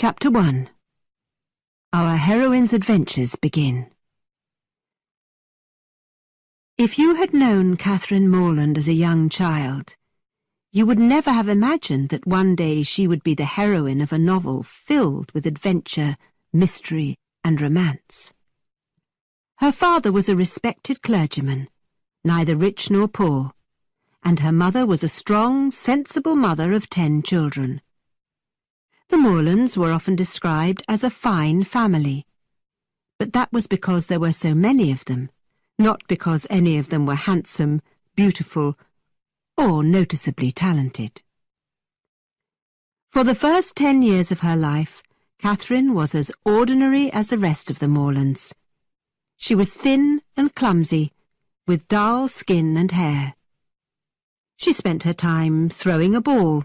Chapter 1. Our heroine's adventures begin. If you had known Catherine Morland as a young child, you would never have imagined that one day she would be the heroine of a novel filled with adventure, mystery, and romance. Her father was a respected clergyman, neither rich nor poor, and her mother was a strong, sensible mother of 10 children. The Morlands were often described as a fine family, but that was because there were so many of them, not because any of them were handsome, beautiful, or noticeably talented. For the first 10 years of her life, Catherine was as ordinary as the rest of the Morlands. She was thin and clumsy, with dull skin and hair. She spent her time throwing a ball,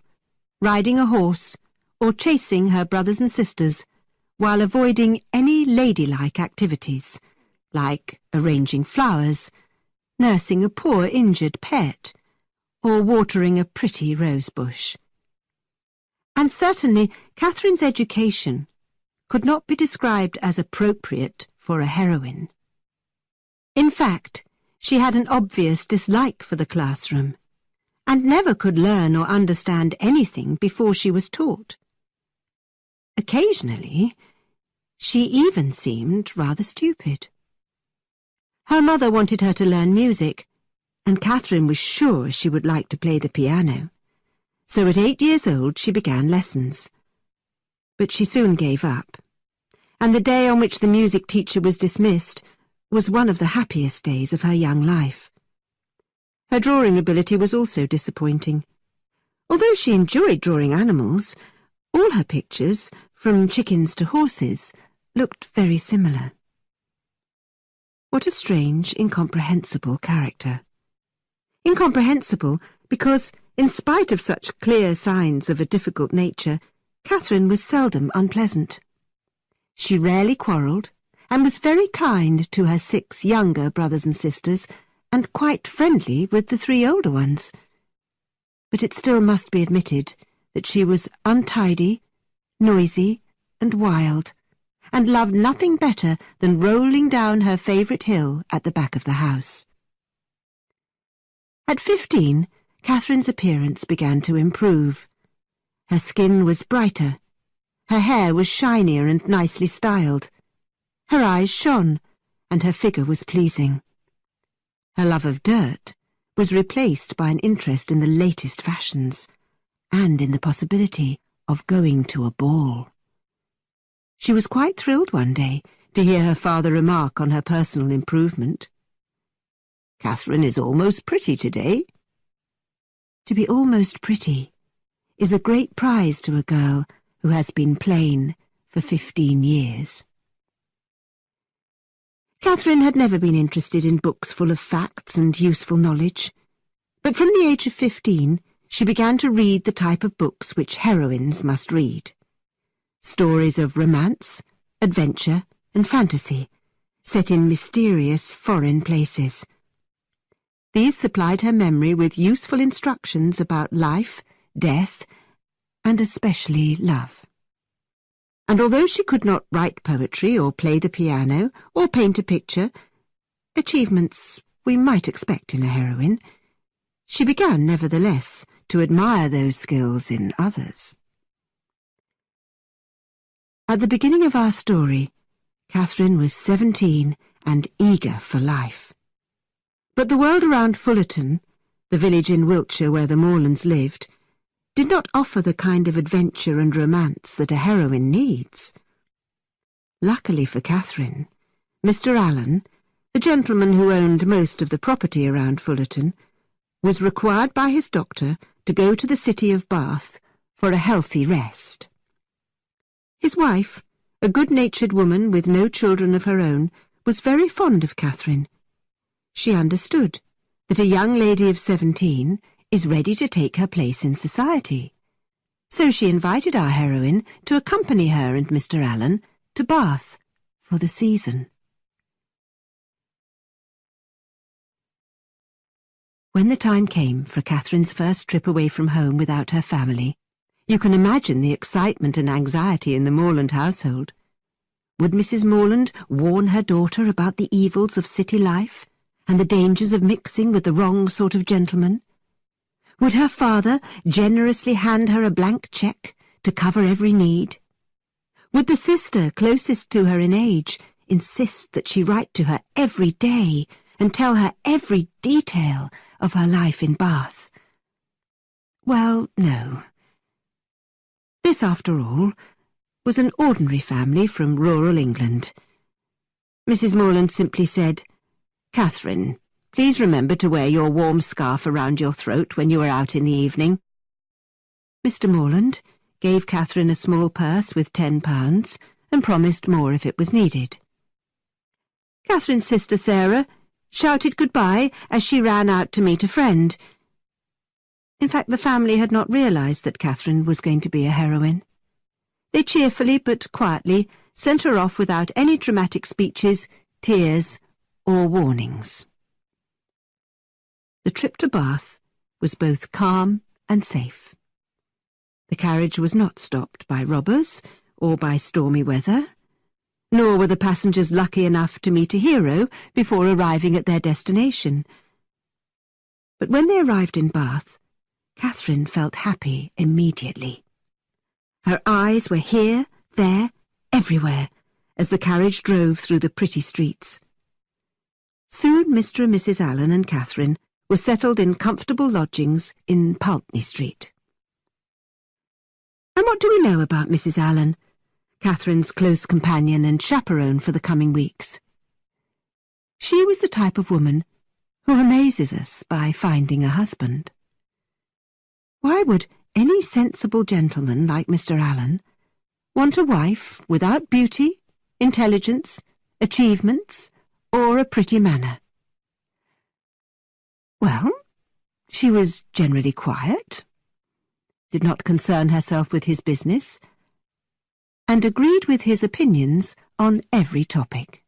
riding a horse, or chasing her brothers and sisters, while avoiding any ladylike activities, like arranging flowers, nursing a poor injured pet, or watering a pretty rose bush. And certainly Catherine's education could not be described as appropriate for a heroine. In fact, she had an obvious dislike for the classroom, and never could learn or understand anything before she was taught. Occasionally, she even seemed rather stupid. Her mother wanted her to learn music, and Catherine was sure she would like to play the piano. So at 8 years old she began lessons. But she soon gave up, and the day on which the music teacher was dismissed was one of the happiest days of her young life. Her drawing ability was also disappointing. Although she enjoyed drawing animals, all her pictures, from chickens to horses, looked very similar. What a strange, incomprehensible character. Incomprehensible because, in spite of such clear signs of a difficult nature, Catherine was seldom unpleasant. She rarely quarrelled, and was very kind to her 6 younger brothers and sisters, and quite friendly with the 3 older ones. But it still must be admitted that she was untidy, noisy, and wild, and loved nothing better than rolling down her favourite hill at the back of the house. At 15, Catherine's appearance began to improve. Her skin was brighter, her hair was shinier and nicely styled, her eyes shone, and her figure was pleasing. Her love of dirt was replaced by an interest in the latest fashions, and in the possibility of going to a ball. She was quite thrilled one day to hear her father remark on her personal improvement. "Catherine is almost pretty today." To be almost pretty is a great prize to a girl who has been plain for 15 years. Catherine had never been interested in books full of facts and useful knowledge, but from the age of 15 she began to read the type of books which heroines must read. Stories of romance, adventure, and fantasy, set in mysterious foreign places. These supplied her memory with useful instructions about life, death, and especially love. And although she could not write poetry or play the piano or paint a picture, achievements we might expect in a heroine, she began, nevertheless, to admire those skills in others. At the beginning of our story, Catherine was 17 and eager for life. But the world around Fullerton, the village in Wiltshire where the Morlands lived, did not offer the kind of adventure and romance that a heroine needs. Luckily for Catherine, Mr. Allen, the gentleman who owned most of the property around Fullerton, was required by his doctor to go to the city of Bath for a healthy rest. His wife, a good-natured woman with no children of her own, was very fond of Catherine. She understood that a young lady of 17 is ready to take her place in society, so she invited our heroine to accompany her and Mr. Allen to Bath for the season. When the time came for Catherine's first trip away from home without her family, You can imagine the excitement and anxiety in the Morland household. Would Mrs. Morland warn her daughter about the evils of city life and the dangers of mixing with the wrong sort of gentleman? Would her father generously hand her a blank cheque to cover every need? Would the sister closest to her in age insist that she write to her every day and tell her every detail of her life in Bath? Well, no. This, after all, was an ordinary family from rural England. Mrs. Morland simply said, "Catherine, please remember to wear your warm scarf around your throat when you are out in the evening." Mr. Morland gave Catherine a small purse with £10 and promised more if it was needed. Catherine's sister Sarah shouted goodbye as she ran out to meet a friend. In fact, the family had not realised that Catherine was going to be a heroine. They cheerfully but quietly sent her off without any dramatic speeches, tears, or warnings. The trip to Bath was both calm and safe. The carriage was not stopped by robbers or by stormy weather, nor were the passengers lucky enough to meet a hero before arriving at their destination. But when they arrived in Bath, Catherine felt happy immediately. Her eyes were here, there, everywhere, as the carriage drove through the pretty streets. Soon Mr. and Mrs. Allen and Catherine were settled in comfortable lodgings in Pulteney Street. And what do we know about Mrs. Allen, Catherine's close companion and chaperone for the coming weeks? She was the type of woman who amazes us by finding a husband. Why would any sensible gentleman like Mr. Allen want a wife without beauty, intelligence, achievements, or a pretty manner? Well, she was generally quiet, did not concern herself with his business, and agreed with his opinions on every topic.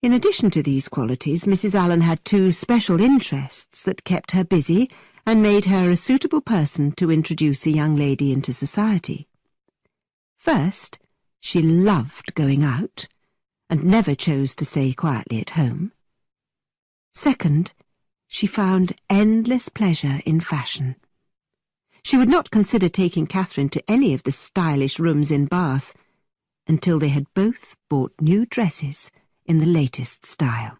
In addition to these qualities, Mrs. Allen had two special interests that kept her busy and made her a suitable person to introduce a young lady into society. First, she loved going out, and never chose to stay quietly at home. Second, she found endless pleasure in fashion. She would not consider taking Catherine to any of the stylish rooms in Bath until they had both bought new dresses in the latest style.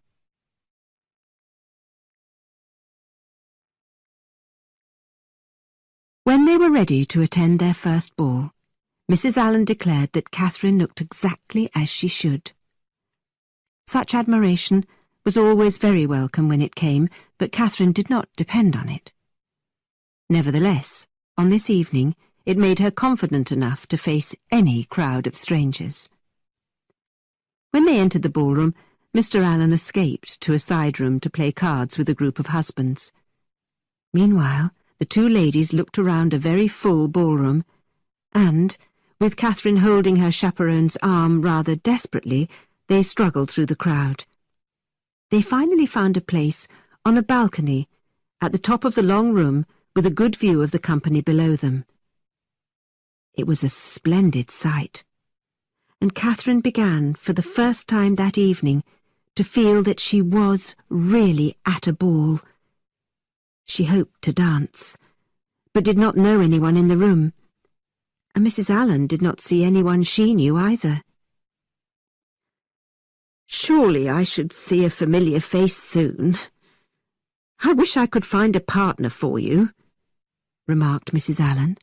When they were ready to attend their first ball, Mrs. Allen declared that Catherine looked exactly as she should. Such admiration was always very welcome when it came, but Catherine did not depend on it. Nevertheless, on this evening, it made her confident enough to face any crowd of strangers. When they entered the ballroom, Mr. Allen escaped to a side room to play cards with a group of husbands. Meanwhile, the two ladies looked around a very full ballroom, and, with Catherine holding her chaperone's arm rather desperately, they struggled through the crowd. They finally found a place on a balcony at the top of the long room with a good view of the company below them. It was a splendid sight, and Catherine began, for the first time that evening, to feel that she was really at a ball. She hoped to dance, but did not know anyone in the room, and Mrs. Allen did not see anyone she knew either. "Surely I should see a familiar face soon. I wish I could find a partner for you," remarked Mrs. Allen.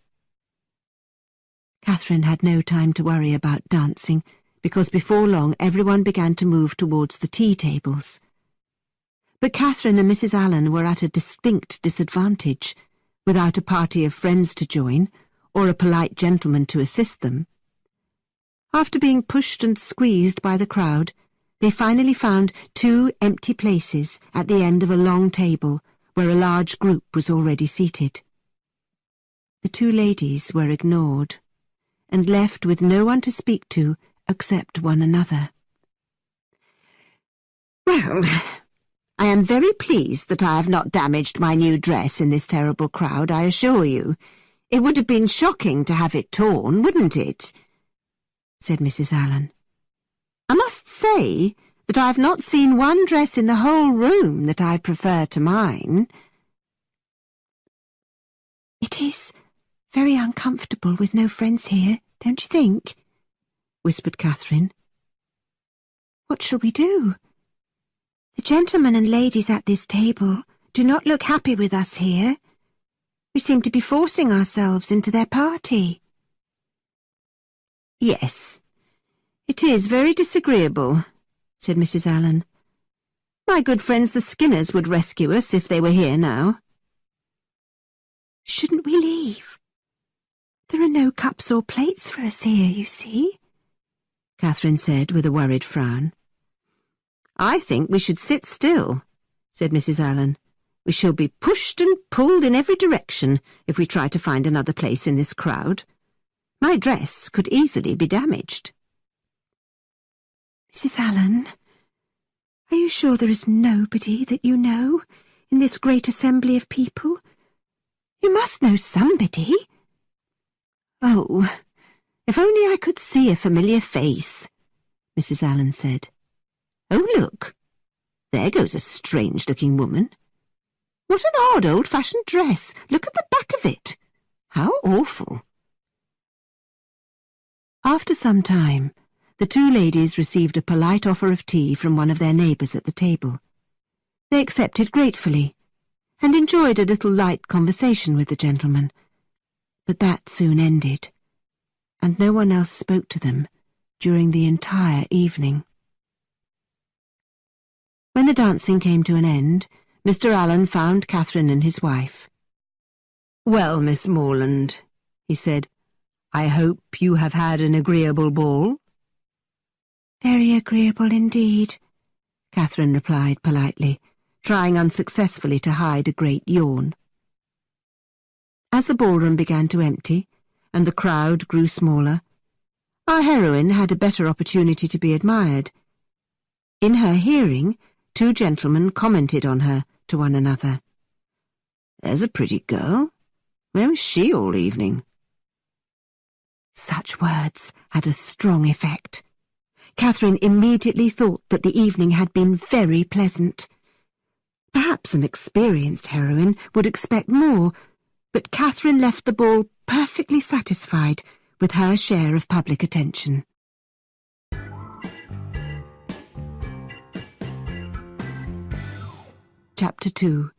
Catherine had no time to worry about dancing, because before long everyone began to move towards the tea tables. But Catherine and Mrs. Allen were at a distinct disadvantage, without a party of friends to join, or a polite gentleman to assist them. After being pushed and squeezed by the crowd, they finally found two empty places at the end of a long table, where a large group was already seated. The two ladies were ignored, and left with no one to speak to except one another. "Well, I am very pleased that I have not damaged my new dress in this terrible crowd, I assure you. It would have been shocking to have it torn, wouldn't it?" said Mrs. Allen. "I must say that I have not seen one dress in the whole room that I prefer to mine." "It is very uncomfortable with no friends here, don't you think?" whispered Catherine. "What shall we do? The gentlemen and ladies at this table do not look happy with us here. We seem to be forcing ourselves into their party." "Yes, it is very disagreeable," said Mrs. Allen. "My good friends the Skinners would rescue us if they were here now." "Shouldn't we leave? There are no cups or plates for us here, you see," Catherine said with a worried frown. "I think we should sit still," said Mrs. Allen. "We shall be pushed and pulled in every direction if we try to find another place in this crowd. My dress could easily be damaged." "Mrs. Allen, are you sure there is nobody that you know in this great assembly of people? You must know somebody." "Oh, if only I could see a familiar face," Mrs. Allen said. "Oh, look, there goes a strange-looking woman. What an odd old-fashioned dress! Look at the back of it! How awful!" After some time, the two ladies received a polite offer of tea from one of their neighbours at the table. They accepted gratefully, and enjoyed a little light conversation with the gentleman, but that soon ended, and no one else spoke to them during the entire evening. When the dancing came to an end, Mr. Allen found Catherine and his wife. "Well, Miss Morland," he said, "I hope you have had an agreeable ball?" "Very agreeable indeed," Catherine replied politely, trying unsuccessfully to hide a great yawn. As the ballroom began to empty, and the crowd grew smaller, our heroine had a better opportunity to be admired. In her hearing, two gentlemen commented on her to one another. "There's a pretty girl. Where was she all evening?" Such words had a strong effect. Catherine immediately thought that the evening had been very pleasant. Perhaps an experienced heroine would expect more, but Catherine left the ball perfectly satisfied with her share of public attention. Chapter 2.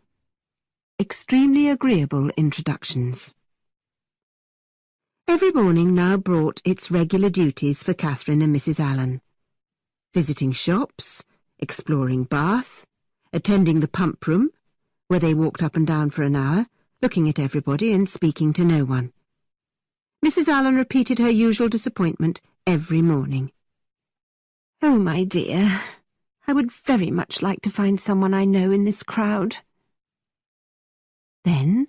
Extremely Agreeable Introductions. Every morning now brought its regular duties for Catherine and Mrs. Allen. Visiting shops, exploring Bath, attending the pump room, where they walked up and down for an hour, looking at everybody and speaking to no one. Mrs. Allen repeated her usual disappointment every morning. "Oh, my dear, I would very much like to find someone I know in this crowd." Then,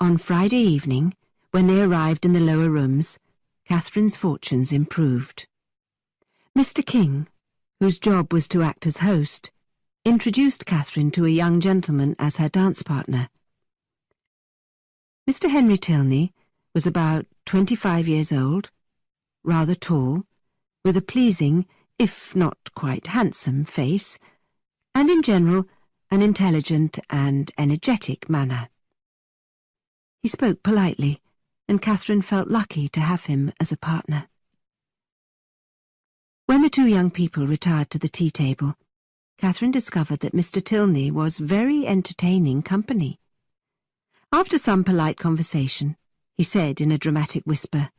on Friday evening, when they arrived in the lower rooms, Catherine's fortunes improved. Mr. King, whose job was to act as host, introduced Catherine to a young gentleman as her dance partner. Mr. Henry Tilney was about 25 years old, rather tall, with a pleasing, if not quite handsome, face, and in general an intelligent and energetic manner. He spoke politely, and Catherine felt lucky to have him as a partner. When the two young people retired to the tea table, Catherine discovered that Mr. Tilney was very entertaining company. After some polite conversation, he said in a dramatic whisper,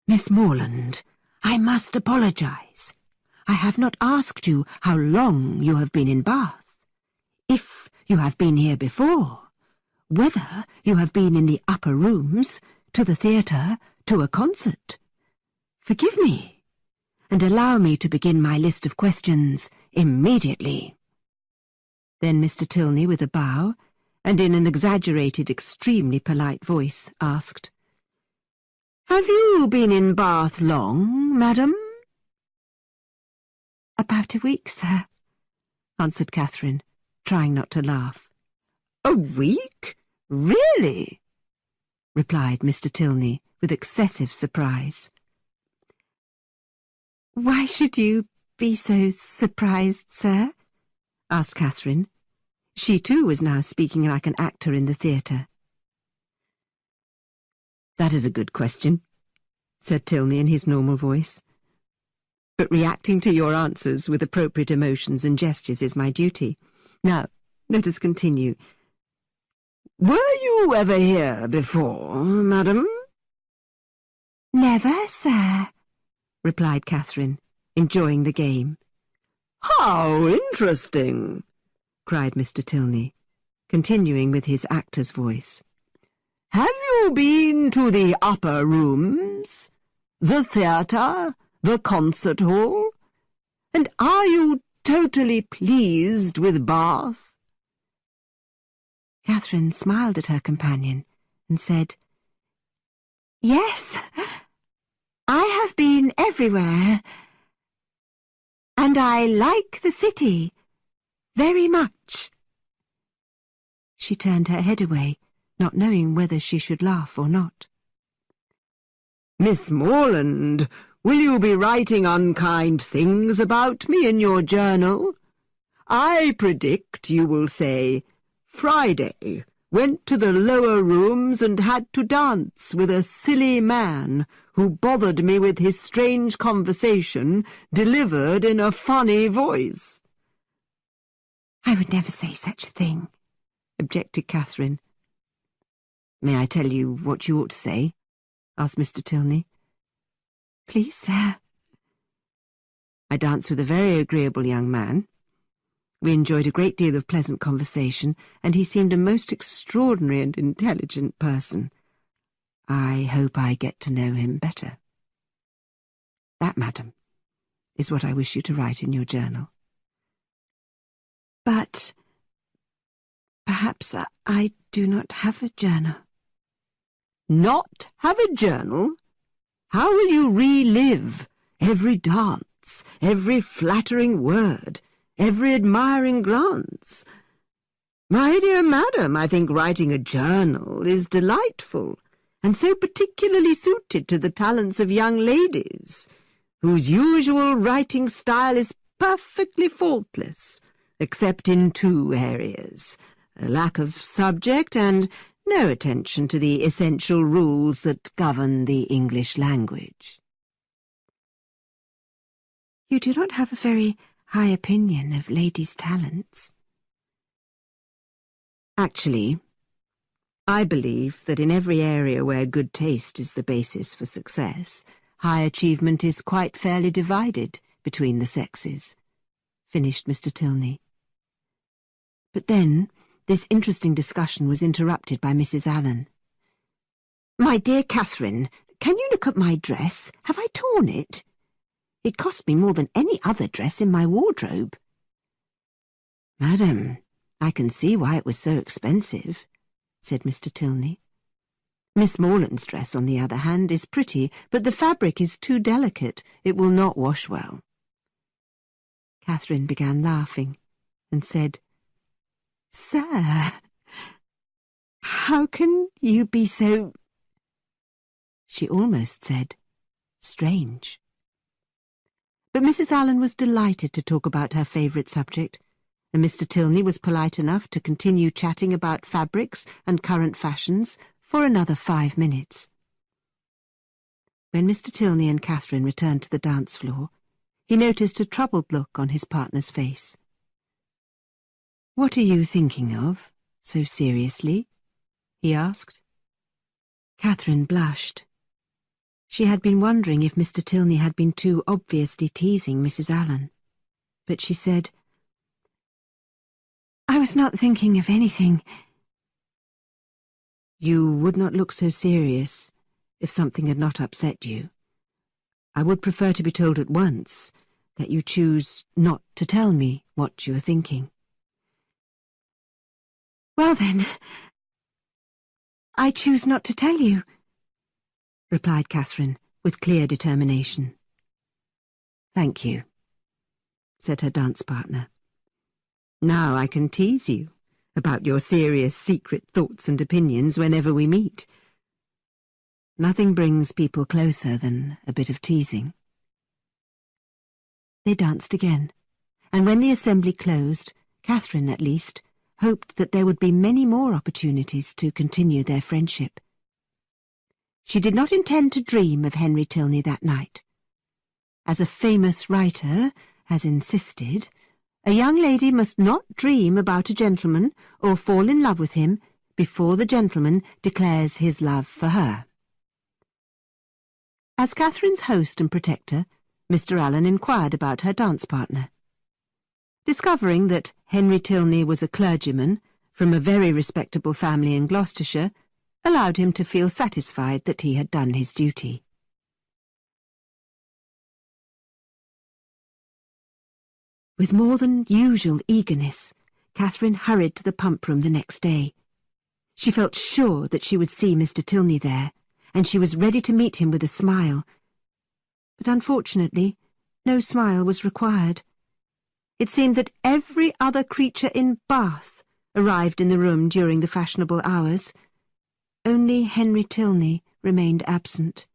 "Miss Morland, I must apologize. I have not asked you how long you have been in Bath, if you have been here before, whether you have been in the upper rooms, to the theatre, to a concert. Forgive me, and allow me to begin my list of questions immediately." Then Mr. Tilney, with a bow, and in an exaggerated, extremely polite voice, asked, "Have you been in Bath long, madam?" "About a week, sir," answered Catherine, trying not to laugh. "A week? Really?" replied Mr. Tilney with excessive surprise. "Why should you be so surprised, sir?" asked Catherine. She too was now speaking like an actor in the theatre. "That is a good question," said Tilney in his normal voice. "But reacting to your answers with appropriate emotions and gestures is my duty. Now, let us continue. Were you ever here before, madam?" "Never, sir," replied Catherine, enjoying the game. "How interesting!" cried Mr. Tilney, continuing with his actor's voice. "Have you been to the upper rooms, the theatre, the concert hall? And are you totally pleased with Bath?" Catherine smiled at her companion and said, "Yes, I have been everywhere, and I like the city very much." She turned her head away, not knowing whether she should laugh or not. "Miss Morland, will you be writing unkind things about me in your journal? I predict you will say, 'Friday, went to the lower rooms and had to dance with a silly man who bothered me with his strange conversation delivered in a funny voice.'" "I would never say such a thing," objected Catherine. "May I tell you what you ought to say?" asked Mr. Tilney. "Please, sir." "I danced with a very agreeable young man. We enjoyed a great deal of pleasant conversation, and he seemed a most extraordinary and intelligent person. I hope I get to know him better. That, madam, is what I wish you to write in your journal." "But perhaps I do not have a journal." "Not have a journal? How will you relive every dance, every flattering word, every admiring glance? My dear madam, I think writing a journal is delightful, and so particularly suited to the talents of young ladies, whose usual writing style is perfectly faultless, except in two areas, a lack of subject and no attention to the essential rules that govern the English language." "You do not have a very high opinion of ladies' talents." "Actually, I believe that in every area where good taste is the basis for success, high achievement is quite fairly divided between the sexes," finished Mr. Tilney. But then this interesting discussion was interrupted by Mrs. Allen. "My dear Catherine, can you look at my dress? Have I torn it? It cost me more than any other dress in my wardrobe." "Madam, I can see why it was so expensive," said Mr. Tilney. "Miss Morland's dress, on the other hand, is pretty, but the fabric is too delicate. It will not wash well." Catherine began laughing and said, "Sir, how can you be so—" She almost said, "strange." But Mrs. Allen was delighted to talk about her favourite subject, and Mr. Tilney was polite enough to continue chatting about fabrics and current fashions for another 5 minutes. When Mr. Tilney and Catherine returned to the dance floor, he noticed a troubled look on his partner's face. "What are you thinking of, so seriously?" he asked. Catherine blushed. She had been wondering if Mr. Tilney had been too obviously teasing Mrs. Allen, but she said, "I was not thinking of anything." "You would not look so serious if something had not upset you. I would prefer to be told at once that you choose not to tell me what you are thinking." "Well then, I choose not to tell you," replied Catherine with clear determination. "Thank you," said her dance partner. "Now I can tease you about your serious secret thoughts and opinions whenever we meet. Nothing brings people closer than a bit of teasing. They danced again, and when the assembly closed, Catherine, at least, hoped that there would be many more opportunities to continue their friendship. She did not intend to dream of Henry Tilney that night. As a famous writer has insisted, a young lady must not dream about a gentleman or fall in love with him before the gentleman declares his love for her. As Catherine's host and protector, Mr. Allen inquired about her dance partner. Discovering that Henry Tilney was a clergyman from a very respectable family in Gloucestershire, allowed him to feel satisfied that he had done his duty. With more than usual eagerness, Catherine hurried to the pump room the next day. She felt sure that she would see Mr. Tilney there, and she was ready to meet him with a smile. But unfortunately, no smile was required. It seemed that every other creature in Bath arrived in the room during the fashionable hours. Only Henry Tilney remained absent.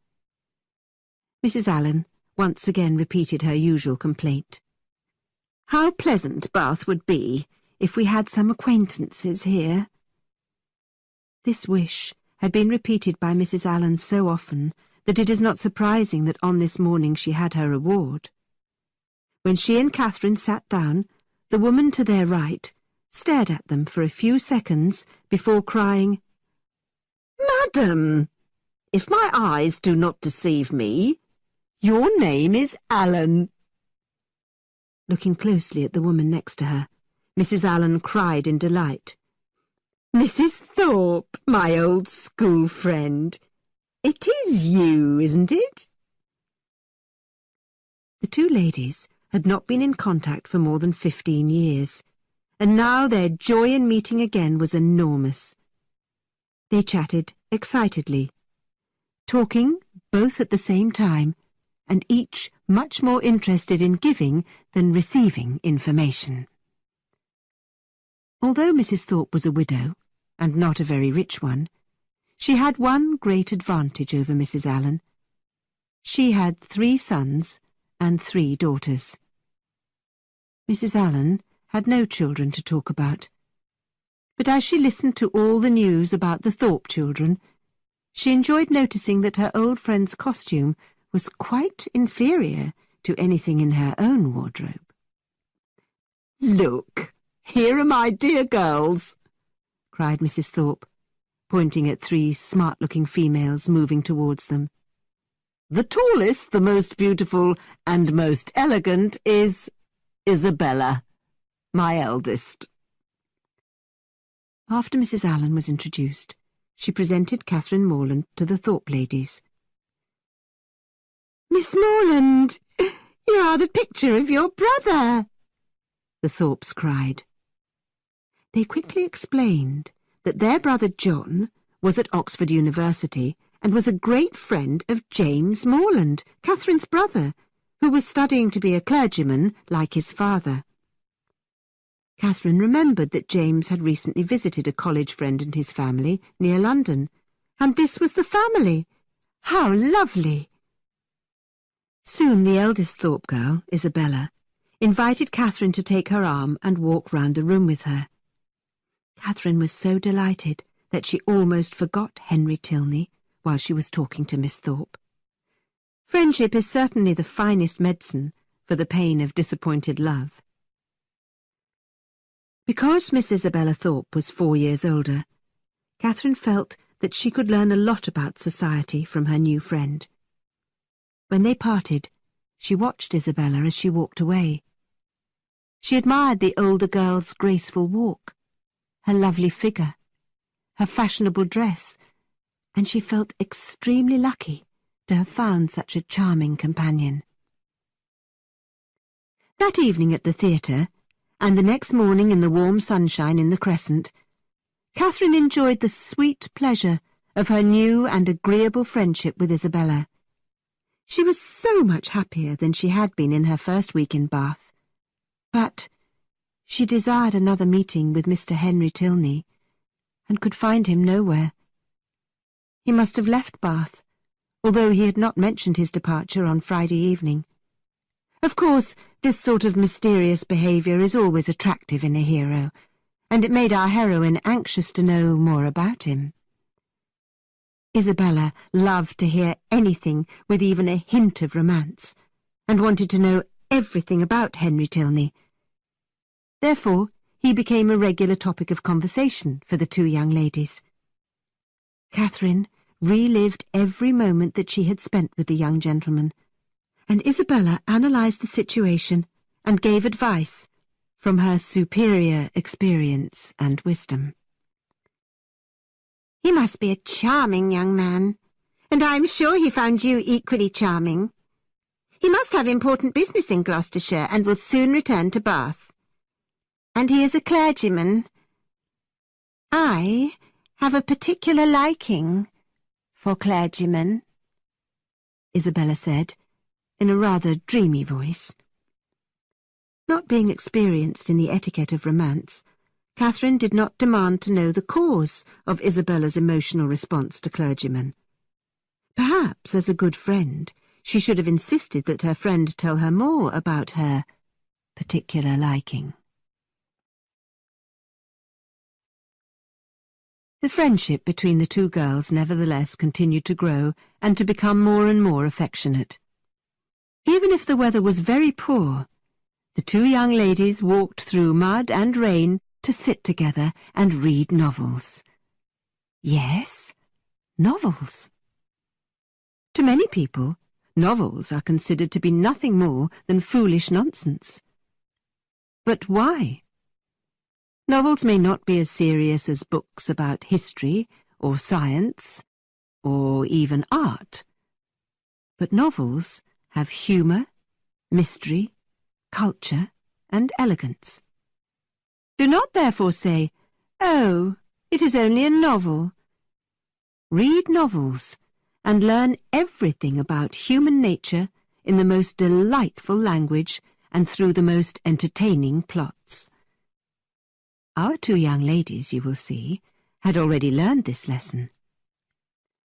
Mrs. Allen once again repeated her usual complaint. "How pleasant Bath would be if we had some acquaintances here." This wish had been repeated by Mrs. Allen so often that it is not surprising that on this morning she had her reward. When she and Catherine sat down, the woman to their right stared at them for a few seconds before crying, "Madam, if my eyes do not deceive me, your name is Allen." Looking closely at the woman next to her, Mrs. Allen cried in delight, "Mrs. Thorpe, my old school friend. It is you, isn't it?" The two ladies had not been in contact for more than 15 years, and now their joy in meeting again was enormous. They chatted excitedly, talking both at the same time, and each much more interested in giving than receiving information. Although Mrs. Thorpe was a widow, and not a very rich one, she had one great advantage over Mrs. Allen. She had 3 sons and 3 daughters. Mrs. Allen had no children to talk about, but as she listened to all the news about the Thorpe children, she enjoyed noticing that her old friend's costume was quite inferior to anything in her own wardrobe. "Look, here are my dear girls," cried Mrs. Thorpe, pointing at 3 smart-looking females moving towards them. "The tallest, the most beautiful, and most elegant is Isabella, my eldest." After Mrs. Allen was introduced, she presented Catherine Morland to the Thorpe ladies. "Miss Morland, you are the picture of your brother," the Thorpes cried. They quickly explained that their brother John was at Oxford University and was a great friend of James Morland, Catherine's brother, who was studying to be a clergyman like his father. Catherine remembered that James had recently visited a college friend and his family near London, and this was the family. How lovely! Soon the eldest Thorpe girl, Isabella, invited Catherine to take her arm and walk round the room with her. Catherine was so delighted that she almost forgot Henry Tilney while she was talking to Miss Thorpe. Friendship is certainly the finest medicine for the pain of disappointed love. Because Miss Isabella Thorpe was 4 years older, Catherine felt that she could learn a lot about society from her new friend. When they parted, she watched Isabella as she walked away. She admired the older girl's graceful walk, her lovely figure, her fashionable dress, and she felt extremely lucky to have found such a charming companion. That evening at the theatre, and the next morning in the warm sunshine in the Crescent, Catherine enjoyed the sweet pleasure of her new and agreeable friendship with Isabella. She was so much happier than she had been in her first week in Bath. But she desired another meeting with Mr. Henry Tilney, and could find him nowhere. He must have left Bath although he had not mentioned his departure on Friday evening. Of course, this sort of mysterious behaviour is always attractive in a hero, and it made our heroine anxious to know more about him. Isabella loved to hear anything with even a hint of romance, and wanted to know everything about Henry Tilney. Therefore, he became a regular topic of conversation for the two young ladies. Catherine relived every moment that she had spent with the young gentleman, and Isabella analysed the situation and gave advice from her superior experience and wisdom. "He must be a charming young man, and I'm sure he found you equally charming. He must have important business in Gloucestershire and will soon return to Bath. And he is a clergyman. I have a particular liking for clergymen," Isabella said, in a rather dreamy voice. Not being experienced in the etiquette of romance, Catherine did not demand to know the cause of Isabella's emotional response to clergymen. Perhaps, as a good friend, she should have insisted that her friend tell her more about her particular liking. The friendship between the two girls nevertheless continued to grow and to become more and more affectionate. Even if the weather was very poor, the two young ladies walked through mud and rain to sit together and read novels. Yes, novels. To many people, novels are considered to be nothing more than foolish nonsense. But why? Novels may not be as serious as books about history or science or even art, but novels have humour, mystery, culture, and elegance. Do not therefore say, "Oh, it is only a novel." Read novels and learn everything about human nature in the most delightful language and through the most entertaining plots. Our two young ladies, you will see, had already learned this lesson.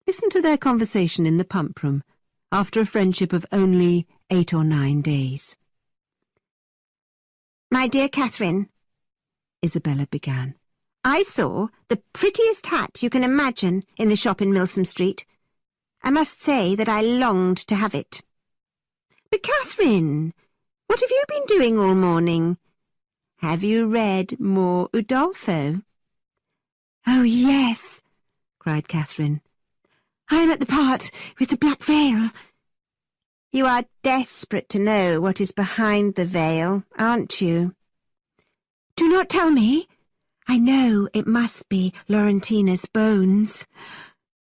Listen to their conversation in the pump room after a friendship of only 8 or 9 days. "My dear Catherine," Isabella began, "I saw the prettiest hat you can imagine in the shop in Milsom Street. I must say that I longed to have it." "But Catherine, what have you been doing all morning? Have you read more Udolpho?" "Oh, yes," cried Catherine. "I am at the part with the black veil." "You are desperate to know what is behind the veil, aren't you?" "Do not tell me. I know it must be Laurentina's bones.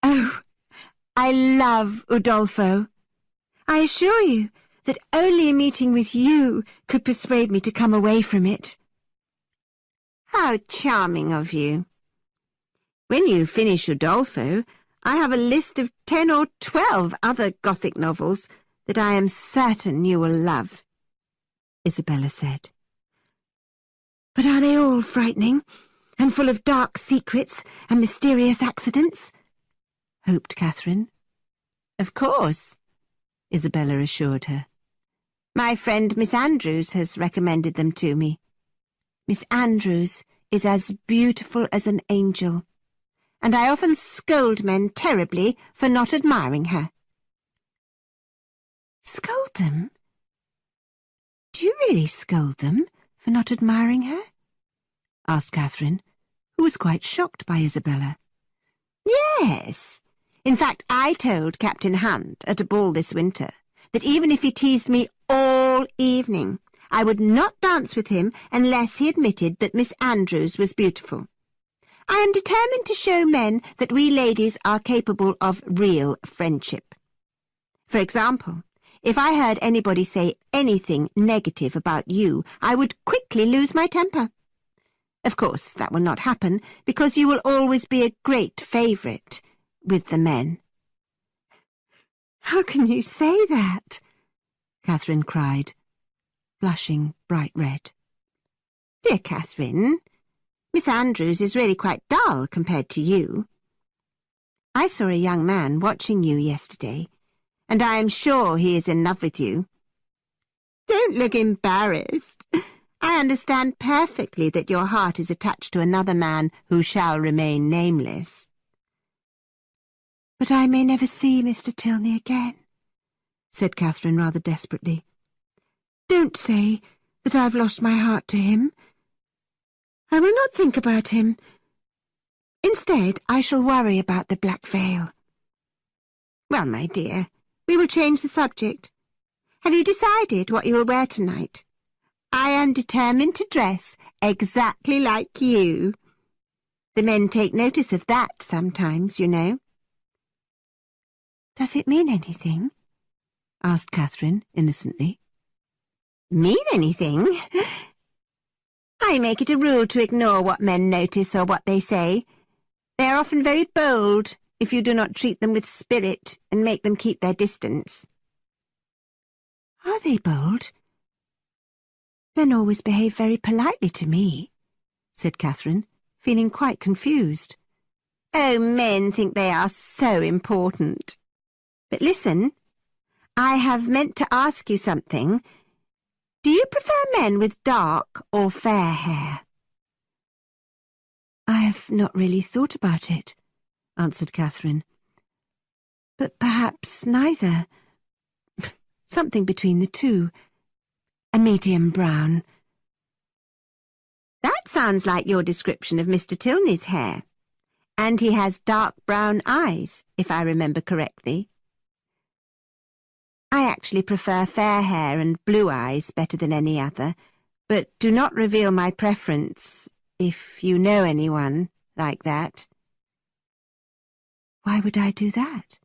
Oh, I love Udolpho. I assure you that only a meeting with you could persuade me to come away from it." "How charming of you. When you finish Udolpho, I have a list of 10 or 12 other Gothic novels that I am certain you will love," Isabella said. "But are they all frightening, and full of dark secrets and mysterious accidents?" hoped Catherine. "Of course," Isabella assured her. "My friend Miss Andrews has recommended them to me. Miss Andrews is as beautiful as an angel, and I often scold men terribly for not admiring her." "Scold them? Do you really scold them for not admiring her?" asked Catherine, who was quite shocked by Isabella. "Yes. In fact, I told Captain Hunt at a ball this winter that even if he teased me all evening, I would not dance with him unless he admitted that Miss Andrews was beautiful. I am determined to show men that we ladies are capable of real friendship. For example, if I heard anybody say anything negative about you, I would quickly lose my temper. Of course, that will not happen, because you will always be a great favourite with the men." "How can you say that?" Catherine cried, blushing bright red. "Dear Catherine, Miss Andrews is really quite dull compared to you. I saw a young man watching you yesterday, and I am sure he is in love with you. Don't look embarrassed. I understand perfectly that your heart is attached to another man who shall remain nameless. But I may never see Mr. Tilney again, said Catherine rather desperately. Don't say that I've lost my heart to him. I will not think about him. Instead, I shall worry about the black veil. Well, my dear, we will change the subject. Have you decided what you will wear tonight? I am determined to dress exactly like you. The men take notice of that sometimes, you know. Does it mean anything? Asked Catherine innocently. Mean anything? I make it a rule to ignore what men notice or what they say. They are often very bold if you do not treat them with spirit and make them keep their distance. Are they bold? Men always behave very politely to me, said Catherine, feeling quite confused. Oh, men think they are so important. But listen, I have meant to ask you something. Do you prefer men with dark or fair hair? I have not really thought about it, answered Catherine. But perhaps neither. Something between the two. A medium brown. That sounds like your description of Mr. Tilney's hair. And he has dark brown eyes, if I remember correctly. I actually prefer fair hair and blue eyes better than any other, but do not reveal my preference if you know anyone like that. Why would I do that?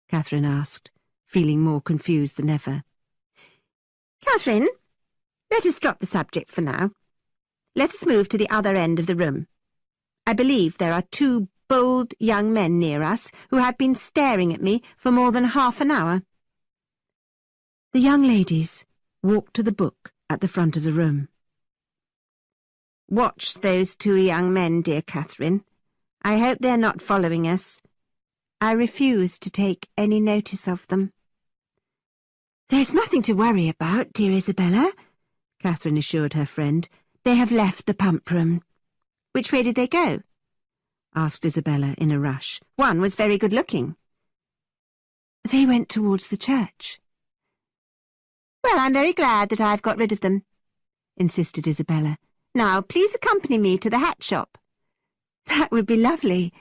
Catherine asked, feeling more confused than ever. Catherine, let us drop the subject for now. Let us move to the other end of the room. I believe there are 2 bold young men near us who have been staring at me for more than half an hour. The young ladies walked to the book at the front of the room. Watch those 2 young men, dear Catherine. I hope they're not following us. I refuse to take any notice of them. There's nothing to worry about, dear Isabella, Catherine assured her friend. They have left the pump room. Which way did they go? Asked Isabella in a rush. One was very good-looking. They went towards the church. Well, I'm very glad that I've got rid of them, insisted Isabella. Now, please accompany me to the hat shop. That would be lovely,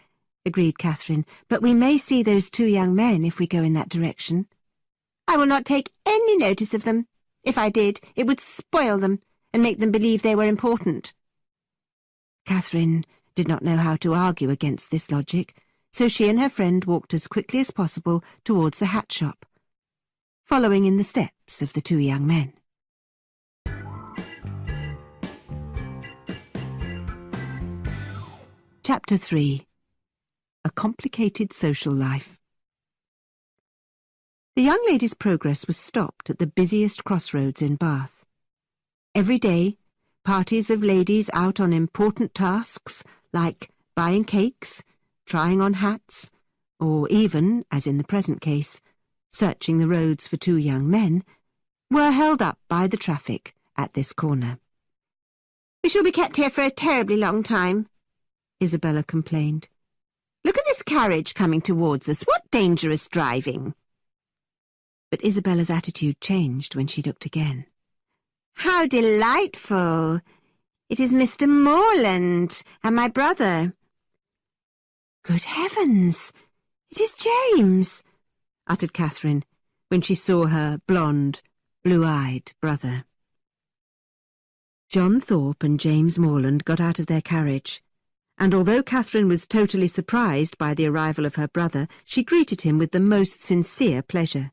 agreed Catherine, but we may see those 2 young men if we go in that direction. I will not take any notice of them. If I did, it would spoil them and make them believe they were important. Catherine did not know how to argue against this logic, so she and her friend walked as quickly as possible towards the hat shop, following in the steps of the 2 young men. Chapter 3. A Complicated Social Life. The young lady's progress was stopped at the busiest crossroads in Bath. Every day, parties of ladies out on important tasks like buying cakes, trying on hats, or even, as in the present case, searching the roads for 2 young men, were held up by the traffic at this corner. We shall be kept here for a terribly long time, Isabella complained. Look at this carriage coming towards us. What dangerous driving! But Isabella's attitude changed when she looked again. How delightful! It is Mr. Morland and my brother. Good heavens! It is James! Uttered Catherine, when she saw her blonde, blue-eyed brother. John Thorpe and James Morland got out of their carriage, and although Catherine was totally surprised by the arrival of her brother, she greeted him with the most sincere pleasure.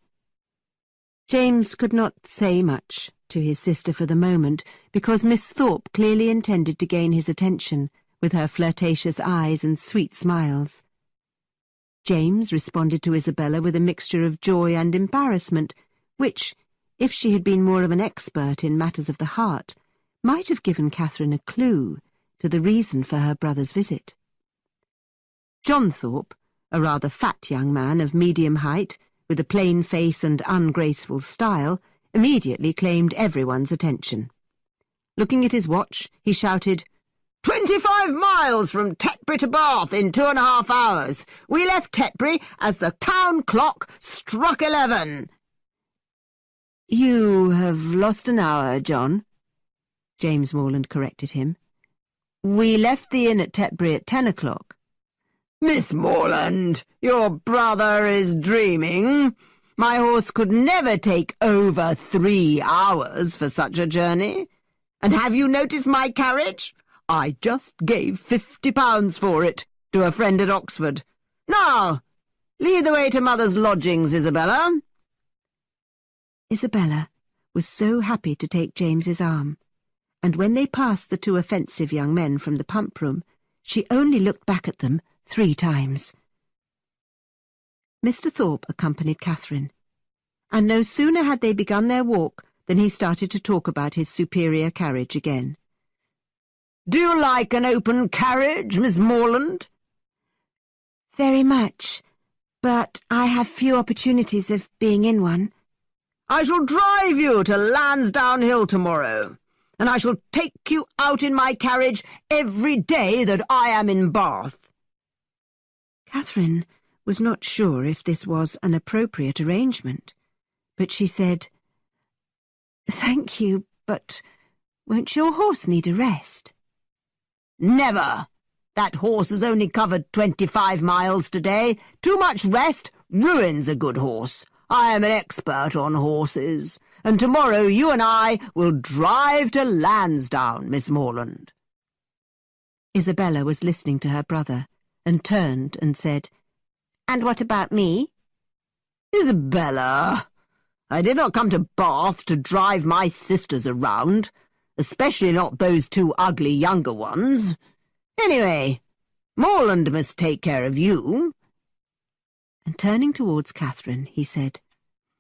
James could not say much to his sister for the moment, because Miss Thorpe clearly intended to gain his attention with her flirtatious eyes and sweet smiles. James responded to Isabella with a mixture of joy and embarrassment, which, if she had been more of an expert in matters of the heart, might have given Catherine a clue to the reason for her brother's visit. John Thorpe, a rather fat young man of medium height, with a plain face and ungraceful style, immediately claimed everyone's attention. Looking at his watch, he shouted, 25 miles from Tetbury to Bath in 2.5 hours. We left Tetbury as the town clock struck 11. You have lost an hour, John, James Morland corrected him. We left the inn at Tetbury at 10 o'clock. Miss Morland, your brother is dreaming. My horse could never take over 3 hours for such a journey. And have you noticed my carriage? I just gave £50 for it to a friend at Oxford. Now, lead the way to Mother's lodgings, Isabella. Isabella was so happy to take James's arm, and when they passed the 2 offensive young men from the pump room, she only looked back at them 3 times. Mr. Thorpe accompanied Catherine, and no sooner had they begun their walk than he started to talk about his superior carriage again. Do you like an open carriage, Miss Morland? Very much, but I have few opportunities of being in one. I shall drive you to Lansdowne Hill tomorrow, and I shall take you out in my carriage every day that I am in Bath. Catherine was not sure if this was an appropriate arrangement, but she said, Thank you, but won't your horse need a rest? Never! That horse has only covered 25 miles today. Too much rest ruins a good horse. I am an expert on horses, and tomorrow you and I will drive to Lansdowne, Miss Morland. Isabella was listening to her brother, and turned and said, And what about me? Isabella, I did not come to Bath to drive my sisters around, especially not those 2 ugly younger ones. Anyway, Morland must take care of you. And turning towards Catherine, he said,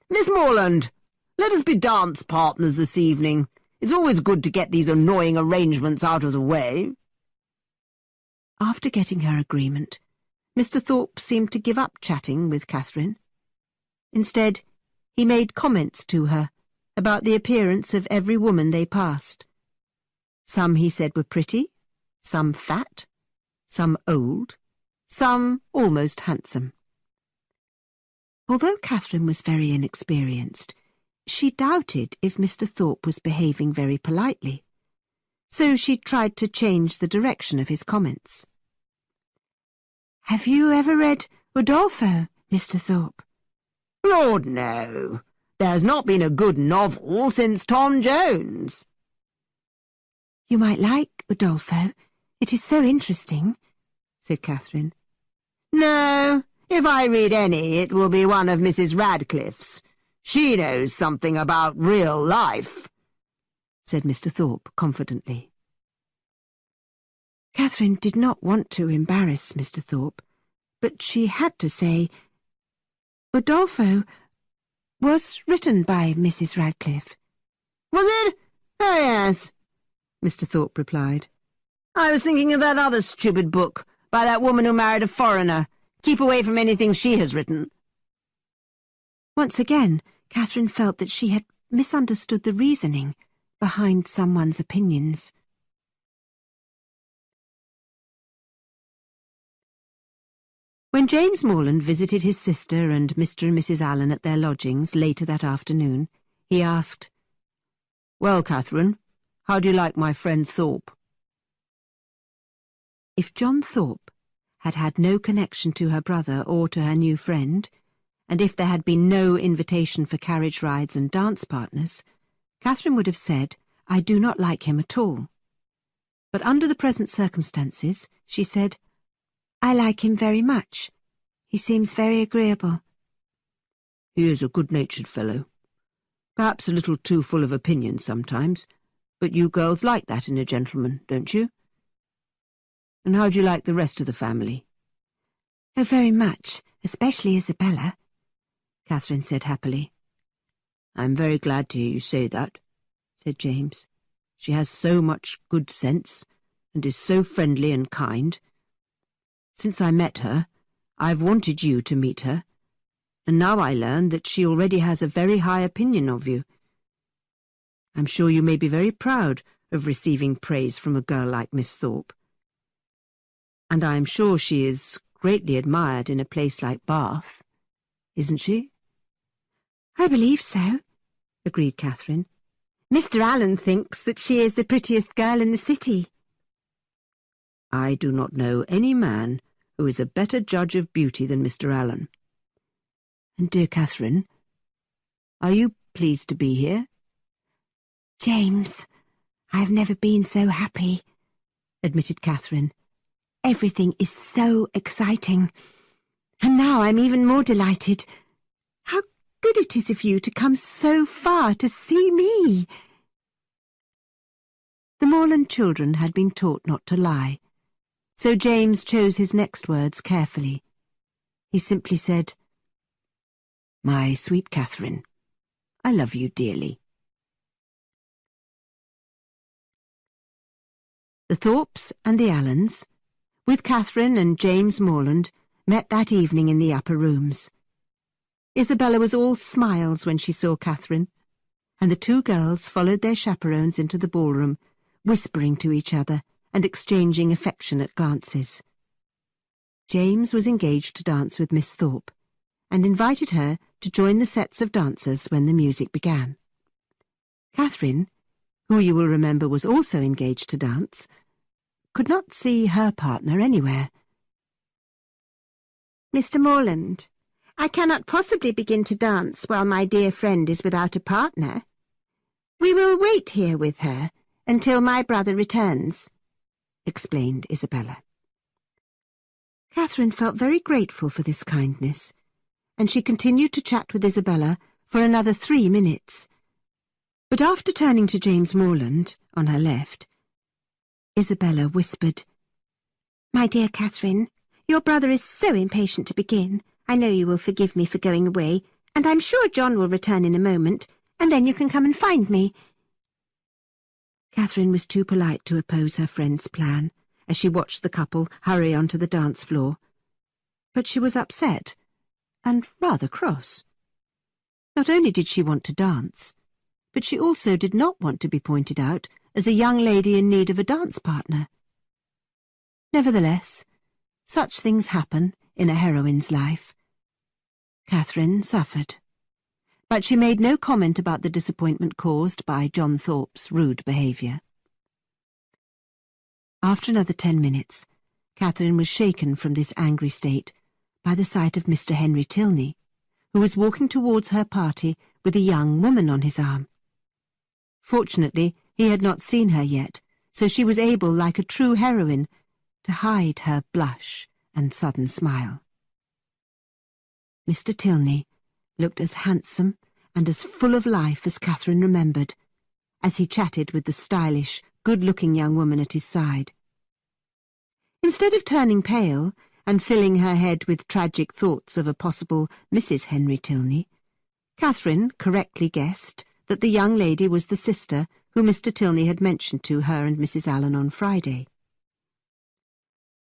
Miss Morland, let us be dance partners this evening. It's always good to get these annoying arrangements out of the way. After getting her agreement, Mr. Thorpe seemed to give up chatting with Catherine. Instead, he made comments to her about the appearance of every woman they passed. Some, he said, were pretty, some fat, some old, some almost handsome. Although Catherine was very inexperienced, she doubted if Mr. Thorpe was behaving very politely, so she tried to change the direction of his comments. Have you ever read Udolpho, Mr. Thorpe? Lord, no. There's not been a good novel since Tom Jones. You might like Udolpho. It is so interesting, said Catherine. No, if I read any, it will be one of Mrs. Radcliffe's. She knows something about real life, said Mr. Thorpe confidently. Catherine did not want to embarrass Mr. Thorpe, but she had to say, Udolpho was written by Mrs. Radcliffe. Was it? Oh, yes, Mr. Thorpe replied. I was thinking of that other stupid book, by that woman who married a foreigner. Keep away from anything she has written. Once again, Catherine felt that she had misunderstood the reasoning behind someone's opinions. When James Morland visited his sister and Mr. and Mrs. Allen at their lodgings later that afternoon, he asked, Well, Catherine, how do you like my friend Thorpe? If John Thorpe had had no connection to her brother or to her new friend, and if there had been no invitation for carriage rides and dance partners, Catherine would have said, I do not like him at all. But under the present circumstances, she said, I like him very much. He seems very agreeable. He is a good-natured fellow. Perhaps a little too full of opinion sometimes, but you girls like that in a gentleman, don't you? And how do you like the rest of the family? Oh, very much, especially Isabella, Catherine said happily. I'm very glad to hear you say that, said James. She has so much good sense, and is so friendly and kind. Since I met her, I've wanted you to meet her, and now I learn that she already has a very high opinion of you. I'm sure you may be very proud of receiving praise from a girl like Miss Thorpe. And I am sure she is greatly admired in a place like Bath, isn't she?" "I believe so," agreed Catherine. "Mr. Allen thinks that she is the prettiest girl in the city." "I do not know any man who is a better judge of beauty than Mr. Allen. And, dear Catherine, are you pleased to be here?" "James, I have never been so happy," admitted Catherine. "Everything is so exciting. And now I'm even more delighted. How good it is of you to come so far to see me." The Morland children had been taught not to lie, so James chose his next words carefully. He simply said, "My sweet Catherine, I love you dearly." The Thorpes and the Allens, with Catherine and James Morland, met that evening in the upper rooms. Isabella was all smiles when she saw Catherine, and the two girls followed their chaperones into the ballroom, whispering to each other and exchanging affectionate glances. James was engaged to dance with Miss Thorpe, and invited her to join the sets of dancers when the music began. Catherine, who you will remember was also engaged to dance, could not see her partner anywhere. "Mr. Morland, I cannot possibly begin to dance while my dear friend is without a partner. We will wait here with her until my brother returns," explained Isabella. Catherine felt very grateful for this kindness, and she continued to chat with Isabella for another 3 minutes. But after turning to James Morland, on her left, Isabella whispered, "My dear Catherine, your brother is so impatient to begin. I know you will forgive me for going away, and I'm sure John will return in a moment, and then you can come and find me." Catherine was too polite to oppose her friend's plan as she watched the couple hurry onto the dance floor, but she was upset and rather cross. Not only did she want to dance, but she also did not want to be pointed out as a young lady in need of a dance partner. Nevertheless, such things happen in a heroine's life. Catherine suffered, but she made no comment about the disappointment caused by John Thorpe's rude behaviour. After another 10 minutes, Catherine was shaken from this angry state by the sight of Mr. Henry Tilney, who was walking towards her party with a young woman on his arm. Fortunately, he had not seen her yet, so she was able, like a true heroine, to hide her blush and sudden smile. Mr. Tilney looked as handsome and as full of life as Catherine remembered, as he chatted with the stylish, good-looking young woman at his side. Instead of turning pale and filling her head with tragic thoughts of a possible Mrs. Henry Tilney, Catherine correctly guessed that the young lady was the sister who Mr. Tilney had mentioned to her and Mrs. Allen on Friday.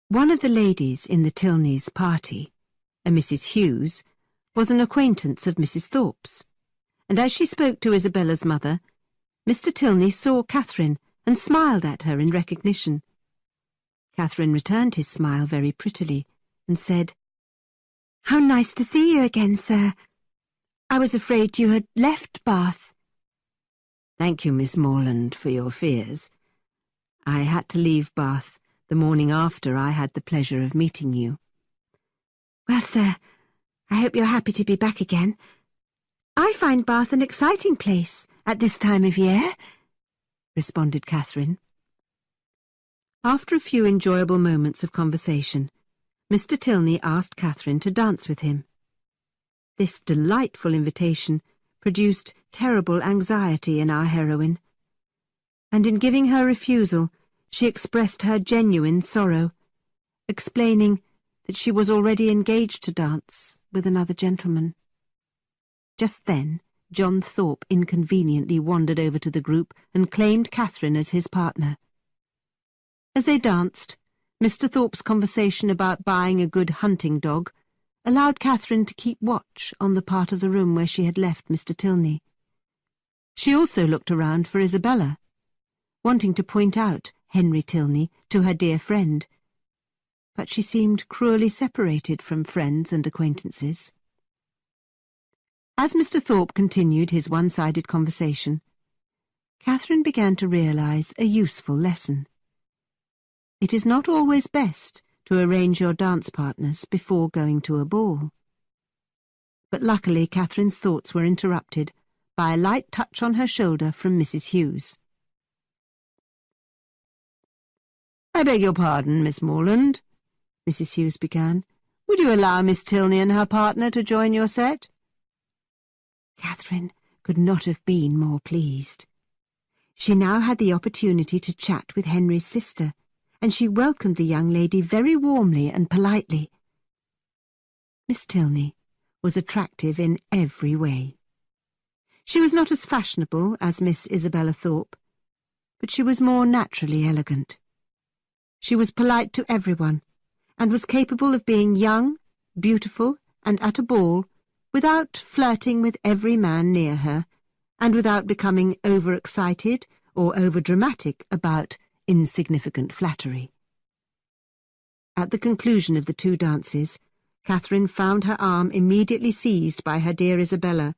One of the ladies in the Tilneys' party, a Mrs. Hughes, was an acquaintance of Mrs. Thorpe's, and as she spoke to Isabella's mother, Mr. Tilney saw Catherine and smiled at her in recognition. Catherine returned his smile very prettily and said, "How nice to see you again, sir. I was afraid you had left Bath." "Thank you, Miss Morland, for your fears. I had to leave Bath the morning after I had the pleasure of meeting you." "Well, sir, I hope you're happy to be back again. I find Bath an exciting place at this time of year," responded Catherine. After a few enjoyable moments of conversation, Mr. Tilney asked Catherine to dance with him. This delightful invitation produced terrible anxiety in our heroine, and in giving her refusal, she expressed her genuine sorrow, explaining that she was already engaged to dance with another gentleman. Just then, John Thorpe inconveniently wandered over to the group and claimed Catherine as his partner. As they danced, Mr. Thorpe's conversation about buying a good hunting dog, allowed Catherine to keep watch on the part of the room where she had left Mr. Tilney. She also looked around for Isabella, wanting to point out Henry Tilney to her dear friend, but she seemed cruelly separated from friends and acquaintances. As Mr. Thorpe continued his one-sided conversation, Catherine began to realise a useful lesson. It is not always best to arrange your dance partners before going to a ball. But luckily Catherine's thoughts were interrupted by a light touch on her shoulder from Mrs. Hughes. "I beg your pardon, Miss Morland," Mrs. Hughes began. "Would you allow Miss Tilney and her partner to join your set?" Catherine could not have been more pleased. She now had the opportunity to chat with Henry's sister, and she welcomed the young lady very warmly and politely. Miss Tilney was attractive in every way. She was not as fashionable as Miss Isabella Thorpe, but she was more naturally elegant. She was polite to everyone, and was capable of being young, beautiful, and at a ball, without flirting with every man near her, and without becoming overexcited or overdramatic about insignificant flattery. At the conclusion of the 2 dances, Catherine found her arm immediately seized by her dear Isabella,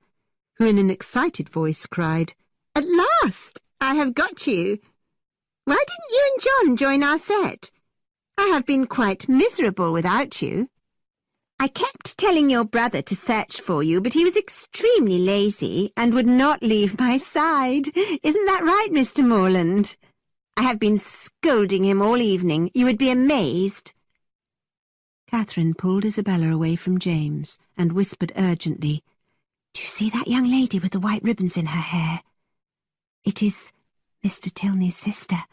who in an excited voice cried, "At last! I have got you! Why didn't you and John join our set? I have been quite miserable without you. I kept telling your brother to search for you, but he was extremely lazy and would not leave my side. Isn't that right, Mr. Morland? I have been scolding him all evening. You would be amazed." Catherine pulled Isabella away from James and whispered urgently, "Do you see that young lady with the white ribbons in her hair? It is Mr. Tilney's sister."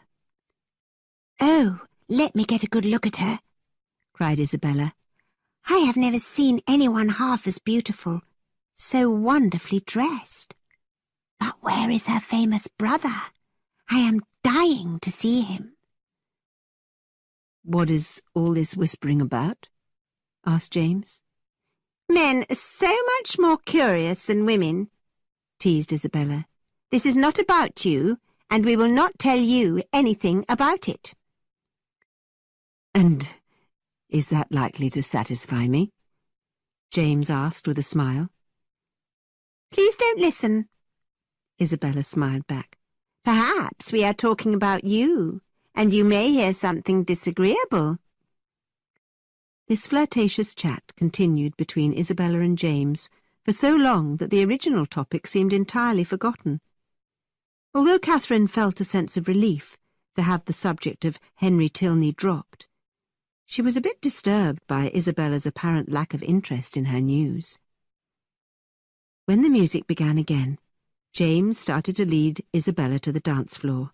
"Oh, let me get a good look at her," cried Isabella. "I have never seen anyone half as beautiful, so wonderfully dressed. But where is her famous brother? I am dying to see him." "What is all this whispering about?" asked James. "Men are so much more curious than women," teased Isabella. "This is not about you, and we will not tell you anything about it." "And is that likely to satisfy me?" James asked with a smile. "Please don't listen," Isabella smiled back. "Perhaps we are talking about you, and you may hear something disagreeable." This flirtatious chat continued between Isabella and James for so long that the original topic seemed entirely forgotten. Although Catherine felt a sense of relief to have the subject of Henry Tilney dropped, she was a bit disturbed by Isabella's apparent lack of interest in her news. When the music began again, James started to lead Isabella to the dance floor.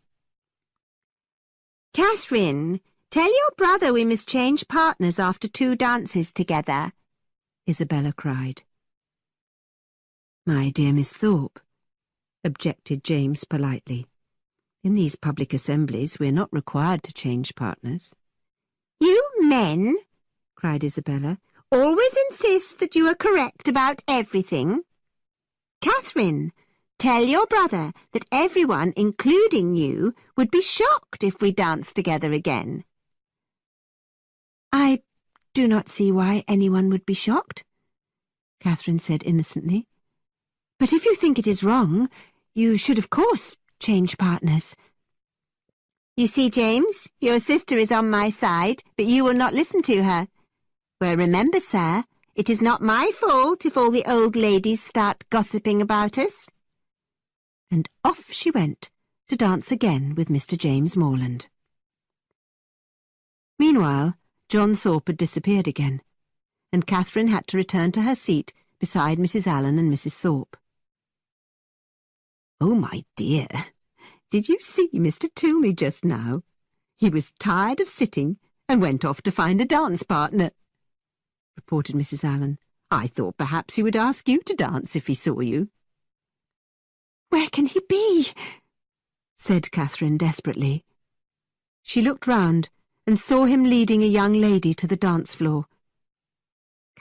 "Catherine, tell your brother we must change partners after 2 dances together," Isabella cried. "My dear Miss Thorpe," objected James politely. "In these public assemblies we are not required to change partners." "You men," cried Isabella, "always insist that you are correct about everything. Catherine, tell your brother that everyone, including you, would be shocked if we danced together again." "I do not see why anyone would be shocked," Catherine said innocently. "But if you think it is wrong, you should of course change partners." "You see, James, your sister is on my side, but you will not listen to her. Well, remember, sir, it is not my fault if all the old ladies start gossiping about us." And off she went to dance again with Mr. James Morland. Meanwhile, John Thorpe had disappeared again, and Catherine had to return to her seat beside Mrs. Allen and Mrs. Thorpe. "Oh, my dear, did you see Mr. Tilney just now? He was tired of sitting and went off to find a dance partner," reported Mrs. Allen. "I thought perhaps he would ask you to dance if he saw you." "Where can he be?" said Catherine desperately. She looked round and saw him leading a young lady to the dance floor.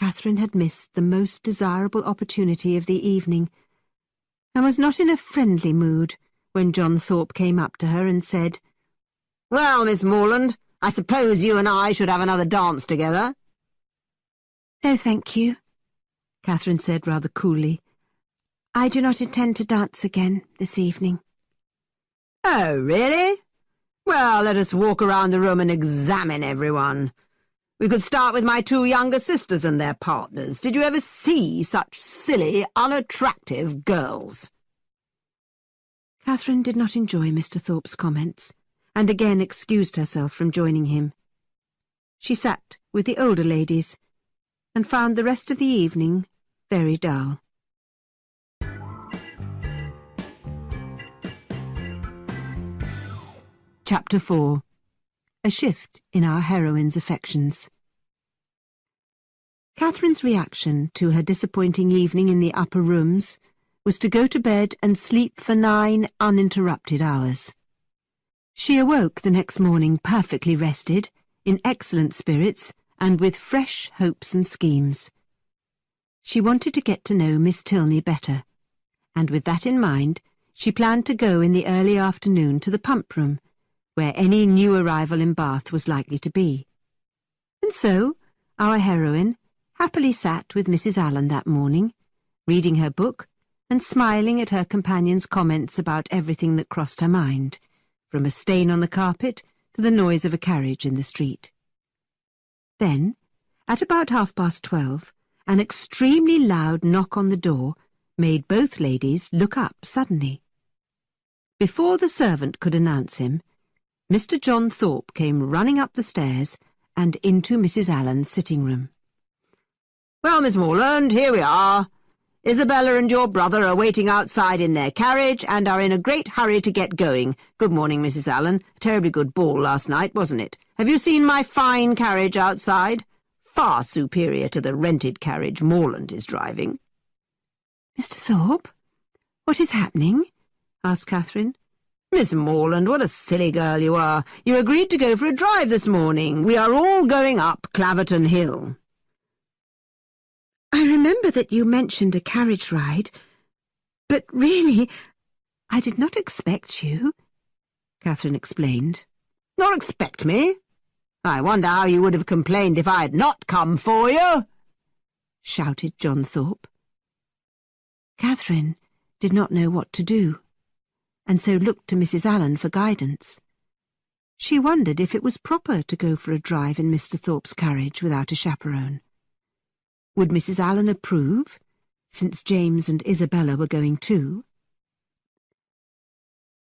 Catherine had missed the most desirable opportunity of the evening, and was not in a friendly mood when John Thorpe came up to her and said, "Well, Miss Morland, I suppose you and I should have another dance together." "No, thank you," Catherine said rather coolly. "I do not intend to dance again this evening." "Oh, really? Well, let us walk around the room and examine everyone. We could start with my two younger sisters and their partners. Did you ever see such silly, unattractive girls?" Catherine did not enjoy Mr. Thorpe's comments, and again excused herself from joining him. She sat with the older ladies, and found the rest of the evening very dull. Chapter 4. A shift in our heroine's affections. Catherine's reaction to her disappointing evening in the upper rooms was to go to bed and sleep for 9 uninterrupted hours. She awoke the next morning perfectly rested, in excellent spirits, and with fresh hopes and schemes. She wanted to get to know Miss Tilney better, and with that in mind, she planned to go in the early afternoon to the pump room, where any new arrival in Bath was likely to be. And so, our heroine happily sat with Mrs. Allen that morning, reading her book and smiling at her companion's comments about everything that crossed her mind, from a stain on the carpet to the noise of a carriage in the street. Then, at about 12:30, an extremely loud knock on the door made both ladies look up suddenly. Before the servant could announce him, Mr. John Thorpe came running up the stairs and into Mrs. Allen's sitting-room. "Well, Miss Morland, here we are. Isabella and your brother are waiting outside in their carriage and are in a great hurry to get going. Good morning, Mrs. Allen. A terribly good ball last night, wasn't it? Have you seen my fine carriage outside? Far superior to the rented carriage Morland is driving." "Mr. Thorpe, what is happening?" asked Catherine. "Miss Morland, what a silly girl you are. You agreed to go for a drive this morning. We are all going up Claverton Hill." "I remember that you mentioned a carriage ride, but really, I did not expect you," Catherine explained. "Not expect me? I wonder how you would have complained if I had not come for you," shouted John Thorpe. Catherine did not know what to do, and so looked to Mrs. Allen for guidance. She wondered if it was proper to go for a drive in Mr. Thorpe's carriage without a chaperone. Would Mrs. Allen approve, since James and Isabella were going too?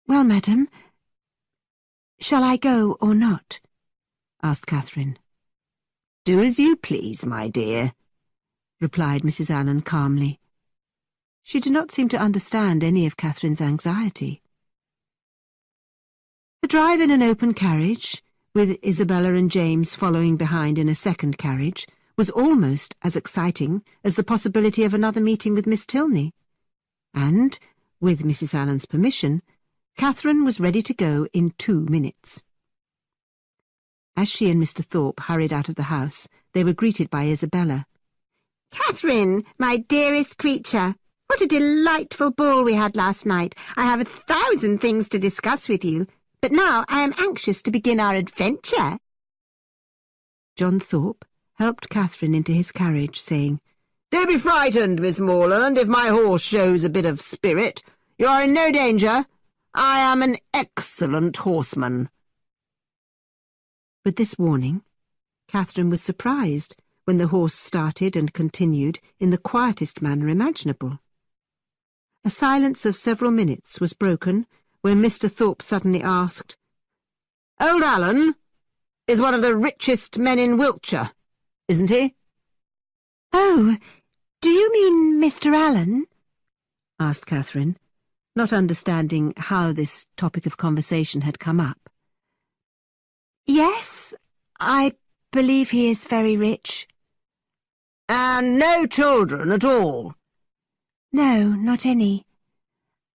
"Well, madam, shall I go or not?" asked Catherine. "Do as you please, my dear," replied Mrs. Allen calmly. She did not seem to understand any of Catherine's anxiety. The drive in an open carriage, with Isabella and James following behind in a second carriage, was almost as exciting as the possibility of another meeting with Miss Tilney, and, with Mrs. Allen's permission, Catherine was ready to go in 2 minutes. As she and Mr. Thorpe hurried out of the house, they were greeted by Isabella. "Catherine, my dearest creature, what a delightful ball we had last night. I have 1,000 things to discuss with you, but now I am anxious to begin our adventure." John Thorpe helped Catherine into his carriage, saying, "Don't be frightened, Miss Morland, if my horse shows a bit of spirit. You are in no danger. I am an excellent horseman." With this warning, Catherine was surprised when the horse started and continued in the quietest manner imaginable. A silence of several minutes was broken when Mr. Thorpe suddenly asked, "Old Allen is one of the richest men in Wiltshire, isn't he?" "Oh, do you mean Mr. Allen?" asked Catherine, not understanding how this topic of conversation had come up. "Yes, I believe he is very rich." "And no children at all?" "No, not any."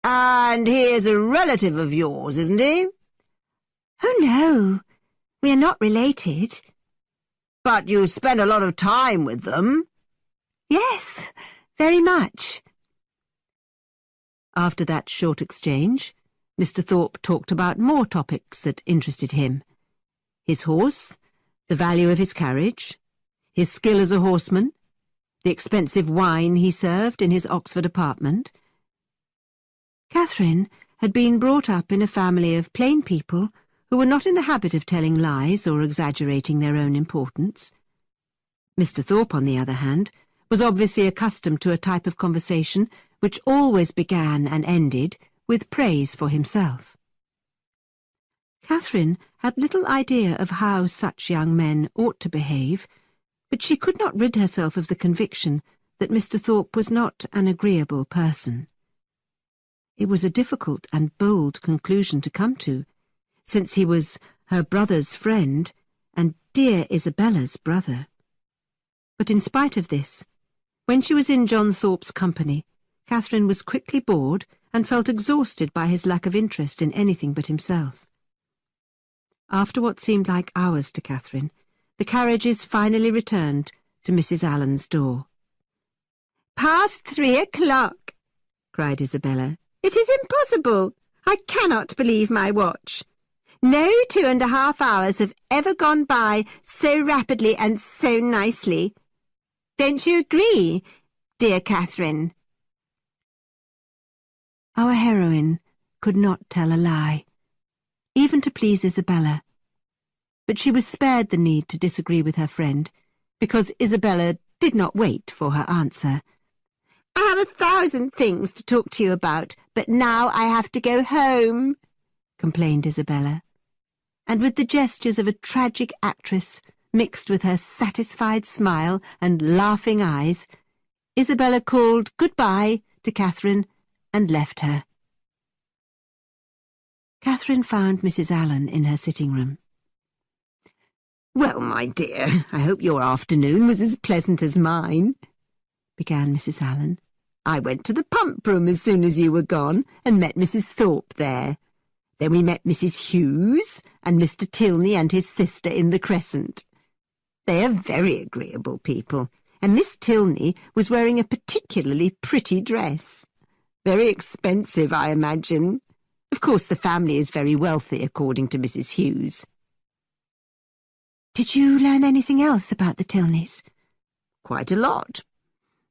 "And he is a relative of yours, isn't he?" "Oh, no, we are not related." "But you spend a lot of time with them. Yes, very much. After that short exchange, Mr. Thorpe talked about more topics that interested him. His horse, the value of his carriage, his skill as a horseman, the expensive wine he served in his Oxford apartment. Catherine had been brought up in a family of plain people who were not in the habit of telling lies or exaggerating their own importance. Mr. Thorpe, on the other hand, was obviously accustomed to a type of conversation which always began and ended with praise for himself. Catherine had little idea of how such young men ought to behave, but she could not rid herself of the conviction that Mr. Thorpe was not an agreeable person. It was a difficult and bold conclusion to come to, since he was her brother's friend and dear Isabella's brother. But in spite of this, when she was in John Thorpe's company, Catherine was quickly bored and felt exhausted by his lack of interest in anything but himself. After what seemed like hours to Catherine, the carriages finally returned to Mrs. Allen's door. "Past 3 o'clock!" cried Isabella. "It is impossible! I cannot believe my watch. No 2.5 hours have ever gone by so rapidly and so nicely. Don't you agree, dear Catherine?" Our heroine could not tell a lie, even to please Isabella, but she was spared the need to disagree with her friend, because Isabella did not wait for her answer. "I have 1,000 things to talk to you about, but now I have to go home," complained Isabella, and with the gestures of a tragic actress mixed with her satisfied smile and laughing eyes, Isabella called good-bye to Catherine and left her. Catherine found Mrs. Allen in her sitting-room. "Well, my dear, I hope your afternoon was as pleasant as mine," began Mrs. Allen. "I went to the pump room as soon as you were gone and met Mrs. Thorpe there. Then we met Mrs. Hughes and Mr. Tilney and his sister in the Crescent. They are very agreeable people, and Miss Tilney was wearing a particularly pretty dress. Very expensive, I imagine. Of course, the family is very wealthy, according to Mrs. Hughes." "Did you learn anything else about the Tilneys?" "Quite a lot.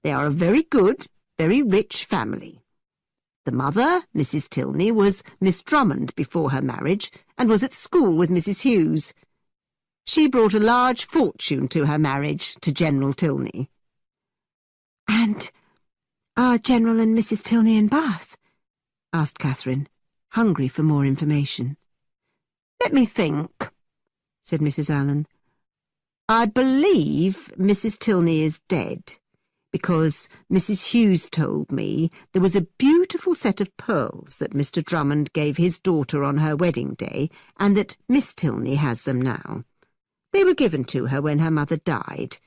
They are a very good, very rich family. The mother, Mrs. Tilney, was Miss Drummond before her marriage and was at school with Mrs. Hughes. She brought a large fortune to her marriage to General Tilney." "And are General and Mrs. Tilney in Bath?" asked Catherine, hungry for more information. "Let me think," said Mrs. Allen. "I believe Mrs. Tilney is dead, because Mrs. Hughes told me there was a beautiful set of pearls that Mr. Drummond gave his daughter on her wedding day, and that Miss Tilney has them now. They were given to her when her mother died.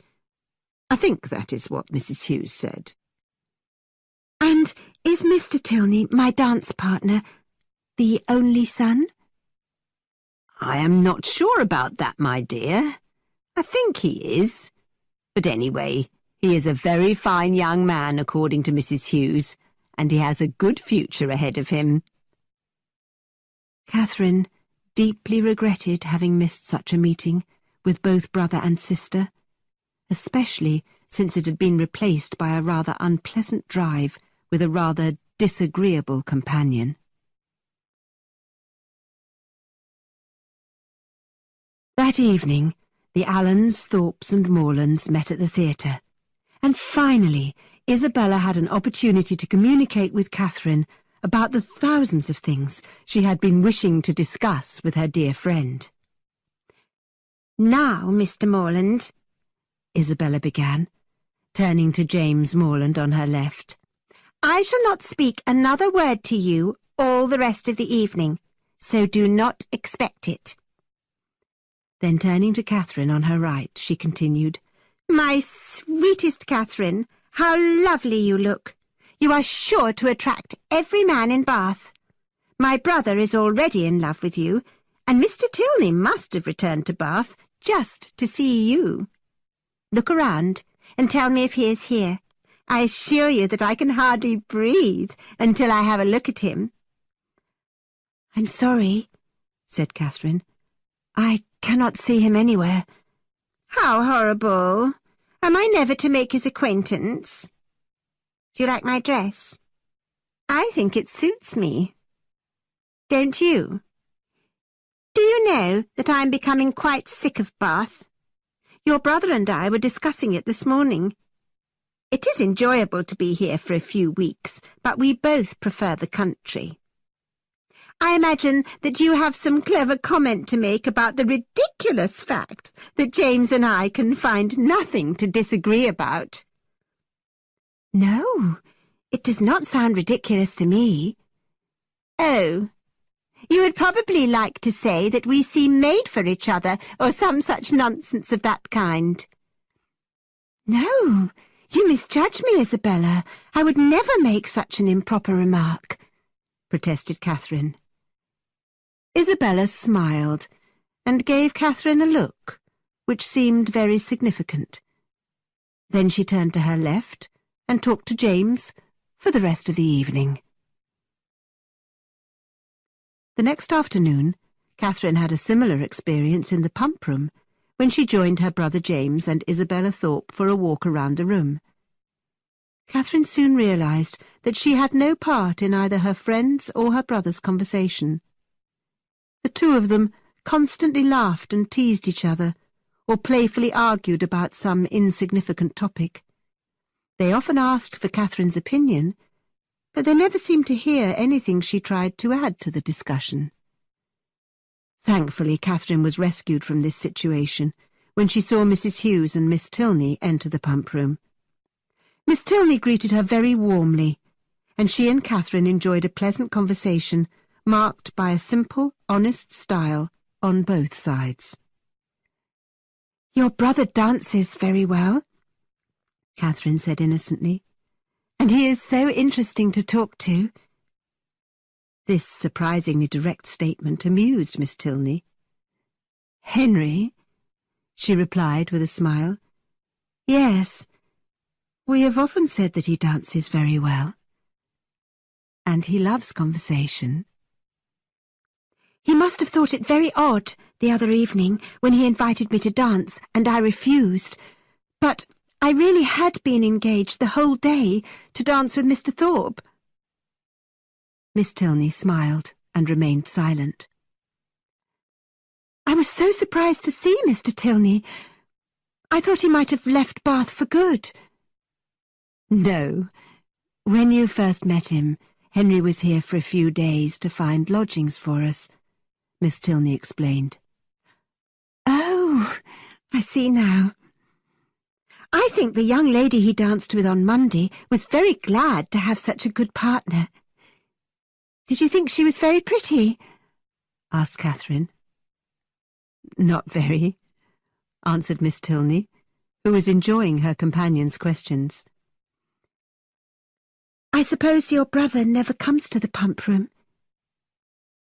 I think that is what Mrs. Hughes said." "And is Mr. Tilney, my dance partner, the only son?" "I am not sure about that, my dear. I think he is. But anyway, he is a very fine young man, according to Mrs. Hughes, and he has a good future ahead of him." Catherine deeply regretted having missed such a meeting with both brother and sister, especially since it had been replaced by a rather unpleasant drive with a rather disagreeable companion. That evening, the Allens, Thorpes and Morlands met at the theatre, and finally Isabella had an opportunity to communicate with Catherine about the thousands of things she had been wishing to discuss with her dear friend. "Now, Mr. Morland," Isabella began, turning to James Morland on her left, "I shall not speak another word to you all the rest of the evening, so do not expect it." Then turning to Catherine on her right, she continued, "My sweetest Catherine, how lovely you look. You are sure to attract every man in Bath. My brother is already in love with you, and Mr. Tilney must have returned to Bath just to see you. Look around and tell me if he is here. I assure you that I can hardly breathe until I have a look at him." "I'm sorry," said Catherine. "I cannot see him anywhere." "How horrible! Am I never to make his acquaintance? Do you like my dress? I think it suits me. Don't you? Do you know that I am becoming quite sick of Bath? Your brother and I were discussing it this morning. It is enjoyable to be here for a few weeks, but we both prefer the country. I imagine that you have some clever comment to make about the ridiculous fact that James and I can find nothing to disagree about." "No, it does not sound ridiculous to me." "Oh, you would probably like to say that we seem made for each other, or some such nonsense of that kind." "No, you misjudge me, Isabella. I would never make such an improper remark," protested Catherine. Isabella smiled and gave Catherine a look which seemed very significant. Then she turned to her left and talked to James for the rest of the evening. The next afternoon, Catherine had a similar experience in the pump room when she joined her brother James and Isabella Thorpe for a walk around the room. Catherine soon realised that she had no part in either her friend's or her brother's conversation. The two of them constantly laughed and teased each other, or playfully argued about some insignificant topic. They often asked for Catherine's opinion, but they never seemed to hear anything she tried to add to the discussion. Thankfully, Catherine was rescued from this situation when she saw Mrs. Hughes and Miss Tilney enter the pump room. Miss Tilney greeted her very warmly, and she and Catherine enjoyed a pleasant conversation marked by a simple, honest style on both sides. "Your brother dances very well," Catherine said innocently, "and he is so interesting to talk to." This surprisingly direct statement amused Miss Tilney. "Henry?" she replied with a smile. "Yes, we have often said that he dances very well. And he loves conversation." "He must have thought it very odd the other evening when he invited me to dance and I refused. But I really had been engaged the whole day to dance with Mr. Thorpe." Miss Tilney smiled and remained silent. "I was so surprised to see Mr. Tilney. I thought he might have left Bath for good." "No. When you first met him, Henry was here for a few days to find lodgings for us," Miss Tilney explained. "Oh, I see now. I think the young lady he danced with on Monday was very glad to have such a good partner. Did you think she was very pretty?" asked Catherine. "Not very," answered Miss Tilney, who was enjoying her companion's questions. "I suppose your brother never comes to the pump room?"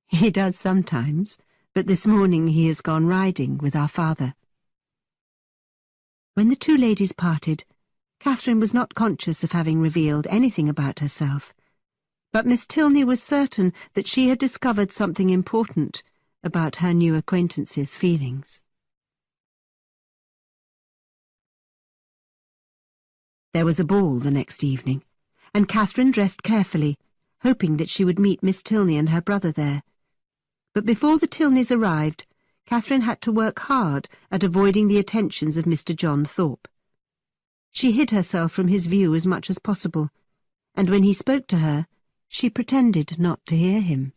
"He does sometimes, but this morning he has gone riding with our father." When the two ladies parted, Catherine was not conscious of having revealed anything about herself, but Miss Tilney was certain that she had discovered something important about her new acquaintance's feelings. There was a ball the next evening, and Catherine dressed carefully, hoping that she would meet Miss Tilney and her brother there. But before the Tilneys arrived, Catherine had to work hard at avoiding the attentions of Mr. John Thorpe. She hid herself from his view as much as possible, and when he spoke to her, she pretended not to hear him.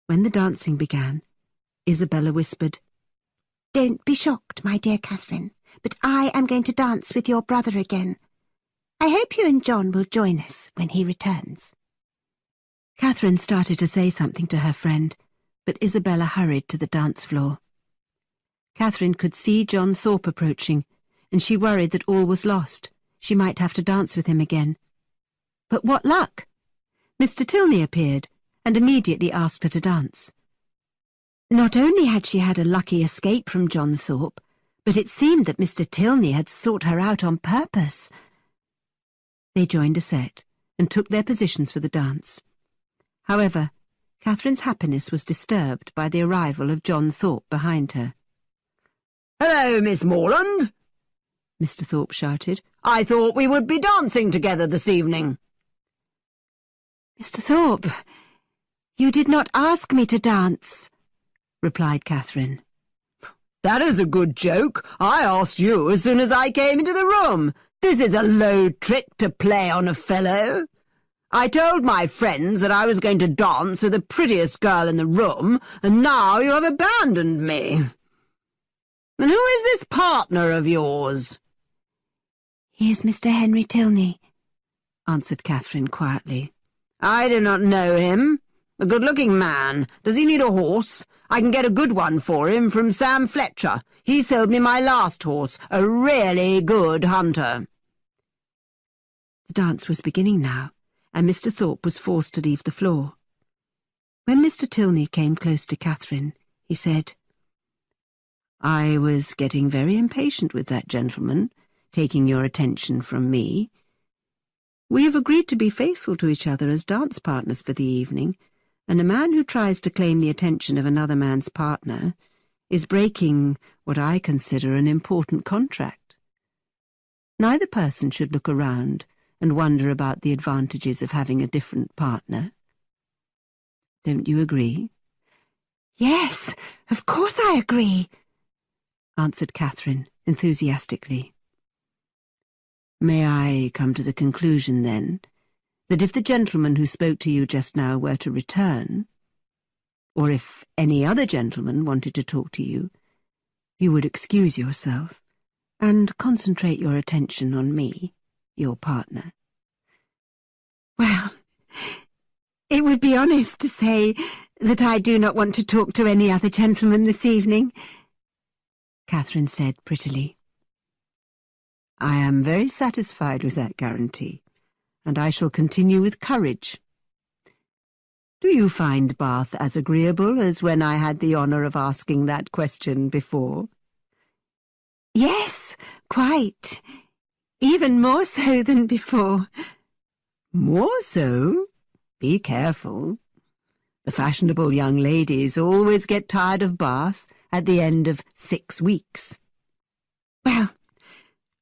When the dancing began, Isabella whispered, "Don't be shocked, my dear Catherine, but I am going to dance with your brother again. I hope you and John will join us when he returns." Catherine started to say something to her friend, but Isabella hurried to the dance floor. Catherine could see John Thorpe approaching, and she worried that all was lost. She might have to dance with him again. But what luck! Mr. Tilney appeared, and immediately asked her to dance. Not only had she had a lucky escape from John Thorpe, but it seemed that Mr. Tilney had sought her out on purpose. They joined a set and took their positions for the dance. However, Catherine's happiness was disturbed by the arrival of John Thorpe behind her. "Hello, Miss Morland," Mr. Thorpe shouted. "I thought we would be dancing together this evening." "Mr. Thorpe, you did not ask me to dance," replied Catherine. "That is a good joke. I asked you as soon as I came into the room. This is a low trick to play on a fellow. I told my friends that I was going to dance with the prettiest girl in the room, and now you have abandoned me. And who is this partner of yours?" "He is Mr. Henry Tilney," answered Catherine quietly. "I do not know him. A good-looking man. Does he need a horse? I can get a good one for him from Sam Fletcher. He sold me my last horse, a really good hunter." The dance was beginning now, and Mr. Thorpe was forced to leave the floor. When Mr. Tilney came close to Catherine, he said, "I was getting very impatient with that gentleman, taking your attention from me. We have agreed to be faithful to each other as dance partners for the evening, and a man who tries to claim the attention of another man's partner is breaking what I consider an important contract. Neither person should look around and wonder about the advantages of having a different partner. Don't you agree?" "Yes, of course I agree," answered Catherine enthusiastically. "May I come to the conclusion, then, that if the gentleman who spoke to you just now were to return, or if any other gentleman wanted to talk to you, you would excuse yourself and concentrate your attention on me, your partner?" "Well, it would be honest to say that I do not want to talk to any other gentleman this evening," Catherine said prettily. "I am very satisfied with that guarantee, and I shall continue with courage. Do you find Bath as agreeable as when I had the honour of asking that question before?" "Yes, quite. Even more so than before." "More so? Be careful. The fashionable young ladies always get tired of Bath at the end of 6 weeks. "Well,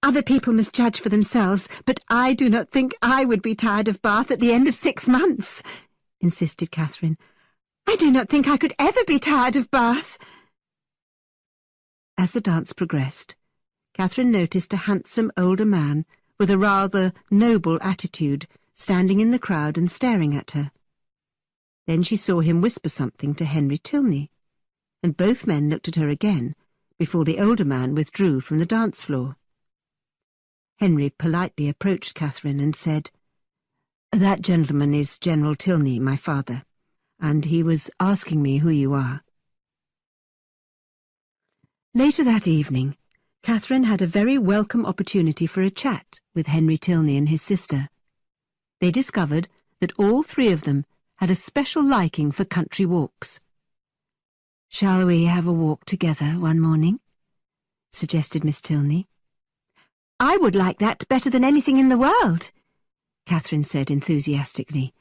other people must judge for themselves, but I do not think I would be tired of Bath at the end of 6 months," insisted Catherine. "I do not think I could ever be tired of Bath." As the dance progressed, Catherine noticed a handsome older man with a rather noble attitude standing in the crowd and staring at her. Then she saw him whisper something to Henry Tilney, and both men looked at her again before the older man withdrew from the dance floor. Henry politely approached Catherine and said, "That gentleman is General Tilney, my father, and he was asking me who you are." Later that evening, Catherine had a very welcome opportunity for a chat with Henry Tilney and his sister. They discovered that all three of them had a special liking for country walks. "Shall we have a walk together one morning?" suggested Miss Tilney. "I would like that better than anything in the world," Catherine said enthusiastically.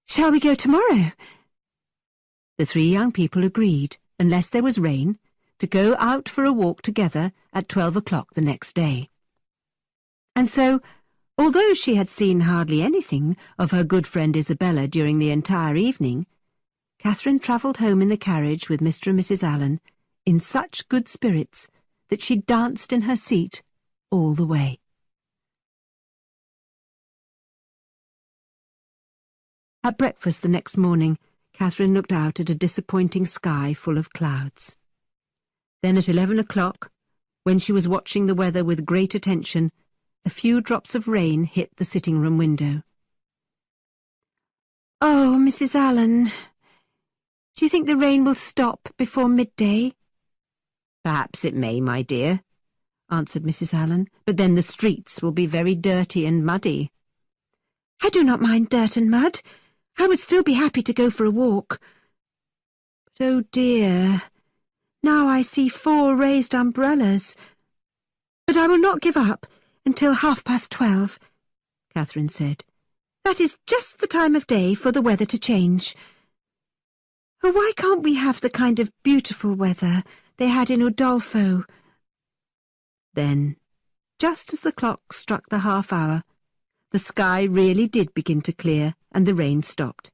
"Shall we go tomorrow?" The three young people agreed, unless there was rain, to go out for a walk together at 12 o'clock the next day. And so, although she had seen hardly anything of her good friend Isabella during the entire evening, Catherine travelled home in the carriage with Mr. and Mrs. Allen in such good spirits that she danced in her seat all the way. At breakfast the next morning, Catherine looked out at a disappointing sky full of clouds. Then at 11 o'clock, when she was watching the weather with great attention, a few drops of rain hit the sitting-room window. "Oh, Mrs. Allen, do you think the rain will stop before midday?" "Perhaps it may, my dear," answered Mrs. Allen, "but then the streets will be very dirty and muddy." "I do not mind dirt and mud. I would still be happy to go for a walk. But oh dear, now I see 4 raised umbrellas. But I will not give up until 12:30. Catherine said. "That is just the time of day for the weather to change. Oh, why can't we have the kind of beautiful weather they had in Udolpho?" Then, just as the clock struck the half-hour, the sky really did begin to clear and the rain stopped.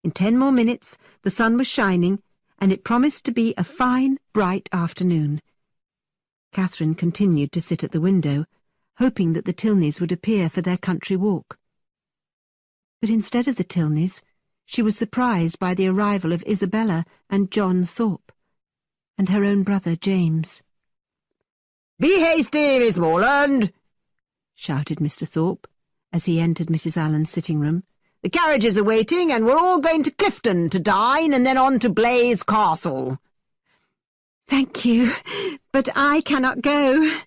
In 10 more minutes the sun was shining and it promised to be a fine, bright afternoon. Catherine continued to sit at the window, hoping that the Tilneys would appear for their country walk. But instead of the Tilneys, she was surprised by the arrival of Isabella and John Thorpe, and her own brother James. "Be hasty, Miss Morland!" shouted Mr. Thorpe, as he entered Mrs. Allen's sitting-room. "The carriages are waiting, and we're all going to Clifton to dine, and then on to Blaise Castle." "Thank you, but I cannot go.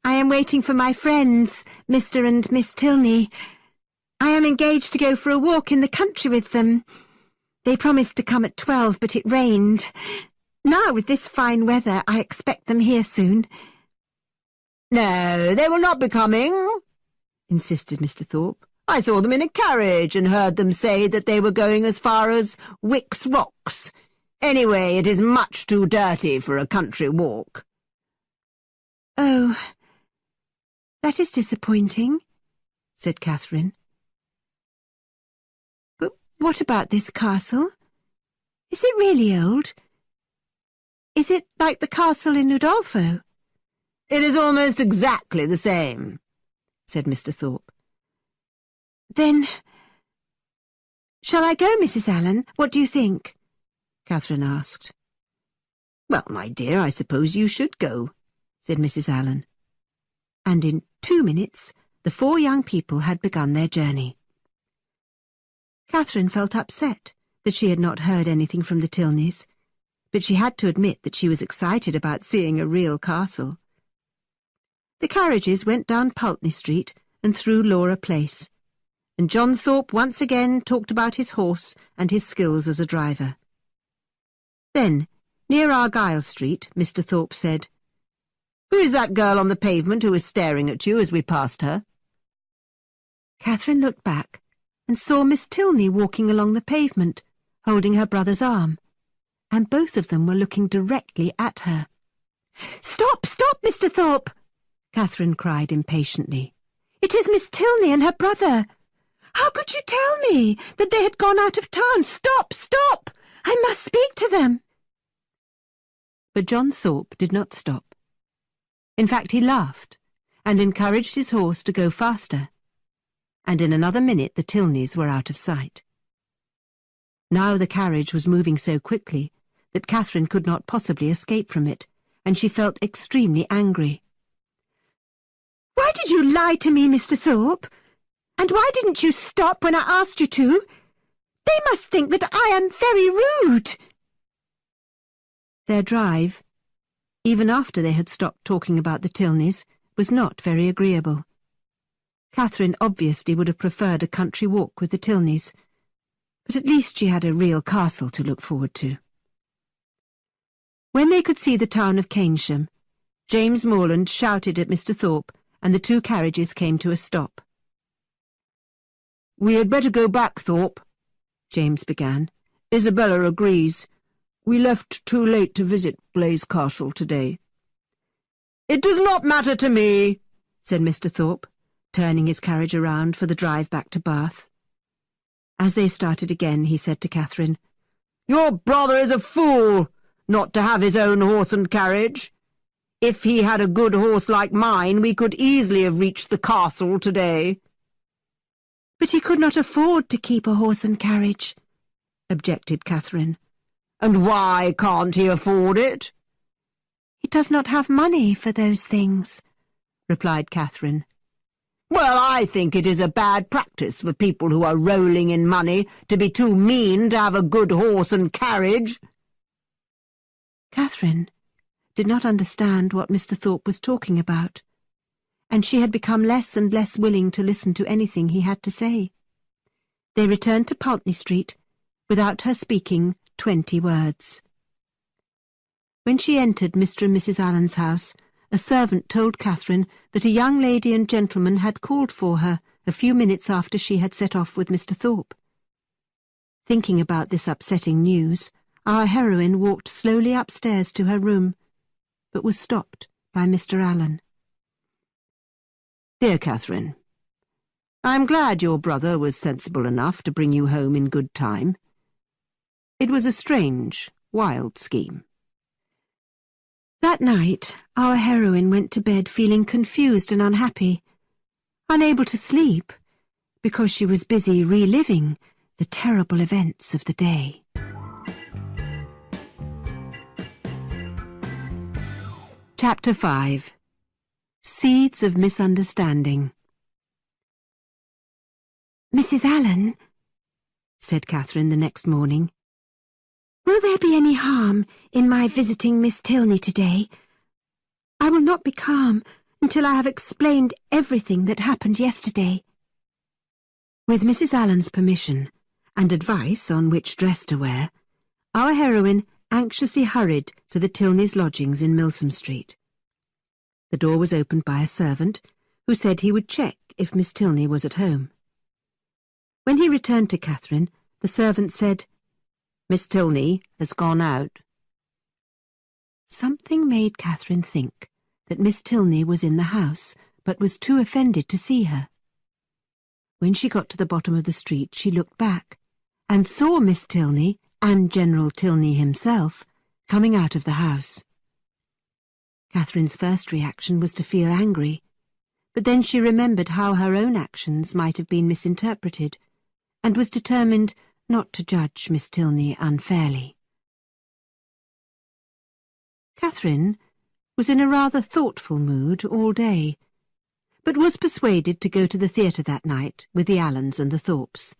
I am waiting for my friends, Mr. and Miss Tilney. I am engaged to go for a walk in the country with them. They promised to come at 12, but it rained. Now, with this fine weather, I expect them here soon." "No, they will not be coming," insisted Mr. Thorpe. "I saw them in a carriage and heard them say that they were going as far as Wick's Rocks. Anyway, it is much too dirty for a country walk." "Oh, that is disappointing," said Catherine. "But what about this castle? Is it really old? Is it like the castle in Udolpho?" "It is almost exactly the same," said Mr. Thorpe. "Then, shall I go, Mrs. Allen? What do you think?" Catherine asked. "Well, my dear, I suppose you should go," said Mrs. Allen. And in 2 minutes the 4 young people had begun their journey. Catherine felt upset that she had not heard anything from the Tilneys, but she had to admit that she was excited about seeing a real castle. The carriages went down Pulteney Street and through Laura Place, and John Thorpe once again talked about his horse and his skills as a driver. Then, near Argyle Street, Mr. Thorpe said, "Who is that girl on the pavement who is staring at you as we passed her?" Catherine looked back and saw Miss Tilney walking along the pavement, holding her brother's arm, and both of them were looking directly at her. "Stop, stop, Mr. Thorpe!" Catherine cried impatiently. "It is Miss Tilney and her brother. How could you tell me that they had gone out of town? Stop, stop! I must speak to them." But John Thorpe did not stop. In fact, he laughed and encouraged his horse to go faster, and in another minute the Tilneys were out of sight. Now the carriage was moving so quickly that Catherine could not possibly escape from it, and she felt extremely angry. "Why did you lie to me, Mr. Thorpe? And why didn't you stop when I asked you to? They must think that I am very rude." Their drive, even after they had stopped talking about the Tilneys, was not very agreeable. Catherine obviously would have preferred a country walk with the Tilneys, but at least she had a real castle to look forward to. When they could see the town of Keynsham, James Morland shouted at Mr. Thorpe, and the 2 carriages came to a stop. "We had better go back, Thorpe," James began. "Isabella agrees. We left too late to visit Blaise Castle today." "It does not matter to me," said Mr. Thorpe, turning his carriage around for the drive back to Bath. As they started again, he said to Catherine, "Your brother is a fool not to have his own horse and carriage. If he had a good horse like mine, we could easily have reached the castle today." "But he could not afford to keep a horse and carriage," objected Catherine. "And why can't he afford it?" "He does not have money for those things," replied Catherine. "Well, I think it is a bad practice for people who are rolling in money to be too mean to have a good horse and carriage." Catherine did not understand what Mr. Thorpe was talking about, and she had become less and less willing to listen to anything he had to say. They returned to Pulteney Street without her speaking 20 words. When she entered Mr. and Mrs. Allen's house, a servant told Catherine that a young lady and gentleman had called for her a few minutes after she had set off with Mr. Thorpe. Thinking about this upsetting news, our heroine walked slowly upstairs to her room, but was stopped by Mr. Allen. "Dear Catherine, I'm glad your brother was sensible enough to bring you home in good time. It was a strange, wild scheme." That night, our heroine went to bed feeling confused and unhappy, unable to sleep, because she was busy reliving the terrible events of the day. Chapter 5. Seeds of Misunderstanding. "Mrs. Allen," said Catherine the next morning, "will there be any harm in my visiting Miss Tilney today? I will not be calm until I have explained everything that happened yesterday." With Mrs. Allen's permission and advice on which dress to wear, our heroine anxiously hurried to the Tilneys' lodgings in Milsom Street. The door was opened by a servant, who said he would check if Miss Tilney was at home. When he returned to Catherine, the servant said, "Miss Tilney has gone out." Something made Catherine think that Miss Tilney was in the house, but was too offended to see her. When she got to the bottom of the street, she looked back, and saw Miss Tilney and General Tilney himself coming out of the house. Catherine's first reaction was to feel angry, but then she remembered how her own actions might have been misinterpreted, and was determined not to judge Miss Tilney unfairly. Catherine was in a rather thoughtful mood all day, but was persuaded to go to the theatre that night with the Allens and the Thorpes.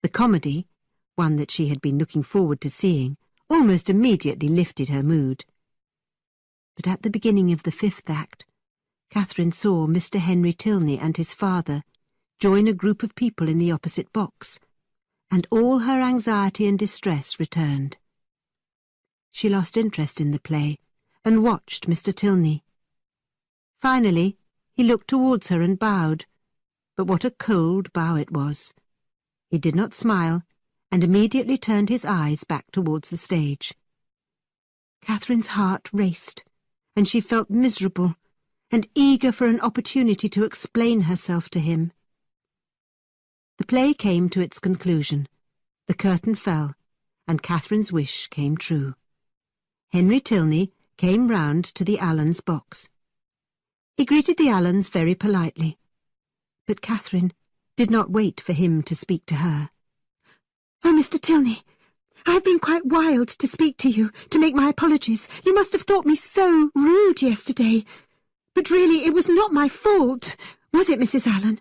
The comedy, one that she had been looking forward to seeing, almost immediately lifted her mood. But at the beginning of the fifth act, Catherine saw Mr. Henry Tilney and his father join a group of people in the opposite box, and all her anxiety and distress returned. She lost interest in the play and watched Mr. Tilney. Finally, he looked towards her and bowed, but what a cold bow it was. He did not smile, and immediately turned his eyes back towards the stage. Catherine's heart raced, and she felt miserable and eager for an opportunity to explain herself to him. The play came to its conclusion. The curtain fell, and Catherine's wish came true. Henry Tilney came round to the Allens' box. He greeted the Allens very politely, but Catherine did not wait for him to speak to her. "Oh, Mr. Tilney, I have been quite wild to speak to you, to make my apologies. You must have thought me so rude yesterday. But really, it was not my fault, was it, Mrs. Allen?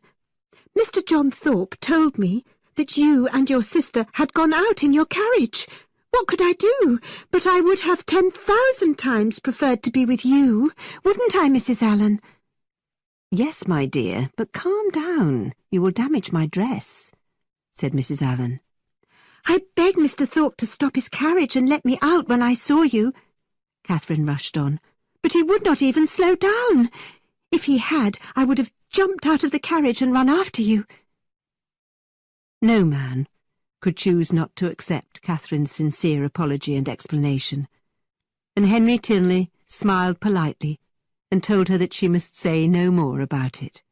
Mr. John Thorpe told me that you and your sister had gone out in your carriage. What could I do? But I would have 10,000 times preferred to be with you, wouldn't I, Mrs. Allen?" "Yes, my dear, but calm down. You will damage my dress," said Mrs. Allen. "I begged Mr. Thorpe to stop his carriage and let me out when I saw you," Catherine rushed on, "but he would not even slow down. If he had, I would have jumped out of the carriage and run after you." No man could choose not to accept Catherine's sincere apology and explanation, and Henry Tilney smiled politely and told her that she must say no more about it.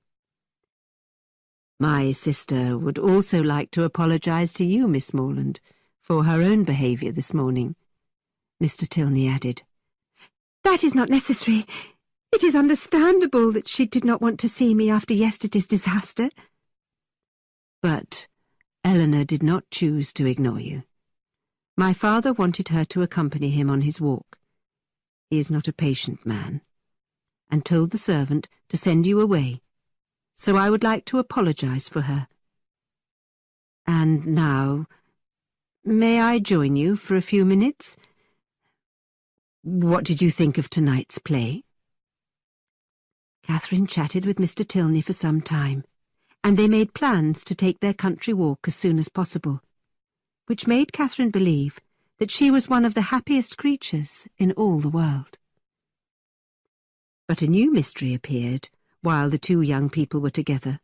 "My sister would also like to apologize to you, Miss Morland, for her own behaviour this morning," Mr. Tilney added. "That is not necessary. It is understandable that she did not want to see me after yesterday's disaster." "But Eleanor did not choose to ignore you. My father wanted her to accompany him on his walk. He is not a patient man, and told the servant to send you away, so I would like to apologize for her. And now, may I join you for a few minutes? What did you think of tonight's play?" Catherine chatted with Mr. Tilney for some time, and they made plans to take their country walk as soon as possible, which made Catherine believe that she was one of the happiest creatures in all the world. But a new mystery appeared while the two young people were together.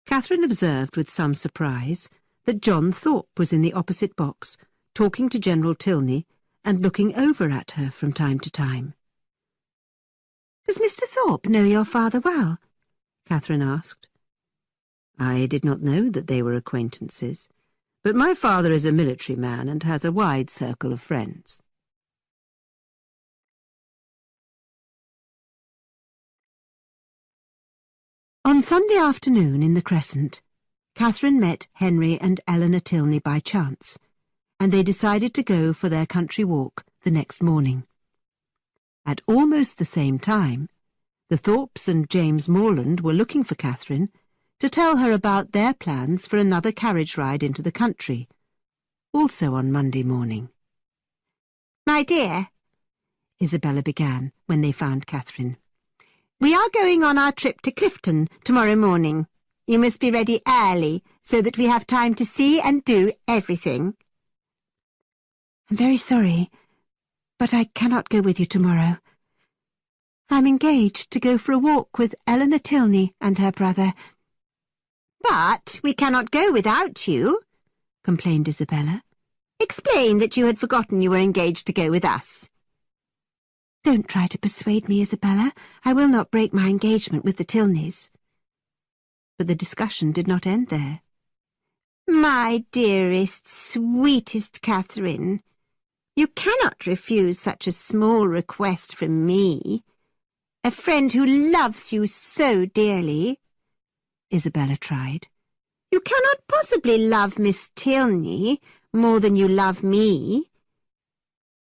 Catherine observed with some surprise that John Thorpe was in the opposite box, talking to General Tilney and looking over at her from time to time. "Does Mr. Thorpe know your father well?" Catherine asked. I did not know that they were acquaintances, but my father is a military man and has a wide circle of friends. On Sunday afternoon in the Crescent, Catherine met Henry and Eleanor Tilney by chance, and they decided to go for their country walk the next morning. At almost the same time, the Thorpes and James Morland were looking for Catherine to tell her about their plans for another carriage ride into the country, also on Monday morning. "My dear," Isabella began when they found Catherine, "we are going on our trip to Clifton tomorrow morning. You must be ready early so that we have time to see and do everything." "I'm very sorry, but I cannot go with you tomorrow. I'm engaged to go for a walk with Eleanor Tilney and her brother." "But we cannot go without you," complained Isabella. "Explain that you had forgotten you were engaged to go with us." "Don't try to persuade me, Isabella. I will not break my engagement with the Tilneys." But the discussion did not end there. "My dearest, sweetest Catherine, you cannot refuse such a small request from me, a friend who loves you so dearly," Isabella tried. "You cannot possibly love Miss Tilney more than you love me.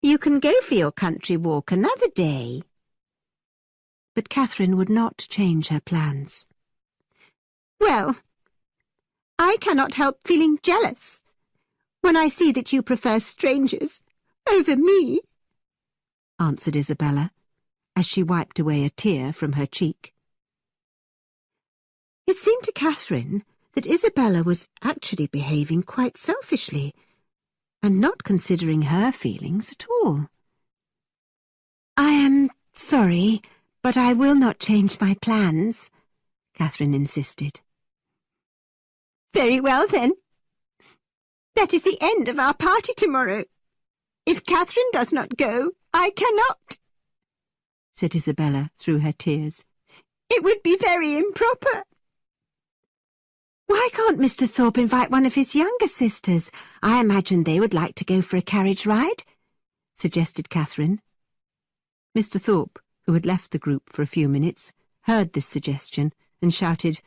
You can go for your country walk another day." But Catherine would not change her plans. "Well, I cannot help feeling jealous when I see that you prefer strangers over me," answered Isabella, as she wiped away a tear from her cheek. It seemed to Catherine that Isabella was actually behaving quite selfishly, and not considering her feelings at all. "I am sorry, but I will not change my plans," Catherine insisted. "Very well, then. That is the end of our party tomorrow. If Catherine does not go, I cannot," said Isabella through her tears. "It would be very improper." "Why can't Mr. Thorpe invite one of his younger sisters? I imagine they would like to go for a carriage ride," suggested Catherine. Mr. Thorpe, who had left the group for a few minutes, heard this suggestion and shouted,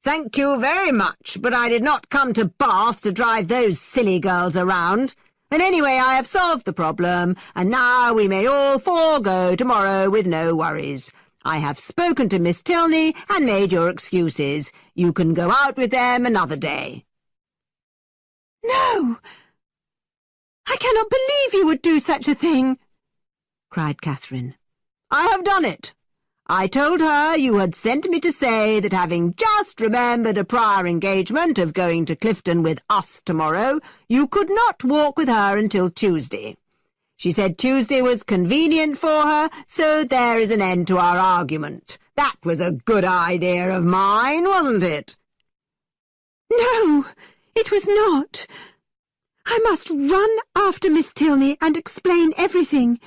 "Thank you very much, but I did not come to Bath to drive those silly girls around. And anyway, I have solved the problem, and now we may all forego tomorrow with no worries. I have spoken to Miss Tilney and made your excuses. You can go out with them another day." "No! I cannot believe you would do such a thing!" cried Catherine. "I have done it. I told her you had sent me to say that having just remembered a prior engagement of going to Clifton with us tomorrow, you could not walk with her until Tuesday. She said Tuesday was convenient for her, so there is an end to our argument. That was a good idea of mine, wasn't it?" "No, it was not. I must run after Miss Tilney and explain everything.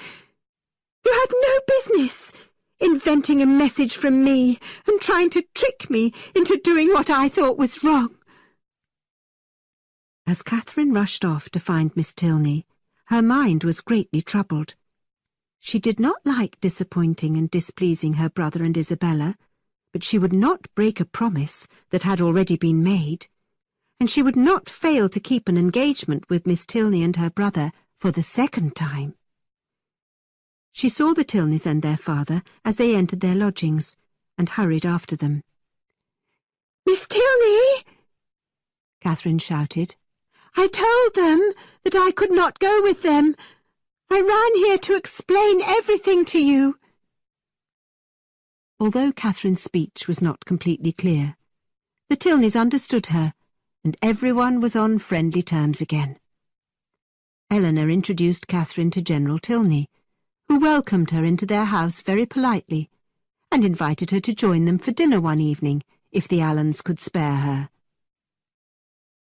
You had no business inventing a message from me and trying to trick me into doing what I thought was wrong." As Catherine rushed off to find Miss Tilney, her mind was greatly troubled. She did not like disappointing and displeasing her brother and Isabella, but she would not break a promise that had already been made, and she would not fail to keep an engagement with Miss Tilney and her brother for the second time. She saw the Tilneys and their father as they entered their lodgings, and hurried after them. "Miss Tilney!" Catherine shouted. "I told them that I could not go with them. I ran here to explain everything to you." Although Catherine's speech was not completely clear, the Tilneys understood her, and everyone was on friendly terms again. Eleanor introduced Catherine to General Tilney, who welcomed her into their house very politely, and invited her to join them for dinner one evening, if the Allens could spare her.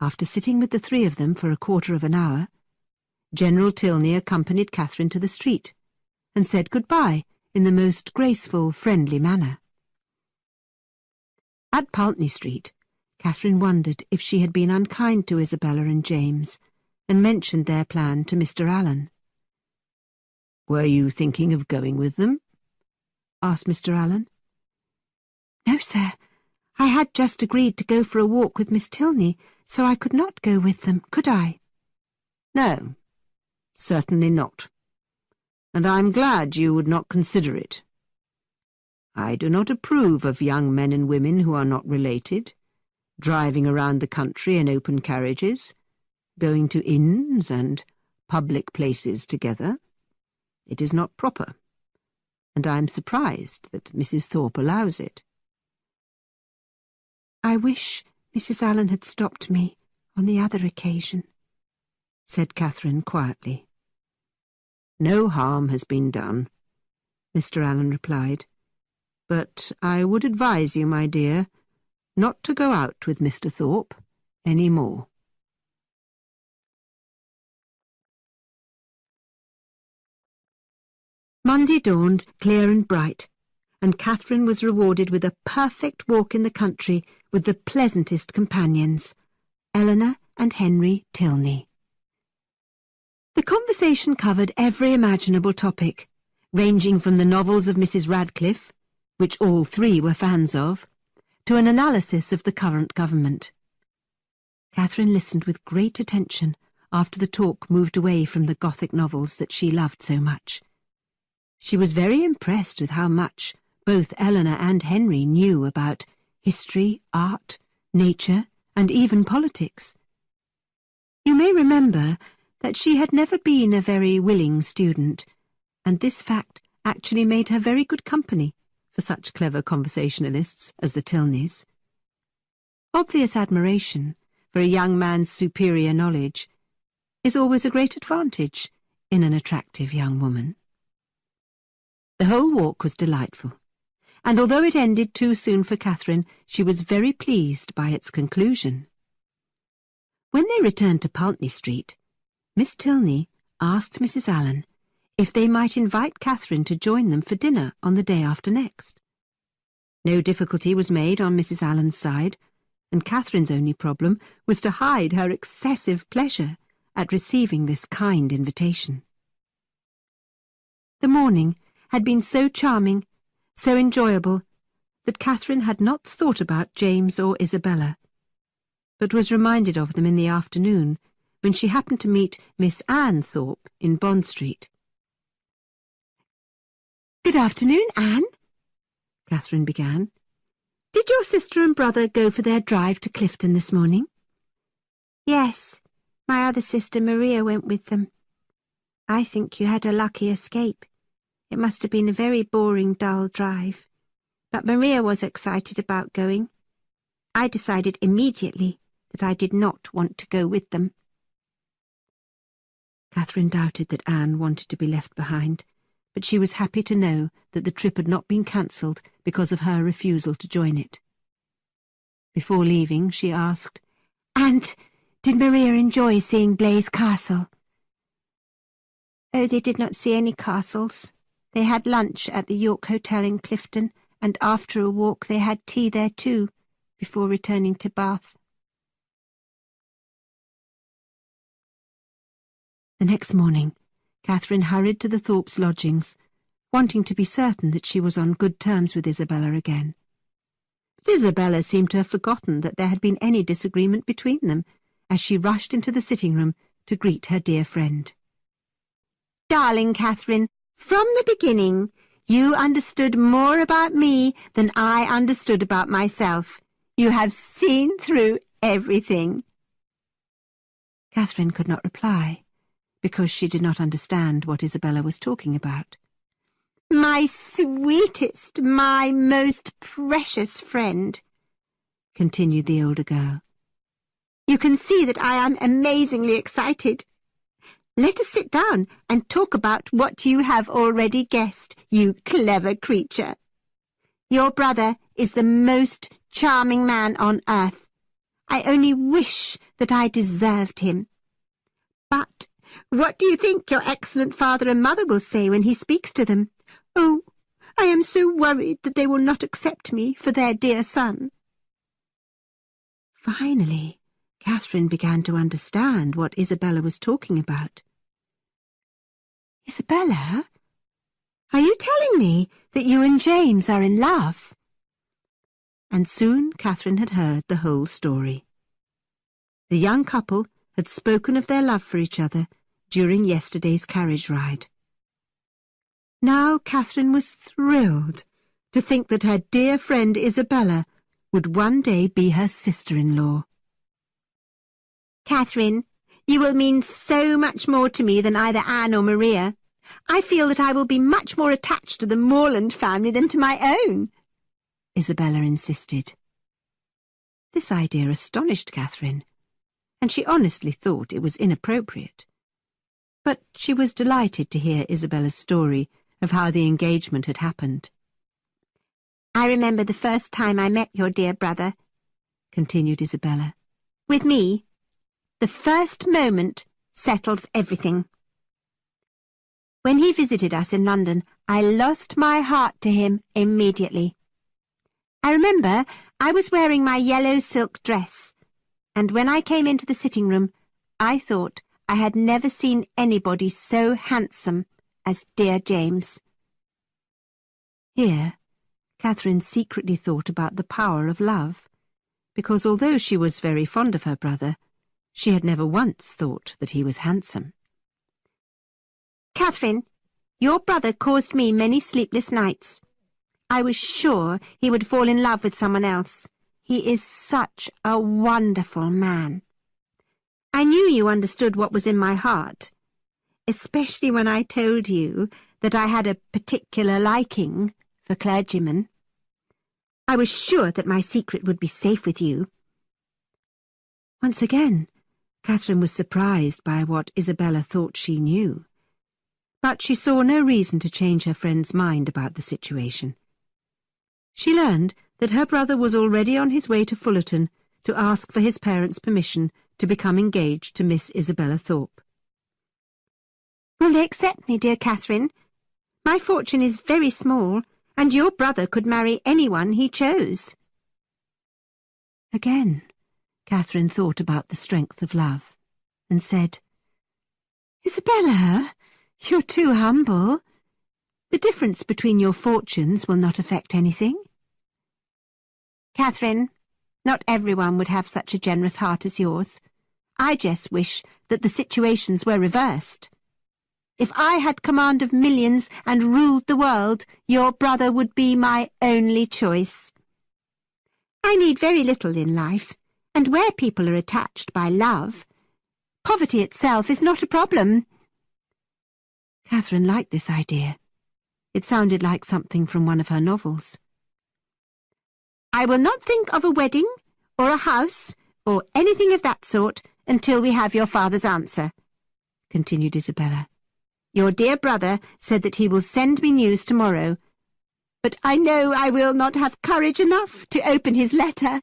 After sitting with the three of them for a quarter of an hour, General Tilney accompanied Catherine to the street and said goodbye in the most graceful, friendly manner. At Pulteney Street, Catherine wondered if she had been unkind to Isabella and James, and mentioned their plan to Mr. Allen. "Were you thinking of going with them?" asked Mr. Allen. "No, sir. I had just agreed to go for a walk with Miss Tilney, so I could not go with them, could I?" "No, certainly not. And I'm glad you would not consider it. I do not approve of young men and women who are not related, driving around the country in open carriages, going to inns and public places together. It is not proper, and I am surprised that Mrs. Thorpe allows it." "I wish Mrs. Allen had stopped me on the other occasion," said Catherine quietly. "No harm has been done," Mr. Allen replied, "but I would advise you, my dear, not to go out with Mr. Thorpe any more." Monday dawned clear and bright, and Catherine was rewarded with a perfect walk in the country with the pleasantest companions, Eleanor and Henry Tilney. The conversation covered every imaginable topic, ranging from the novels of Mrs. Radcliffe, which all three were fans of, to an analysis of the current government. Catherine listened with great attention after the talk moved away from the Gothic novels that she loved so much. She was very impressed with how much both Eleanor and Henry knew about history, art, nature, and even politics. You may remember that she had never been a very willing student, and this fact actually made her very good company for such clever conversationalists as the Tilneys. Obvious admiration for a young man's superior knowledge is always a great advantage in an attractive young woman. The whole walk was delightful, and although it ended too soon for Catherine, she was very pleased by its conclusion. When they returned to Pulteney Street, Miss Tilney asked Mrs. Allen if they might invite Catherine to join them for dinner on the day after next. No difficulty was made on Mrs. Allen's side, and Catherine's only problem was to hide her excessive pleasure at receiving this kind invitation. The morning had been so charming, so enjoyable, that Catherine had not thought about James or Isabella, but was reminded of them in the afternoon when she happened to meet Miss Anne Thorpe in Bond Street. "Good afternoon, Anne," Catherine began. "Did your sister and brother go for their drive to Clifton this morning?" "Yes, my other sister Maria went with them. I think you had a lucky escape. It must have been a very boring, dull drive. But Maria was excited about going. I decided immediately that I did not want to go with them." Catherine doubted that Anne wanted to be left behind, but she was happy to know that the trip had not been cancelled because of her refusal to join it. Before leaving, she asked, "And did Maria enjoy seeing Blaise Castle?" "Oh, they did not see any castles. They had lunch at the York Hotel in Clifton, and after a walk they had tea there too, before returning to Bath." The next morning, Catherine hurried to the Thorpes' lodgings, wanting to be certain that she was on good terms with Isabella again. But Isabella seemed to have forgotten that there had been any disagreement between them, as she rushed into the sitting-room to greet her dear friend. "Darling Catherine, from the beginning, you understood more about me than I understood about myself. You have seen through everything." Catherine could not reply, because she did not understand what Isabella was talking about. "My sweetest, my most precious friend," continued the older girl. "You can see that I am amazingly excited. Let us sit down and talk about what you have already guessed, you clever creature. Your brother is the most charming man on earth. I only wish that I deserved him. But what do you think your excellent father and mother will say when he speaks to them? Oh, I am so worried that they will not accept me for their dear son." Finally, Catherine began to understand what Isabella was talking about. "Isabella, are you telling me that you and James are in love?" And soon Catherine had heard the whole story. The young couple had spoken of their love for each other during yesterday's carriage ride. Now Catherine was thrilled to think that her dear friend Isabella would one day be her sister-in-law. "Catherine, you will mean so much more to me than either Anne or Maria. I feel that I will be much more attached to the Morland family than to my own," Isabella insisted. This idea astonished Catherine, and she honestly thought it was inappropriate. But she was delighted to hear Isabella's story of how the engagement had happened. "I remember the first time I met your dear brother," continued Isabella. "With me, the first moment settles everything. When he visited us in London, I lost my heart to him immediately. I remember I was wearing my yellow silk dress, and when I came into the sitting-room, I thought I had never seen anybody so handsome as dear James." Here, Catherine secretly thought about the power of love, because although she was very fond of her brother, she had never once thought that he was handsome. "Catherine, your brother caused me many sleepless nights. I was sure he would fall in love with someone else. He is such a wonderful man. I knew you understood what was in my heart, especially when I told you that I had a particular liking for clergymen. I was sure that my secret would be safe with you." Once again, Catherine was surprised by what Isabella thought she knew. But she saw no reason to change her friend's mind about the situation. She learned that her brother was already on his way to Fullerton to ask for his parents' permission to become engaged to Miss Isabella Thorpe. "Will they accept me, dear Catherine? My fortune is very small, and your brother could marry anyone he chose." Again, Catherine thought about the strength of love, and said, "Isabella, you're too humble. The difference between your fortunes will not affect anything." "Catherine, not everyone would have such a generous heart as yours. I just wish that the situations were reversed. If I had command of millions and ruled the world, your brother would be my only choice. I need very little in life, and where people are attached by love, poverty itself is not a problem." Catherine liked this idea. It sounded like something from one of her novels. "I will not think of a wedding, or a house, or anything of that sort until we have your father's answer," continued Isabella. "Your dear brother said that he will send me news tomorrow, but I know I will not have courage enough to open his letter."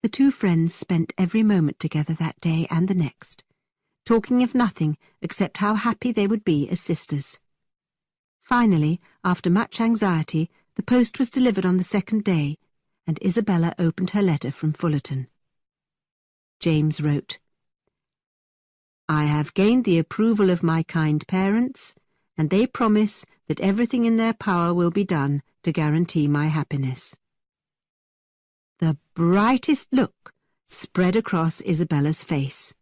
The two friends spent every moment together that day and the next, talking of nothing except how happy they would be as sisters. Finally, after much anxiety, the post was delivered on the second day, and Isabella opened her letter from Fullerton. James wrote, "I have gained the approval of my kind parents, and they promise that everything in their power will be done to guarantee my happiness." The brightest look spread across Isabella's face,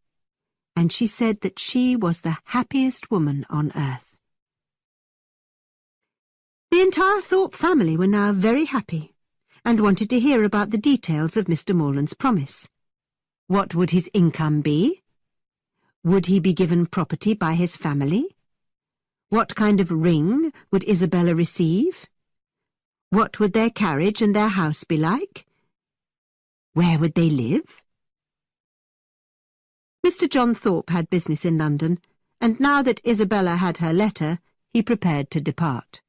and she said that she was the happiest woman on earth. The entire Thorpe family were now very happy, and wanted to hear about the details of Mr. Morland's promise. What would his income be? Would he be given property by his family? What kind of ring would Isabella receive? What would their carriage and their house be like? Where would they live? Mr. John Thorpe had business in London, and now that Isabella had her letter, he prepared to depart.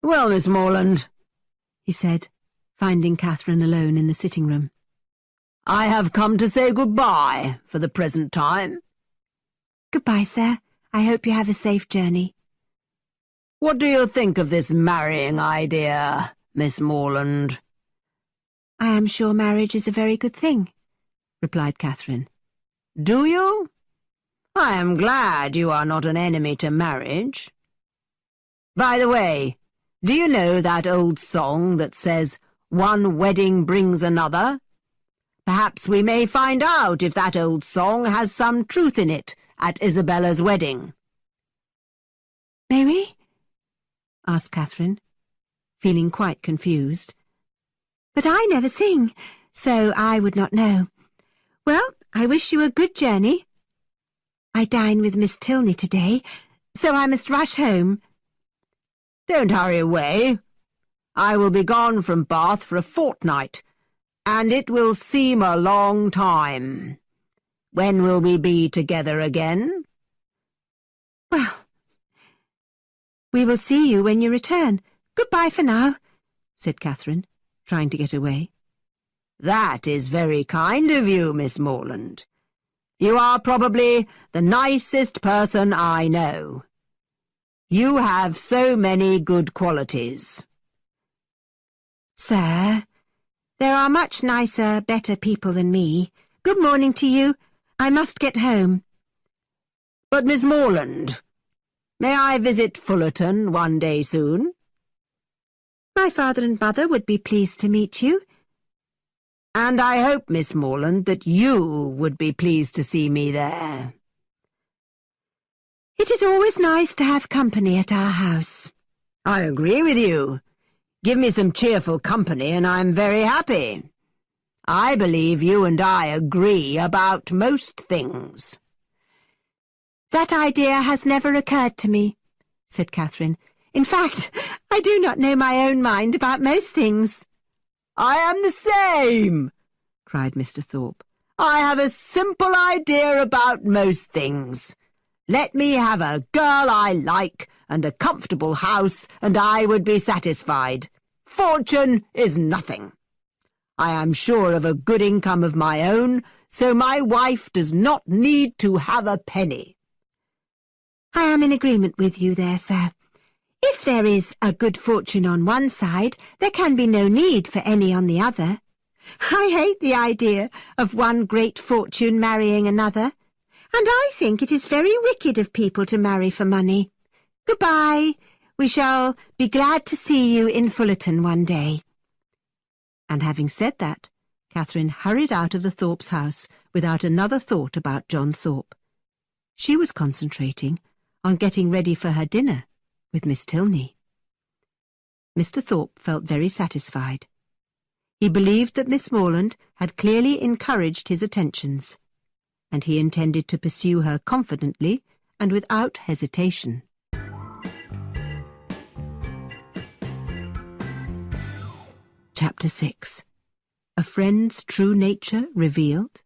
"Well, Miss Morland," he said, finding Catherine alone in the sitting-room. "I have come to say good-bye for the present time." Goodbye, sir. I hope you have a safe journey. "What do you think of this marrying idea, Miss Morland?" I am sure marriage is a very good thing, replied Catherine. "Do you? I am glad you are not an enemy to marriage. By the way, do you know that old song that says, 'One wedding brings another'? Perhaps we may find out if that old song has some truth in it at Isabella's wedding." May we? asked Catherine, feeling quite confused. But I never sing, so I would not know. Well, I wish you a good journey. I dine with Miss Tilney today, so I must rush home. "Don't hurry away. I will be gone from Bath for a fortnight, and it will seem a long time. When will we be together again?" Well, we will see you when you return. Goodbye for now, said Catherine, trying to get away. "That is very kind of you, Miss Morland. You are probably the nicest person I know. You have so many good qualities." Sir, there are much nicer, better people than me. Good morning to you. I must get home. "But, Miss Morland, may I visit Fullerton one day soon?" My father and mother would be pleased to meet you. "And I hope, Miss Morland, that you would be pleased to see me there." It is always nice to have company at our house. "I agree with you. Give me some cheerful company and I'm very happy. I believe you and I agree about most things." That idea has never occurred to me, said Catherine. In fact, I do not know my own mind about most things. "I am the same," cried Mr. Thorpe. "I have a simple idea about most things. Let me have a girl I like and a comfortable house, and I would be satisfied. Fortune is nothing. I am sure of a good income of my own, so my wife does not need to have a penny." I am in agreement with you there, sir. If there is a good fortune on one side, there can be no need for any on the other. I hate the idea of one great fortune marrying another, and I think it is very wicked of people to marry for money. Goodbye. We shall be glad to see you in Fullerton one day. And having said that, Catherine hurried out of the Thorpes' house without another thought about John Thorpe. She was concentrating on getting ready for her dinner with Miss Tilney. Mr. Thorpe felt very satisfied. He believed that Miss Morland had clearly encouraged his attentions, and he intended to pursue her confidently and without hesitation. Chapter 6. A Friend's True Nature Revealed.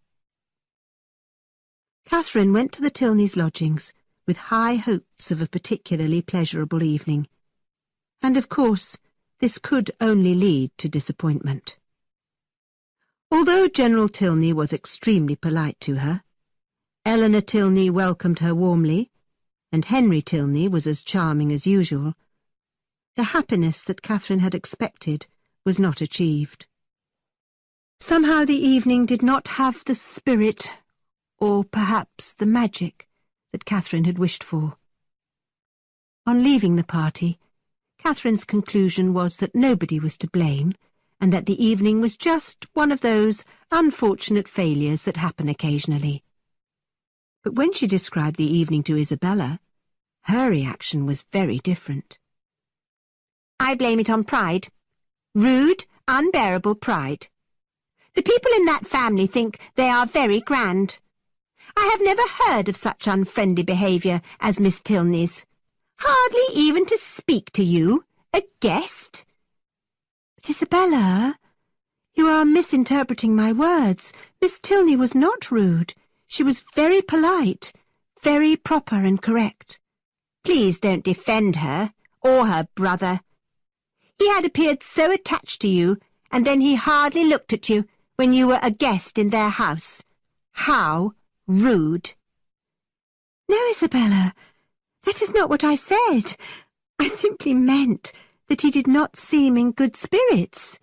Catherine went to the Tilneys' lodgings with high hopes of a particularly pleasurable evening, and of course this could only lead to disappointment. Although General Tilney was extremely polite to her, Eleanor Tilney welcomed her warmly, and Henry Tilney was as charming as usual, the happiness that Catherine had expected was not achieved. Somehow the evening did not have the spirit, or perhaps the magic, that Catherine had wished for. On leaving the party, Catherine's conclusion was that nobody was to blame, and that the evening was just one of those unfortunate failures that happen occasionally. But when she described the evening to Isabella, her reaction was very different. I blame it on pride. Rude, unbearable pride. The people in that family think they are very grand. I have never heard of such unfriendly behaviour as Miss Tilney's. Hardly even to speak to you, a guest. But Isabella, you are misinterpreting my words. Miss Tilney was not rude. She was very polite, very proper and correct. Please don't defend her, or her brother. He had appeared so attached to you, and then he hardly looked at you when you were a guest in their house. How rude!" "No, Isabella, that is not what I said. I simply meant that he did not seem in good spirits."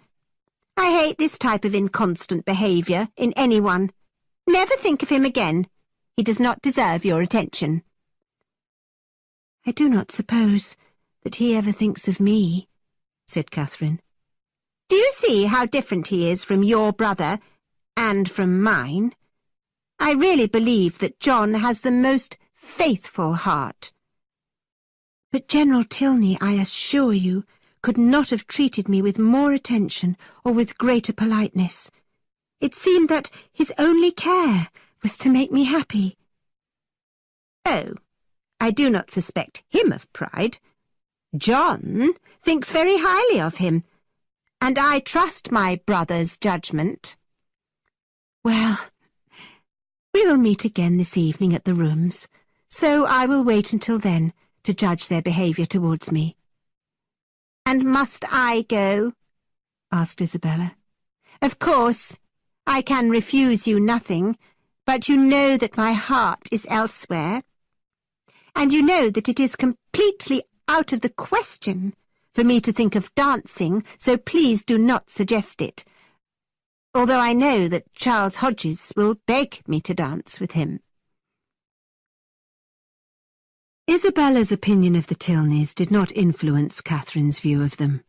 "I hate this type of inconstant behaviour in anyone. Never think of him again. He does not deserve your attention." "I do not suppose that he ever thinks of me," said Catherine. "Do you see how different he is from your brother and from mine? I really believe that John has the most faithful heart." "But General Tilney, I assure you, could not have treated me with more attention or with greater politeness. It seemed that his only care was to make me happy." "Oh, I do not suspect him of pride. John thinks very highly of him, and I trust my brother's judgment." "Well, we will meet again this evening at the rooms, so I will wait until then to judge their behaviour towards me." "And must I go?" asked Isabella. "Of course, I can refuse you nothing, but you know that my heart is elsewhere. And you know that it is completely out of the question for me to think of dancing, so please do not suggest it, although I know that Charles Hodges will beg me to dance with him." Isabella's opinion of the Tilneys did not influence Catherine's view of them.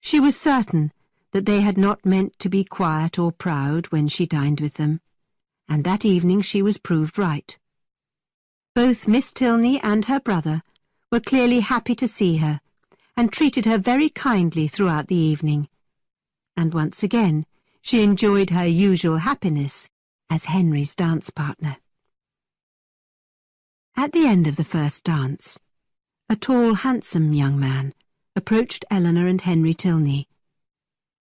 She was certain that they had not meant to be quiet or proud when she dined with them, and that evening she was proved right. Both Miss Tilney and her brother were clearly happy to see her, and treated her very kindly throughout the evening, and once again she enjoyed her usual happiness as Henry's dance partner. At the end of the first dance, a tall, handsome young man approached Eleanor and Henry Tilney,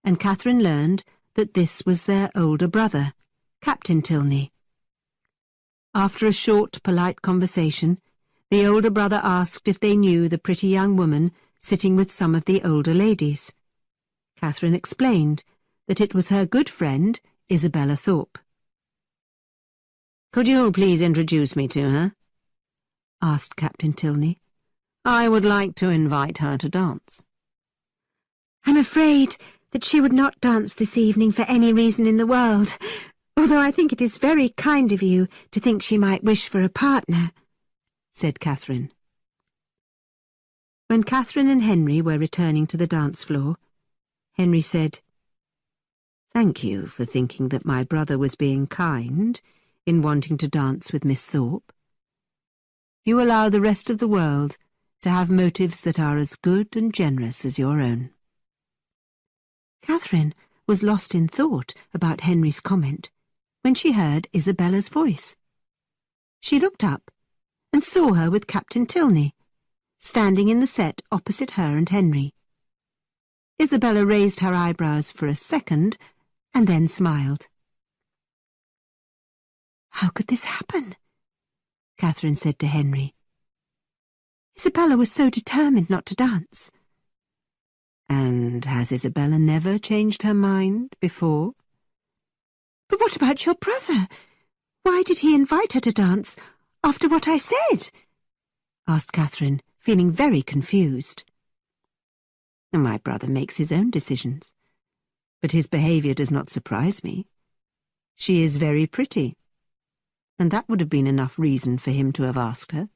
and Catherine learned that this was their older brother, Captain Tilney. After a short, polite conversation, the older brother asked if they knew the pretty young woman sitting with some of the older ladies. Catherine explained that it was her good friend, Isabella Thorpe. "Could you please introduce me to her?" asked Captain Tilney. "I would like to invite her to dance." "I'm afraid that she would not dance this evening for any reason in the world, although I think it is very kind of you to think she might wish for a partner," said Catherine. When Catherine and Henry were returning to the dance floor, Henry said, "Thank you for thinking that my brother was being kind in wanting to dance with Miss Thorpe. You allow the rest of the world to have motives that are as good and generous as your own." Catherine was lost in thought about Henry's comment when she heard Isabella's voice. She looked up and saw her with Captain Tilney, standing in the set opposite her and Henry. Isabella raised her eyebrows for a second and then smiled. "How could this happen?" Catherine said to Henry. "Isabella was so determined not to dance." "And has Isabella never changed her mind before?" "But what about your brother? Why did he invite her to dance after what I said?" asked Catherine, feeling very confused. "My brother makes his own decisions, but his behaviour does not surprise me. She is very pretty, and that would have been enough reason for him to have asked her."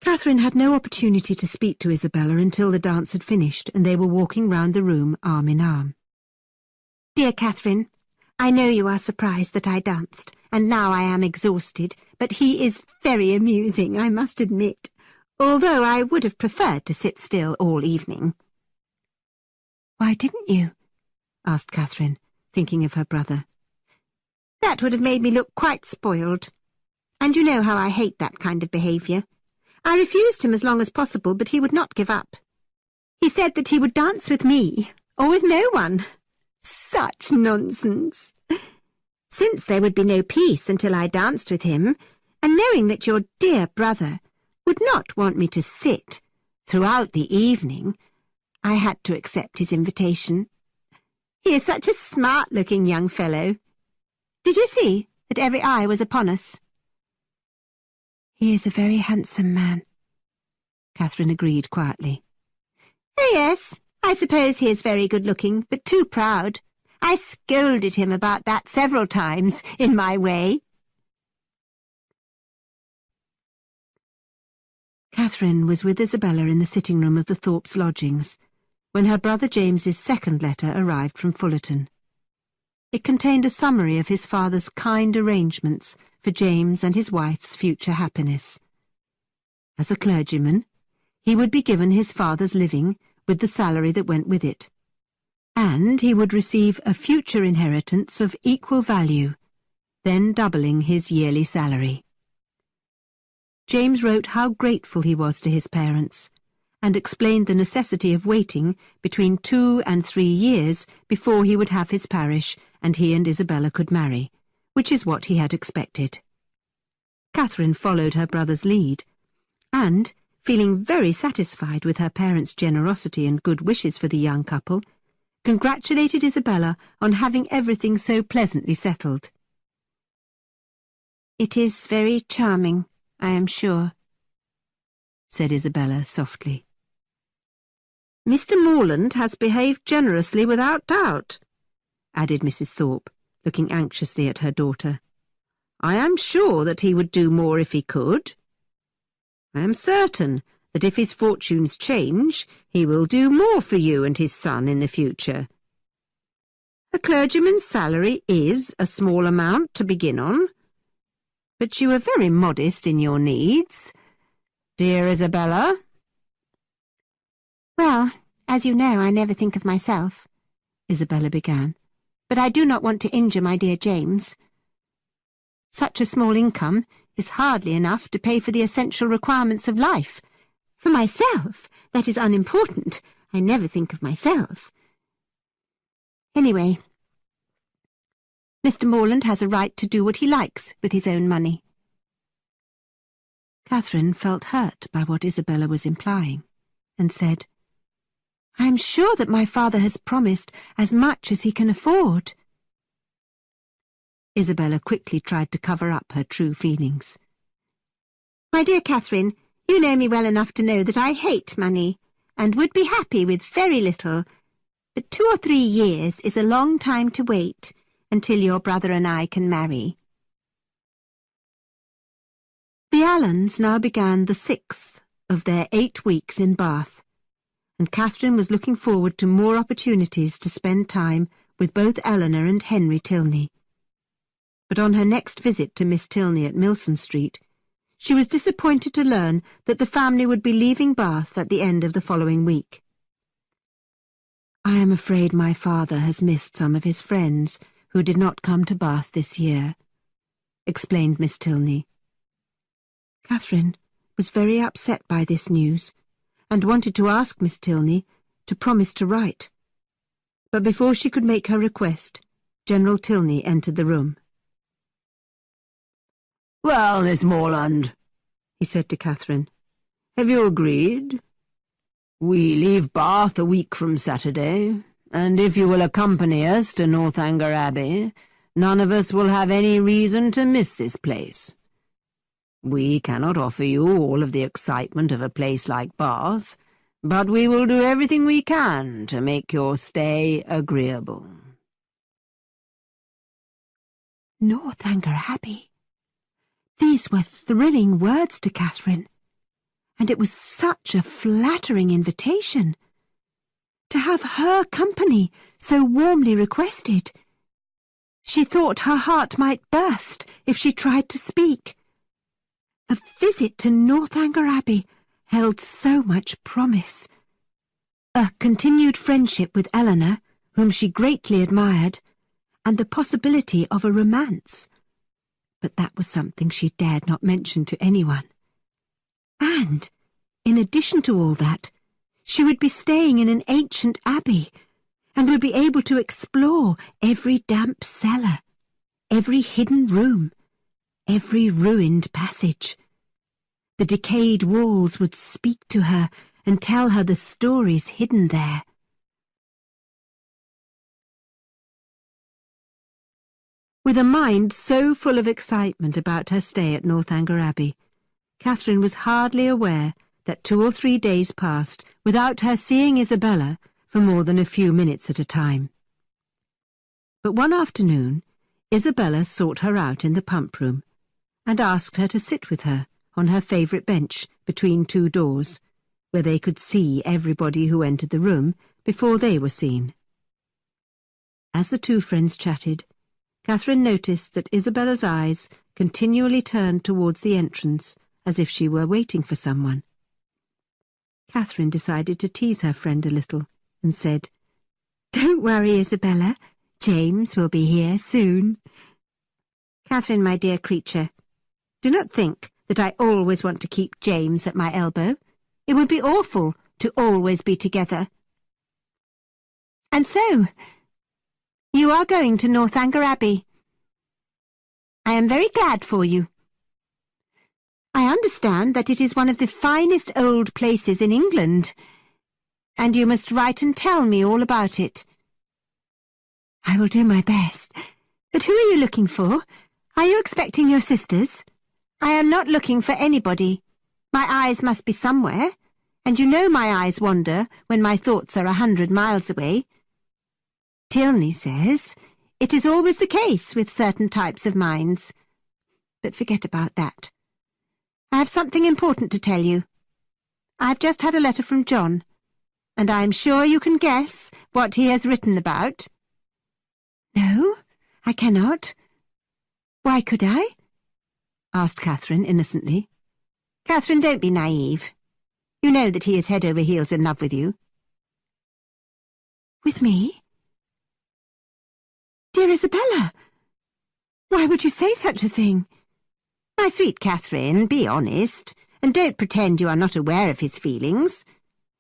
Catherine had no opportunity to speak to Isabella until the dance had finished and they were walking round the room arm in arm. "Dear Catherine, I know you are surprised that I danced, and now I am exhausted, but he is very amusing, I must admit, although I would have preferred to sit still all evening." "Why didn't you?" asked Catherine, thinking of her brother. "That would have made me look quite spoiled, and you know how I hate that kind of behaviour. I refused him as long as possible, but he would not give up. He said that he would dance with me, or with no one. Such nonsense! Since there would be no peace until I danced with him, and knowing that your dear brother would not want me to sit, Throughout the evening, I had to accept his invitation. He is such a smart-looking young fellow. Did you see that every eye was upon us? He is a very handsome man, Catherine agreed quietly. Oh, yes, I suppose he is very good-looking, but too proud. I scolded him about that several times, in my way. Catherine was with Isabella in the sitting-room of the Thorpes' lodgings when her brother James's second letter arrived from Fullerton. It contained a summary of his father's kind arrangements for James and his wife's future happiness. As a clergyman, he would be given his father's living with the salary that went with it, and he would receive a future inheritance of equal value, then doubling his yearly salary. James wrote how grateful he was to his parents, and explained the necessity of waiting between 2 and 3 years before he would have his parish and he and Isabella could marry, which is what he had expected. Catherine followed her brother's lead, and, feeling very satisfied with her parents' generosity and good wishes for the young couple, congratulated Isabella on having everything so pleasantly settled. "It is very charming, I am sure," said Isabella softly. "Mr. Morland has behaved generously without doubt," added Mrs. Thorpe, looking anxiously at her daughter. "I am sure that he would do more if he could. I am certain that if his fortunes change, he will do more for you and his son in the future. A clergyman's salary is a small amount to begin on, but you are very modest in your needs, dear Isabella." "Well, as you know, I never think of myself," Isabella began, "but I do not want to injure my dear James. Such a small income is hardly enough to pay for the essential requirements of life. For myself, that is unimportant. I never think of myself. Anyway, Mr. Morland has a right to do what he likes with his own money." Catherine felt hurt by what Isabella was implying, and said, "I am sure that my father has promised as much as he can afford." Isabella quickly tried to cover up her true feelings. "My dear Catherine, you know me well enough to know that I hate money, and would be happy with very little, but 2 or 3 years is a long time to wait until your brother and I can marry." The Allens now began the 6th of their 8 weeks in Bath, and Catherine was looking forward to more opportunities to spend time with both Eleanor and Henry Tilney. But on her next visit to Miss Tilney at Milsom Street, she was disappointed to learn that the family would be leaving Bath at the end of the following week. "I am afraid my father has missed some of his friends who did not come to Bath this year," explained Miss Tilney. Catherine was very upset by this news, and wanted to ask Miss Tilney to promise to write. But before she could make her request, General Tilney entered the room. "Well, Miss Morland," he said to Catherine, "have you agreed? We leave Bath a week from Saturday, and if you will accompany us to Northanger Abbey, none of us will have any reason to miss this place. We cannot offer you all of the excitement of a place like Bath, but we will do everything we can to make your stay agreeable." Northanger Abbey. These were thrilling words to Catherine, and it was such a flattering invitation. To have her company so warmly requested. She thought her heart might burst if she tried to speak. A visit to Northanger Abbey held so much promise. A continued friendship with Eleanor, whom she greatly admired, and the possibility of a romance. But that was something she dared not mention to anyone. And, in addition to all that, she would be staying in an ancient abbey, and would be able to explore every damp cellar, every hidden room, every ruined passage. The decayed walls would speak to her and tell her the stories hidden there. With a mind so full of excitement about her stay at Northanger Abbey, Catherine was hardly aware that 2 or 3 days passed without her seeing Isabella for more than a few minutes at a time. But one afternoon, Isabella sought her out in the pump room and asked her to sit with her on her favourite bench between 2 doors, where they could see everybody who entered the room before they were seen. As the 2 friends chatted, Catherine noticed that Isabella's eyes continually turned towards the entrance as if she were waiting for someone. Catherine decided to tease her friend a little and said, "Don't worry, Isabella. James will be here soon." "Catherine, my dear creature, do not think that I always want to keep James at my elbow. It would be awful to always be together." "And so, you are going to Northanger Abbey. I am very glad for you. I understand that it is one of the finest old places in England, and you must write and tell me all about it." "I will do my best. But who are you looking for? Are you expecting your sisters?" "I am not looking for anybody. My eyes must be somewhere, and you know my eyes wander when my thoughts are 100 miles away. Tilney says it is always the case with certain types of minds. But forget about that. I have something important to tell you. I have just had a letter from John, and I am sure you can guess what he has written about." "No, I cannot. Why could I?" asked Catherine innocently. "Catherine, don't be naive. You know that he is head over heels in love with you." "With me? Dear Isabella, why would you say such a thing?" "My sweet Catherine, be honest, and don't pretend you are not aware of his feelings.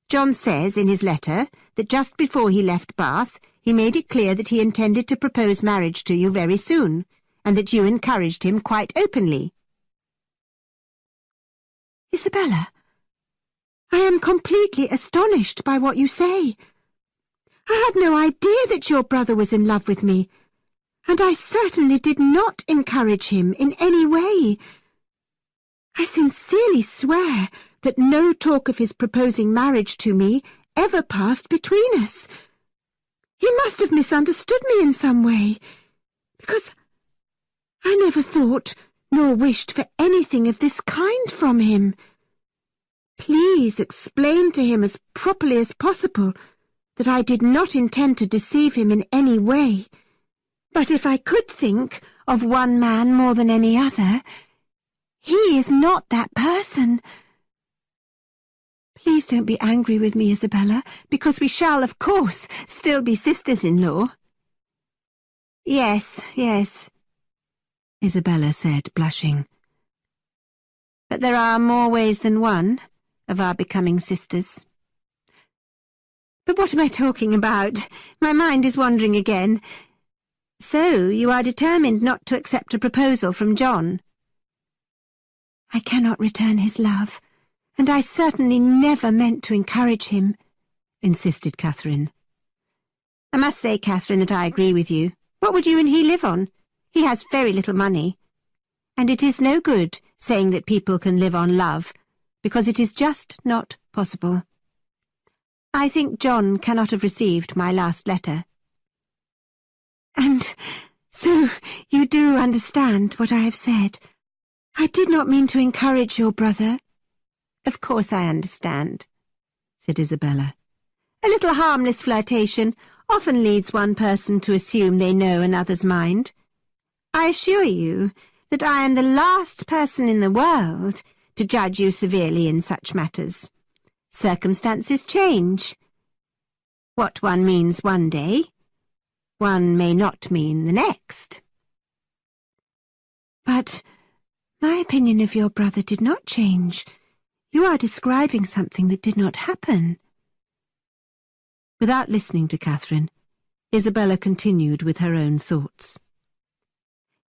John says in his letter that just before he left Bath, he made it clear that he intended to propose marriage to you very soon, and that you encouraged him quite openly." "Isabella, I am completely astonished by what you say. I had no idea that your brother was in love with me, and I certainly did not encourage him in any way. I sincerely swear that no talk of his proposing marriage to me ever passed between us. He must have misunderstood me in some way, because I never thought nor wished for anything of this kind from him. Please explain to him as properly as possible that I did not intend to deceive him in any way. But if I could think of one man more than any other, he is not that person. Please don't be angry with me, Isabella, because we shall, of course, still be sisters-in-law." "Yes, yes," Isabella said, blushing. "But there are more ways than one of our becoming sisters." "But what am I talking about? My mind is wandering again. So you are determined not to accept a proposal from John?" "I cannot return his love, and I certainly never meant to encourage him," insisted Catherine. "I must say, Catherine, that I agree with you. What would you and he live on? He has very little money. And it is no good saying that people can live on love, because it is just not possible. I think John cannot have received my last letter." "And so you do understand what I have said. I did not mean to encourage your brother." "Of course I understand," said Isabella. "A little harmless flirtation often leads one person to assume they know another's mind. I assure you that I am the last person in the world to judge you severely in such matters. Circumstances change. What one means one day, one may not mean the next." "But my opinion of your brother did not change. You are describing something that did not happen." Without listening to Catherine, Isabella continued with her own thoughts.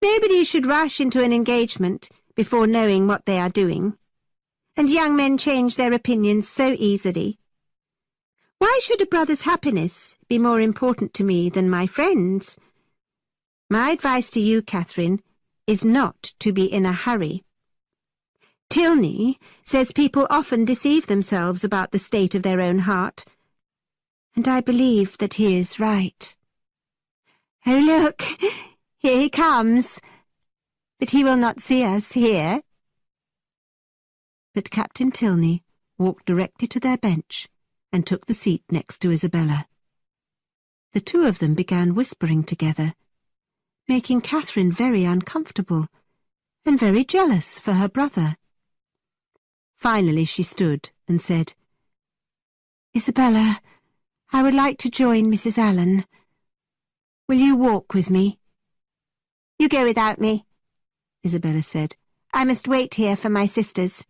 "Nobody should rush into an engagement before knowing what they are doing. and young men change their opinions so easily. Why should a brother's happiness be more important to me than my friend's? My advice to you, Catherine, is not to be in a hurry. Tilney says people often deceive themselves about the state of their own heart, and I believe that he is right. Oh, look, here he comes. But he will not see us here. But Captain Tilney walked directly to their bench and took the seat next to Isabella. The two of them began whispering together, making Catherine very uncomfortable and very jealous for her brother. Finally she stood and said, "Isabella, I would like to join Mrs. Allen. Will you walk with me?" "You go without me," Isabella said. "I must wait here for my sisters."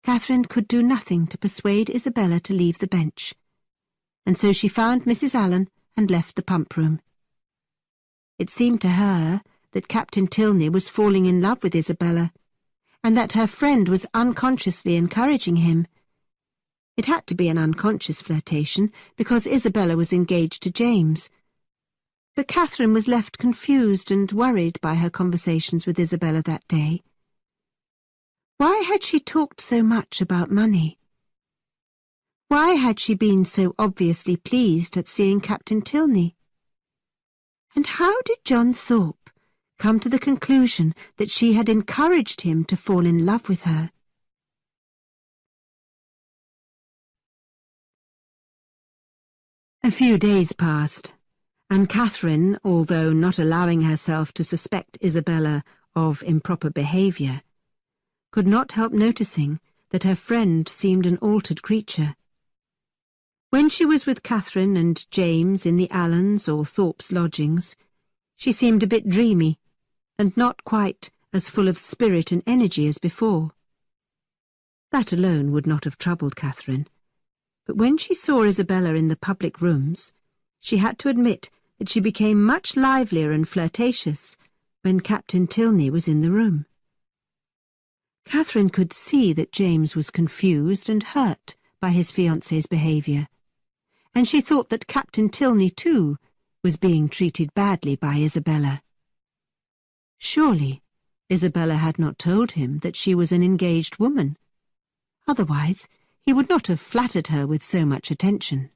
Catherine could do nothing to persuade Isabella to leave the bench, and so she found Mrs. Allen and left the pump-room. It seemed to her that Captain Tilney was falling in love with Isabella, and that her friend was unconsciously encouraging him. It had to be an unconscious flirtation, because Isabella was engaged to James. But Catherine was left confused and worried by her conversations with Isabella that day. Why had she talked so much about money? Why had she been so obviously pleased at seeing Captain Tilney? And how did John Thorpe come to the conclusion that she had encouraged him to fall in love with her? A few days passed, and Catherine, although not allowing herself to suspect Isabella of improper behaviour, could not help noticing that her friend seemed an altered creature. When she was with Catherine and James in the Allens' or Thorpe's lodgings, she seemed a bit dreamy, and not quite as full of spirit and energy as before. That alone would not have troubled Catherine, but when she saw Isabella in the public rooms, she had to admit that she became much livelier and flirtatious when Captain Tilney was in the room. Catherine could see that James was confused and hurt by his fiancée's behaviour, and she thought that Captain Tilney, too, was being treated badly by Isabella. Surely Isabella had not told him that she was an engaged woman. Otherwise, he would not have flattered her with so much attention.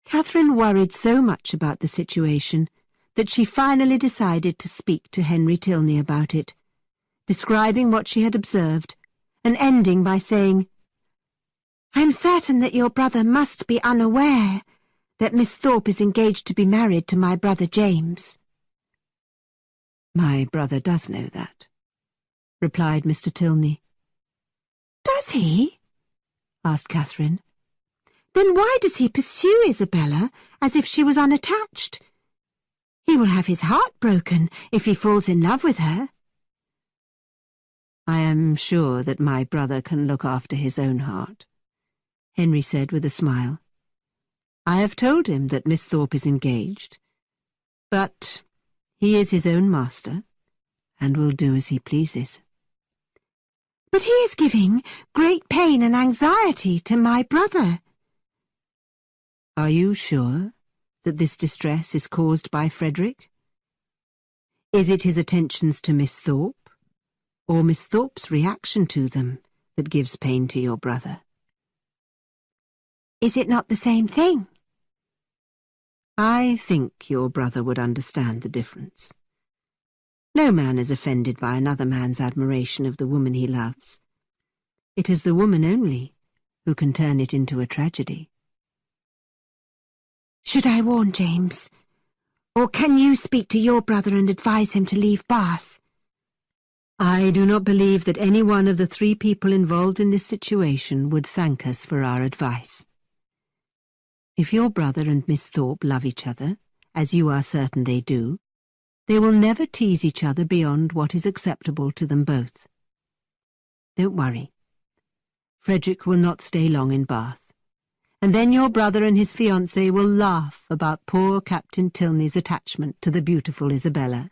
Catherine worried so much about the situation that she finally decided to speak to Henry Tilney about it, describing what she had observed, and ending by saying, "I'm certain that your brother must be unaware that Miss Thorpe is engaged to be married to my brother James." "My brother does know that," replied Mr. Tilney. "Does he?" asked Catherine. "Then why does he pursue Isabella as if she was unattached? He will have his heart broken if he falls in love with her." "I am sure that my brother can look after his own heart," Henry said with a smile. "I have told him that Miss Thorpe is engaged, but he is his own master, and will do as he pleases." "But he is giving great pain and anxiety to my brother." "Are you sure that this distress is caused by Frederick? Is it his attentions to Miss Thorpe, or Miss Thorpe's reaction to them, that gives pain to your brother?" "Is it not the same thing?" "I think your brother would understand the difference. No man is offended by another man's admiration of the woman he loves. It is the woman only who can turn it into a tragedy." "Should I warn James? Or can you speak to your brother and advise him to leave Bath?" "I do not believe that any one of the three people involved in this situation would thank us for our advice. If your brother and Miss Thorpe love each other, as you are certain they do, they will never tease each other beyond what is acceptable to them both. Don't worry. Frederick will not stay long in Bath, and then your brother and his fiancée will laugh about poor Captain Tilney's attachment to the beautiful Isabella."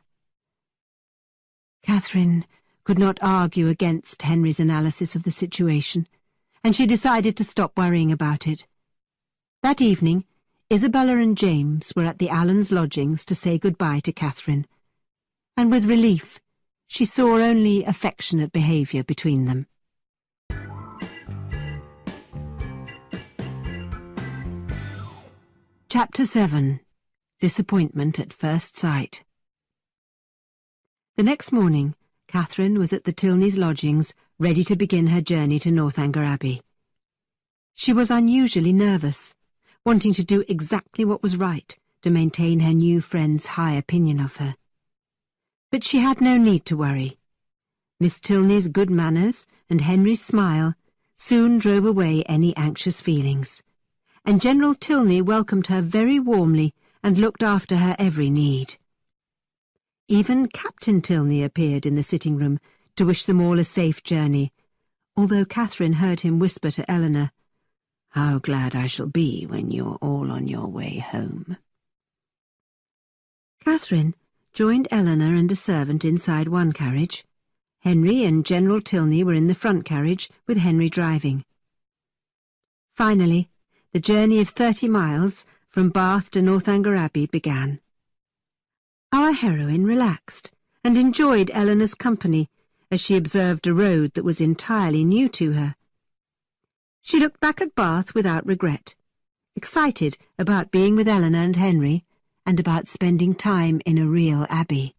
Catherine could not argue against Henry's analysis of the situation, and she decided to stop worrying about it. That evening, Isabella and James were at the Allens' lodgings to say goodbye to Catherine, and with relief she saw only affectionate behaviour between them. Chapter 7. Disappointment at First Sight. The next morning, Catherine was at the Tilneys' lodgings, ready to begin her journey to Northanger Abbey. She was unusually nervous, wanting to do exactly what was right to maintain her new friend's high opinion of her. But she had no need to worry. Miss Tilney's good manners and Henry's smile soon drove away any anxious feelings, and General Tilney welcomed her very warmly and looked after her every need. Even Captain Tilney appeared in the sitting-room to wish them all a safe journey, although Catherine heard him whisper to Eleanor, "How glad I shall be when you're all on your way home." Catherine joined Eleanor and a servant inside one carriage. Henry and General Tilney were in the front carriage, with Henry driving. Finally, the journey of 30 miles from Bath to Northanger Abbey began. Our heroine relaxed and enjoyed Eleanor's company as she observed a road that was entirely new to her. She looked back at Bath without regret, excited about being with Eleanor and Henry and about spending time in a real abbey.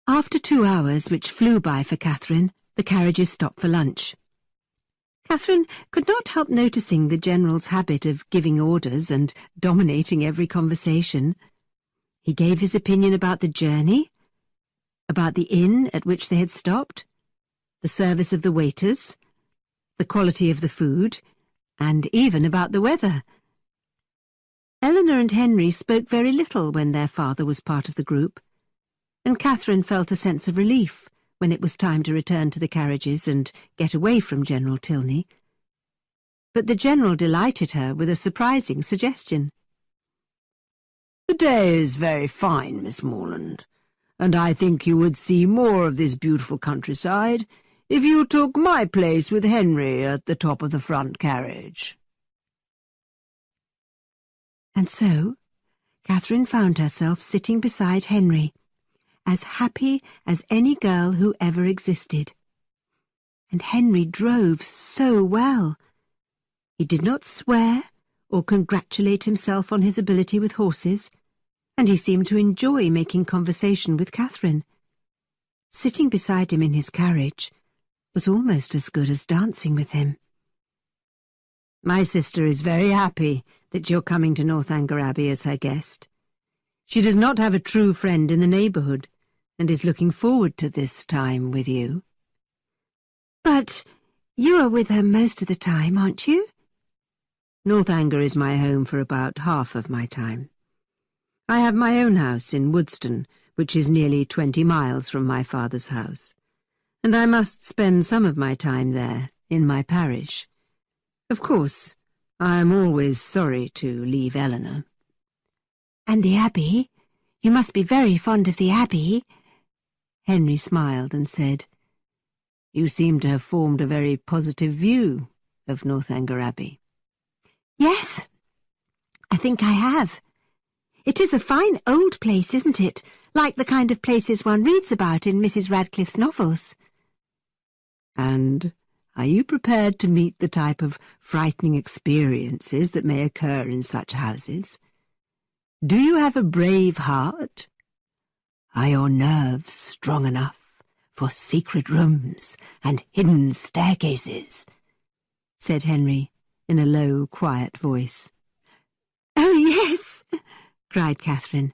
After 2 hours, which flew by for Catherine, the carriages stopped for lunch. Catherine could not help noticing the General's habit of giving orders and dominating every conversation. He gave his opinion about the journey, about the inn at which they had stopped, the service of the waiters, the quality of the food, and even about the weather. Eleanor and Henry spoke very little when their father was part of the group, and Catherine felt a sense of relief when it was time to return to the carriages and get away from General Tilney. But the General delighted her with a surprising suggestion. "The day is very fine, Miss Morland, and I think you would see more of this beautiful countryside if you took my place with Henry at the top of the front carriage." And so, Catherine found herself sitting beside Henry, as happy as any girl who ever existed. And Henry drove so well. He did not swear or congratulate himself on his ability with horses, and he seemed to enjoy making conversation with Catherine. Sitting beside him in his carriage was almost as good as dancing with him. "My sister is very happy that you're coming to Northanger Abbey as her guest. She does not have a true friend in the neighbourhood, and is looking forward to this time with you." "But you are with her most of the time, aren't you?" "Northanger is my home for about half of my time. I have my own house in Woodston, which is nearly 20 miles from my father's house, and I must spend some of my time there, in my parish. Of course, I am always sorry to leave Eleanor." "And the Abbey? You must be very fond of the Abbey." Henry smiled and said, "You seem to have formed a very positive view of Northanger Abbey." "Yes, I think I have. It is a fine old place, isn't it? Like the kind of places one reads about in Mrs. Radcliffe's novels." "And are you prepared to meet the type of frightening experiences that may occur in such houses? Do you have a brave heart? Are your nerves strong enough for secret rooms and hidden staircases?" said Henry in a low, quiet voice. "Oh, yes," cried Catherine.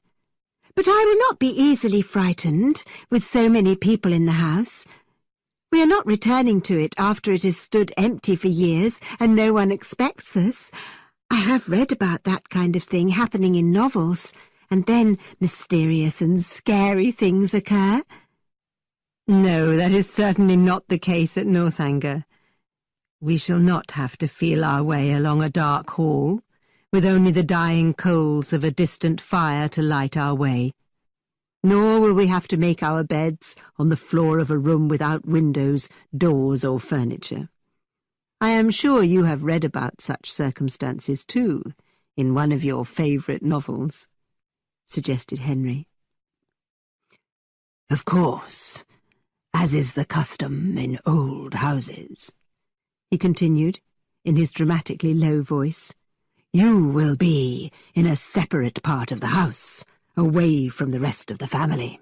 "But I will not be easily frightened with so many people in the house. We are not returning to it after it has stood empty for years and no one expects us. I have read about that kind of thing happening in novels, and then mysterious and scary things occur." "No, that is certainly not the case at Northanger. We shall not have to feel our way along a dark hall, with only the dying coals of a distant fire to light our way. Nor will we have to make our beds on the floor of a room without windows, doors, or furniture. I am sure you have read about such circumstances too, in one of your favourite novels," suggested Henry. "Of course, as is the custom in old houses," he continued, in his dramatically low voice. "You will be in a separate part of the house, away from the rest of the family.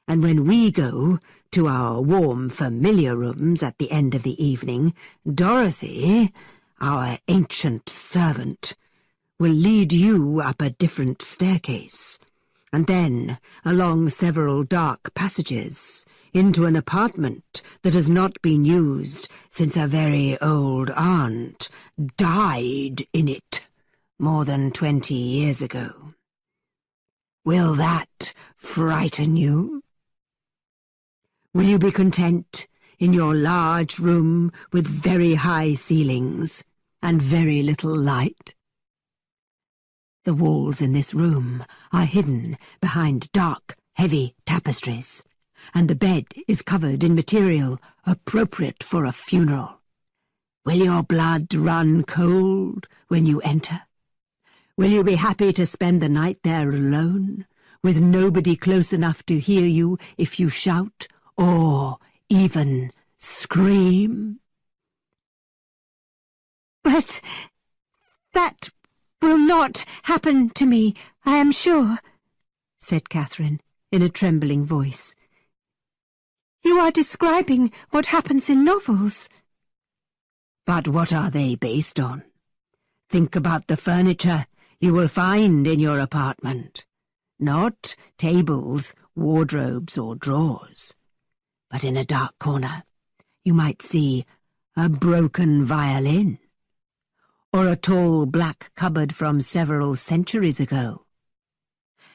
And when we go to our warm, familiar rooms at the end of the evening, Dorothy, our ancient servant, will lead you up a different staircase, and then along several dark passages, into an apartment that has not been used since a very old aunt died in it more than 20 years ago. Will that frighten you? Will you be content in your large room with very high ceilings and very little light? The walls in this room are hidden behind dark, heavy tapestries, and the bed is covered in material appropriate for a funeral. Will your blood run cold when you enter? Will you be happy to spend the night there alone, with nobody close enough to hear you if you shout or even scream?" "But that will not happen to me, I am sure," said Catherine, in a trembling voice. "You are describing what happens in novels." "But what are they based on? Think about the furniture you will find in your apartment. Not tables, wardrobes, or drawers. But in a dark corner, you might see a broken violin, or a tall black cupboard from several centuries ago.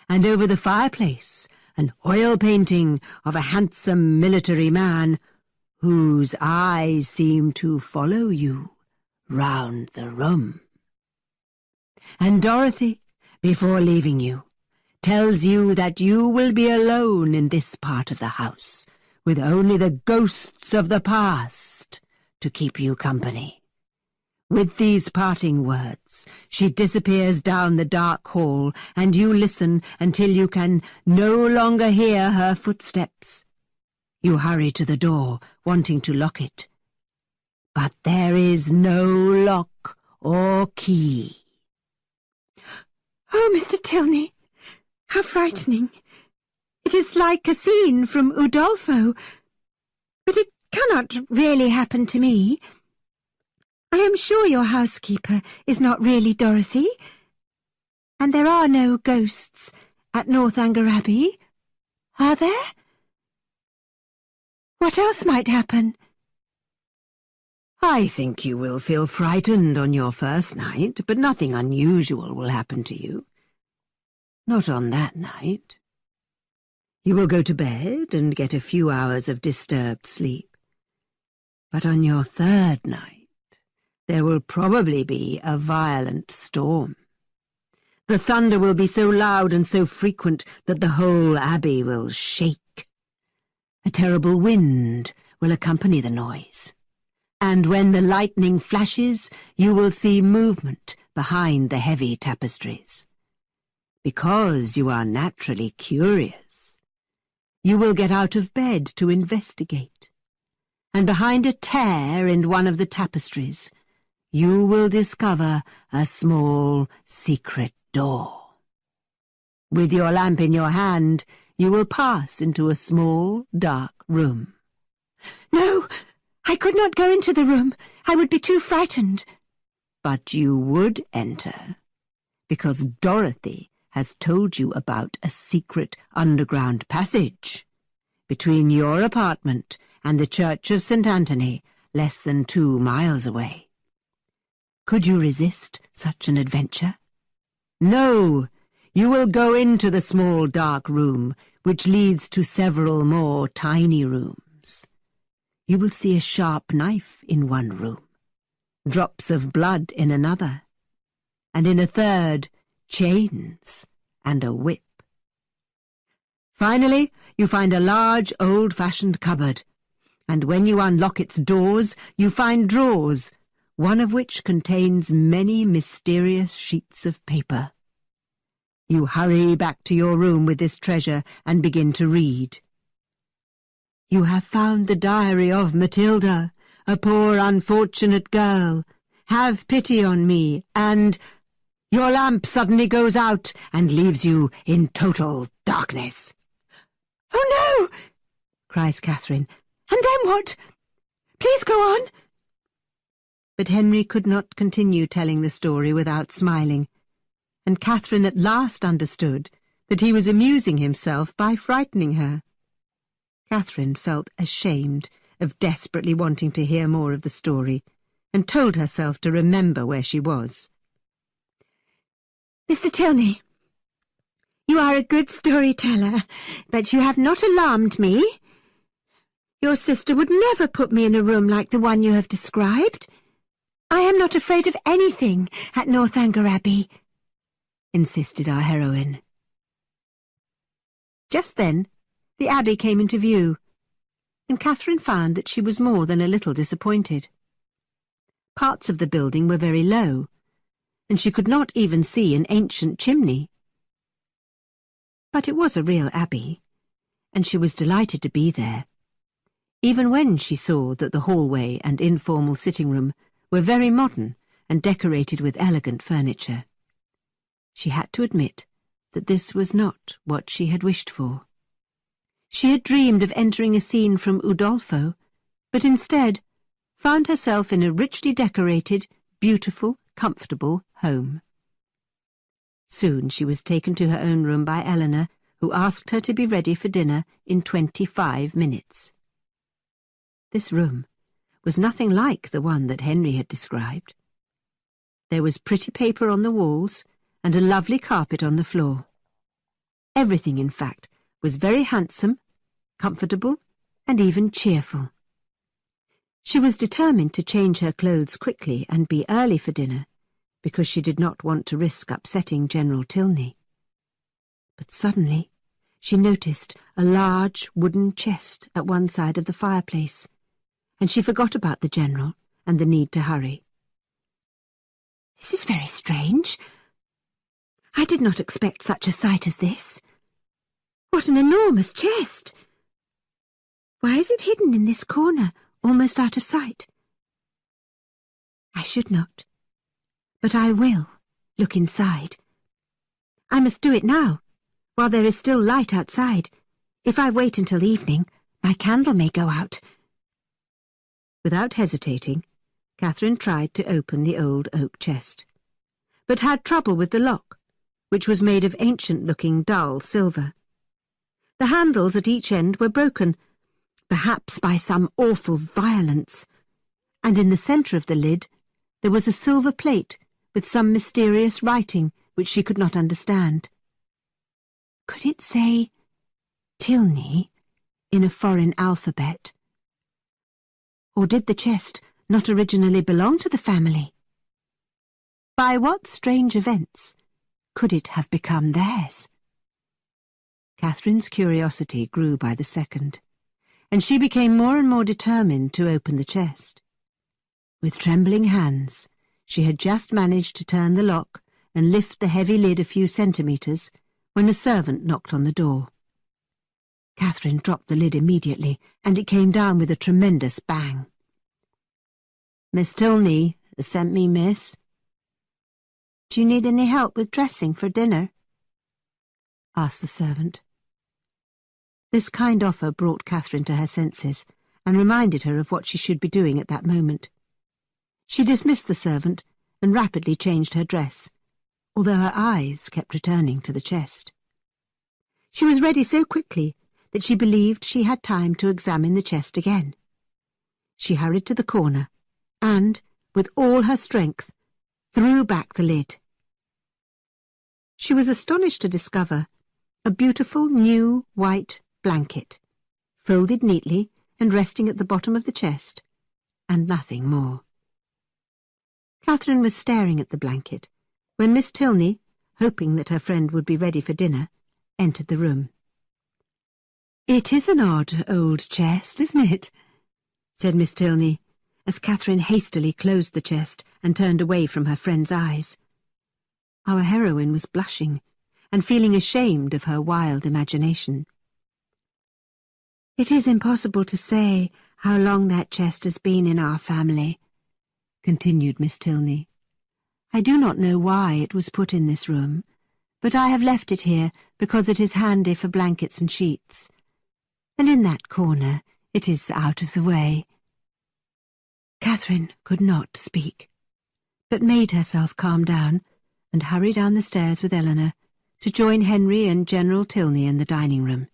And over the fireplace, an oil painting of a handsome military man whose eyes seem to follow you round the room. And Dorothy, before leaving you, tells you that you will be alone in this part of the house, with only the ghosts of the past to keep you company. With these parting words, she disappears down the dark hall, and you listen until you can no longer hear her footsteps. You hurry to the door, wanting to lock it. But there is no lock or key. "Oh, Mr. Tilney, how frightening! It is like a scene from Udolpho, but it cannot really happen to me. I am sure your housekeeper is not really Dorothy, and there are no ghosts at Northanger Abbey, are there? What else might happen?" "I think you will feel frightened on your first night, but nothing unusual will happen to you. Not on that night. You will go to bed and get a few hours of disturbed sleep. But on your third night, there will probably be a violent storm. The thunder will be so loud and so frequent that the whole abbey will shake. A terrible wind will accompany the noise, and when the lightning flashes, you will see movement behind the heavy tapestries. Because you are naturally curious, you will get out of bed to investigate, and behind a tear in one of the tapestries, you will discover a small secret door. With your lamp in your hand, you will pass into a small, dark room. "No, I could not go into the room. I would be too frightened." But you would enter, because Dorothy has told you about a secret underground passage between your apartment and the Church of St. Anthony, less than 2 miles away. Could you resist such an adventure? No, you will go into the small dark room, which leads to several more tiny rooms. You will see a sharp knife in one room, drops of blood in another, and in a third, chains and a whip. Finally, you find a large, old-fashioned cupboard, and when you unlock its doors, you find drawers, one of which contains many mysterious sheets of paper. You hurry back to your room with this treasure and begin to read. You have found the diary of Matilda, a poor unfortunate girl. Have pity on me, and your lamp suddenly goes out and leaves you in total darkness. "Oh, no!" cries Catherine. "And then what? Please go on." But Henry could not continue telling the story without smiling, and Catherine at last understood that he was amusing himself by frightening her. Catherine felt ashamed of desperately wanting to hear more of the story, and told herself to remember where she was. "Mr. Tilney, you are a good storyteller, but you have not alarmed me. Your sister would never put me in a room like the one you have described. I am not afraid of anything at Northanger Abbey," insisted our heroine. Just then, the Abbey came into view, and Catherine found that she was more than a little disappointed. Parts of the building were very low, and she could not even see an ancient chimney. But it was a real abbey, and she was delighted to be there, even when she saw that the hallway and informal sitting room were very modern and decorated with elegant furniture. She had to admit that this was not what she had wished for. She had dreamed of entering a scene from Udolpho, but instead found herself in a richly decorated, beautiful, comfortable home. Soon she was taken to her own room by Eleanor, who asked her to be ready for dinner in 25 minutes. This room was nothing like the one that Henry had described. There was pretty paper on the walls and a lovely carpet on the floor. Everything, in fact, was very handsome, comfortable, and even cheerful. She was determined to change her clothes quickly and be early for dinner, because she did not want to risk upsetting General Tilney. But suddenly she noticed a large wooden chest at one side of the fireplace, and she forgot about the General and the need to hurry. "This is very strange. I did not expect such a sight as this. What an enormous chest! Why is it hidden in this corner, almost out of sight? I should not, but I will look inside. I must do it now, while there is still light outside. If I wait until evening, my candle may go out." Without hesitating, Catherine tried to open the old oak chest, but had trouble with the lock, which was made of ancient-looking dull silver. The handles at each end were broken, perhaps by some awful violence, and in the centre of the lid there was a silver plate with some mysterious writing which she could not understand. Could it say Tilney in a foreign alphabet? Or did the chest not originally belong to the family? By what strange events could it have become theirs? Catherine's curiosity grew by the second, and she became more and more determined to open the chest. With trembling hands, she had just managed to turn the lock and lift the heavy lid a few centimetres when a servant knocked on the door. Catherine dropped the lid immediately, and it came down with a tremendous bang. "Miss Tilney has sent me, miss." "Do you need any help with dressing for dinner?" asked the servant. This kind offer brought Catherine to her senses and reminded her of what she should be doing at that moment. She dismissed the servant and rapidly changed her dress, although her eyes kept returning to the chest. She was ready so quickly that she believed she had time to examine the chest again. She hurried to the corner and, with all her strength, threw back the lid. She was astonished to discover a beautiful new white blanket, folded neatly and resting at the bottom of the chest, and nothing more. Catherine was staring at the blanket when Miss Tilney, hoping that her friend would be ready for dinner, entered the room. "It is an odd old chest, isn't it?" said Miss Tilney, as Catherine hastily closed the chest and turned away from her friend's eyes. Our heroine was blushing and feeling ashamed of her wild imagination. "It is impossible to say how long that chest has been in our family," continued Miss Tilney. "I do not know why it was put in this room, but I have left it here because it is handy for blankets and sheets. And in that corner it is out of the way." Catherine could not speak, but made herself calm down and hurry down the stairs with Eleanor to join Henry and General Tilney in the dining-room.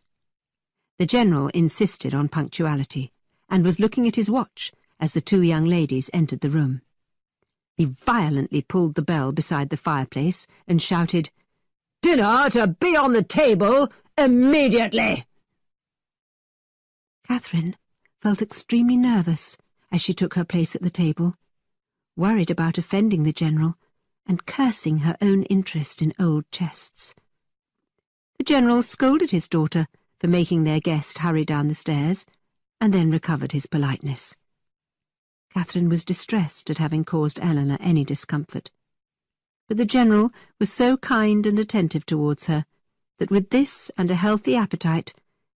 The General insisted on punctuality and was looking at his watch as the two young ladies entered the room. He violently pulled the bell beside the fireplace and shouted, "Dinner to be on the table immediately!" Catherine felt extremely nervous as she took her place at the table, worried about offending the General and cursing her own interest in old chests. The General scolded his daughter for making their guest hurry down the stairs, and then recovered his politeness. Catherine was distressed at having caused Eleanor any discomfort, but the General was so kind and attentive towards her that with this and a healthy appetite,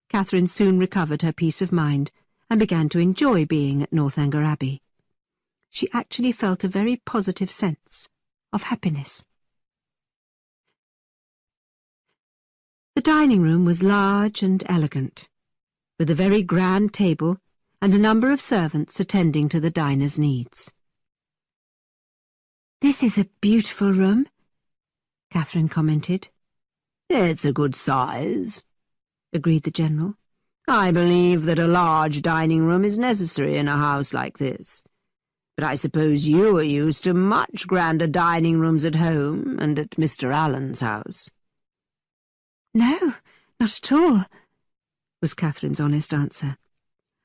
Catherine soon recovered her peace of mind and began to enjoy being at Northanger Abbey. She actually felt a very positive sense of happiness. The dining-room was large and elegant, with a very grand table and a number of servants attending to the diner's needs. "This is a beautiful room," Catherine commented. "It's a good size," agreed the General. "I believe that a large dining-room is necessary in a house like this. But I suppose you are used to much grander dining-rooms at home and at Mr. Allen's house." "No, not at all," was Catherine's honest answer.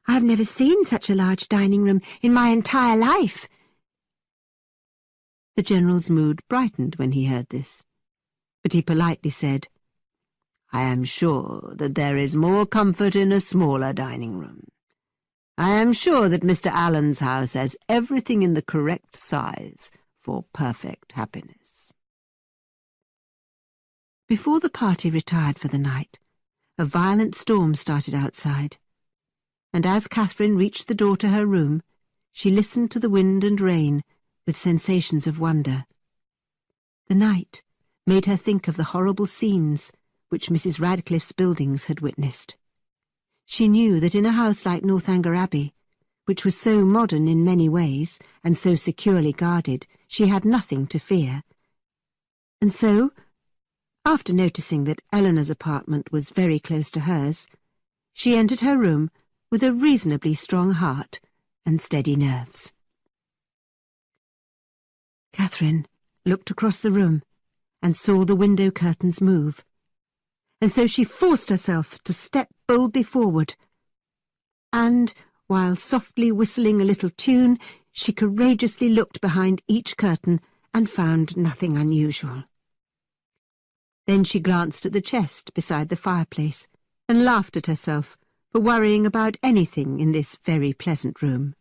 "I have never seen such a large dining-room in my entire life." The General's mood brightened when he heard this, but he politely said, "I am sure that there is more comfort in a smaller dining-room. I am sure that Mr. Allen's house has everything in the correct size for perfect happiness." Before the party retired for the night, a violent storm started outside, and as Catherine reached the door to her room, she listened to the wind and rain with sensations of wonder. The night made her think of the horrible scenes which Mrs. Radcliffe's buildings had witnessed. She knew that in a house like Northanger Abbey, which was so modern in many ways and so securely guarded, she had nothing to fear. And so, after noticing that Eleanor's apartment was very close to hers, she entered her room with a reasonably strong heart and steady nerves. Catherine looked across the room and saw the window curtains move, and so she forced herself to step boldly forward, and, while softly whistling a little tune, she courageously looked behind each curtain and found nothing unusual. Then she glanced at the chest beside the fireplace and laughed at herself for worrying about anything in this very pleasant room.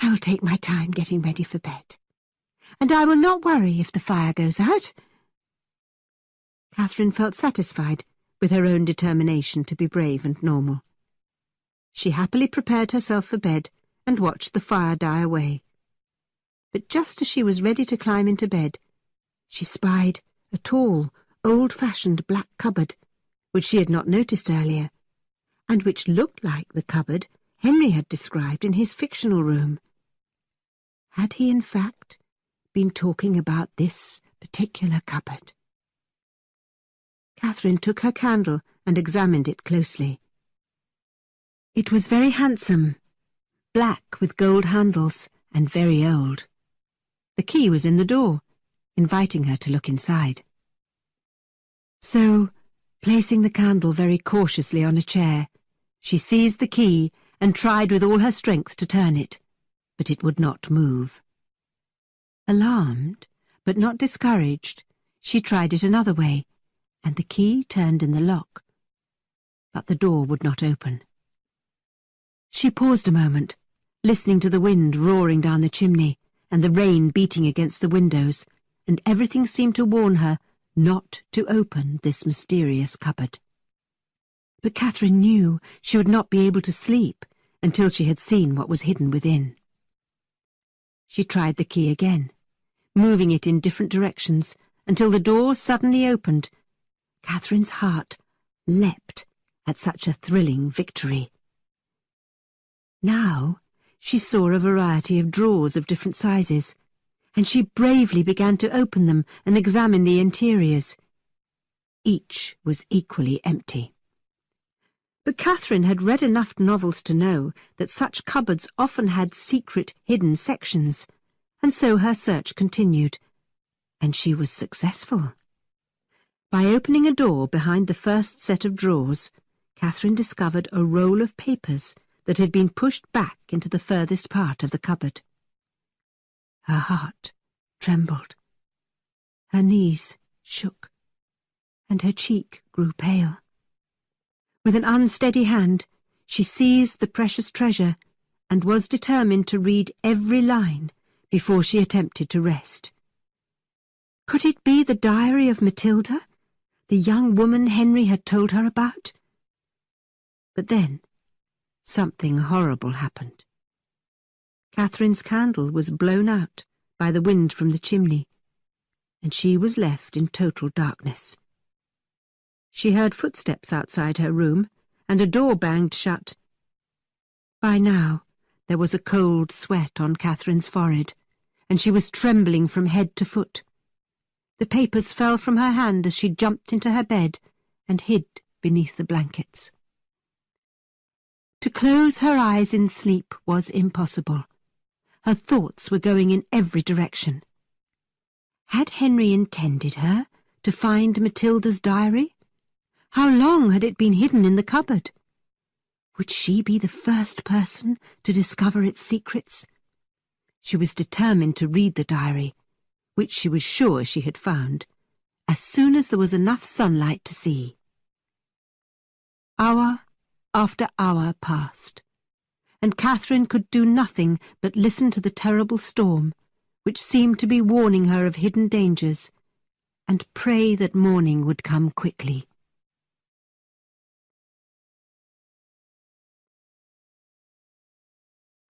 "I will take my time getting ready for bed, and I will not worry if the fire goes out." Catherine felt satisfied with her own determination to be brave and normal. She happily prepared herself for bed and watched the fire die away. But just as she was ready to climb into bed, she spied a tall, old-fashioned black cupboard, which she had not noticed earlier, and which looked like the cupboard Henry had described in his fictional room. Had he, in fact, been talking about this particular cupboard? Catherine took her candle and examined it closely. It was very handsome, black with gold handles, and very old. The key was in the door, inviting her to look inside. So, placing the candle very cautiously on a chair, she seized the key and tried with all her strength to turn it, but it would not move. Alarmed, but not discouraged, she tried it another way, and the key turned in the lock. but the door would not open. She paused a moment, listening to the wind roaring down the chimney and the rain beating against the windows, and everything seemed to warn her not to open this mysterious cupboard. But Catherine knew she would not be able to sleep until she had seen what was hidden within. She tried the key again, moving it in different directions until the door suddenly opened. Catherine's heart leapt at such a thrilling victory. Now she saw a variety of drawers of different sizes, and she bravely began to open them and examine the interiors. Each was equally empty. But Catherine had read enough novels to know that such cupboards often had secret, hidden sections, and so her search continued, and she was successful. By opening a door behind the first set of drawers, Catherine discovered a roll of papers that had been pushed back into the furthest part of the cupboard. Her heart trembled, her knees shook, and her cheek grew pale. With an unsteady hand, she seized the precious treasure and was determined to read every line before she attempted to rest. Could it be the diary of Matilda, the young woman Henry had told her about? But then, something horrible happened. Catherine's candle was blown out by the wind from the chimney, and she was left in total darkness. She heard footsteps outside her room, and a door banged shut. By now, there was a cold sweat on Catherine's forehead, and she was trembling from head to foot. The papers fell from her hand as she jumped into her bed and hid beneath the blankets. To close her eyes in sleep was impossible. Her thoughts were going in every direction. Had Henry intended her to find Matilda's diary? How long had it been hidden in the cupboard? Would she be the first person to discover its secrets? She was determined to read the diary, which she was sure she had found, as soon as there was enough sunlight to see. Hour after hour passed, and Catherine could do nothing but listen to the terrible storm, which seemed to be warning her of hidden dangers, and pray that morning would come quickly.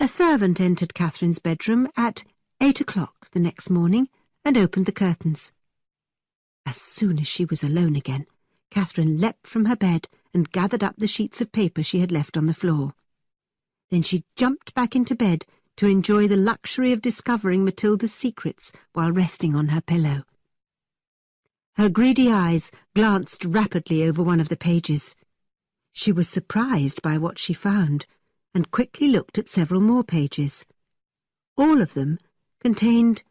A servant entered Catherine's bedroom at 8 o'clock the next morning and opened the curtains. As soon as she was alone again, Catherine leapt from her bed and gathered up the sheets of paper she had left on the floor. Then she jumped back into bed to enjoy the luxury of discovering Matilda's secrets while resting on her pillow. Her greedy eyes glanced rapidly over one of the pages. She was surprised by what she found, and quickly looked at several more pages. All of them contained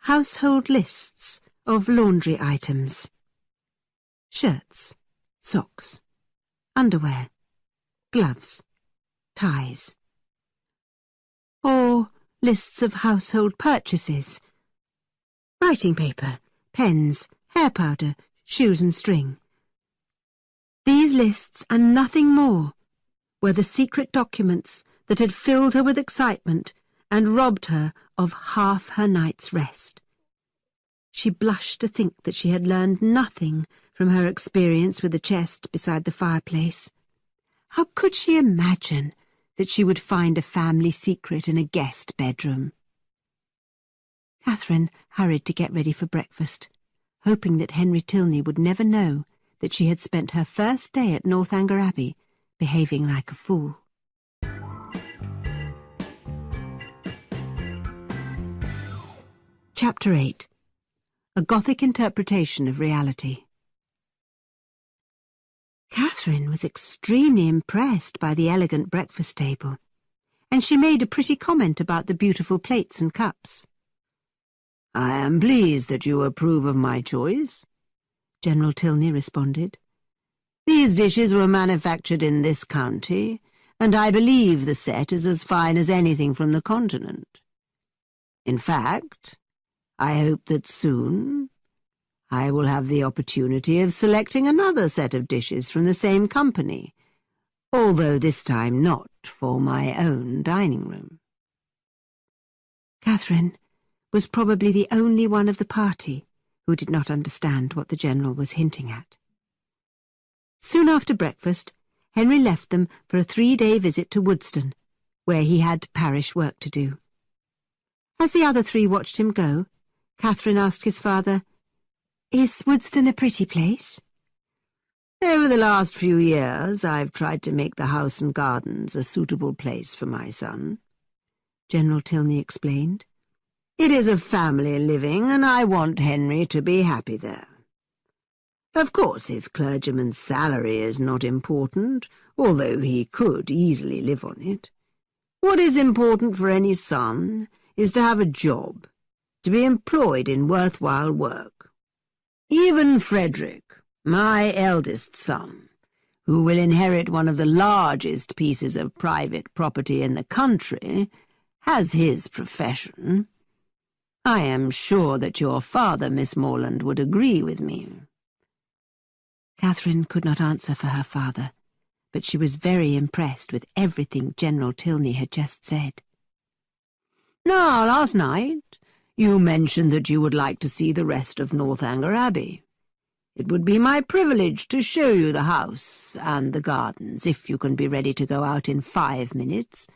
household lists of laundry items. Shirts, socks, underwear, gloves, ties. Or lists of household purchases. Writing paper, pens, hair powder, shoes and string. These lists and nothing more were the secret documents that had filled her with excitement and robbed her of half her night's rest. She blushed to think that she had learned nothing from her experience with the chest beside the fireplace. How could she imagine that she would find a family secret in a guest bedroom? Catherine hurried to get ready for breakfast, hoping that Henry Tilney would never know that she had spent her first day at Northanger Abbey behaving like a fool. Chapter 8. A Gothic Interpretation of Reality. Catherine was extremely impressed by the elegant breakfast table, and she made a pretty comment about the beautiful plates and cups. "I am pleased that you approve of my choice," General Tilney responded. "These dishes were manufactured in this county, and I believe the set is as fine as anything from the continent. In fact, I hope that soon I will have the opportunity of selecting another set of dishes from the same company, although this time not for my own dining room. Catherine was probably the only one of the party who did not understand what the General was hinting at. Soon after breakfast, Henry left them for a 3-day visit to Woodston, where he had parish work to do. As the other 3 watched him go, Catherine asked his father, "Is Woodston a pretty place?" Over the last few years, I've tried to make the house and gardens a suitable place for my son, General Tilney explained. It is a family living, and I want Henry to be happy there. Of course, his clergyman's salary is not important, although he could easily live on it. What is important for any son is to have a job, to be employed in worthwhile work. Even Frederick, my eldest son, who will inherit one of the largest pieces of private property in the country, has his profession. I am sure that your father, Miss Morland, would agree with me." Catherine could not answer for her father, but she was very impressed with everything General Tilney had just said. "Now, last night, you mentioned that you would like to see the rest of Northanger Abbey. It would be my privilege to show you the house and the gardens, if you can be ready to go out in 5 minutes.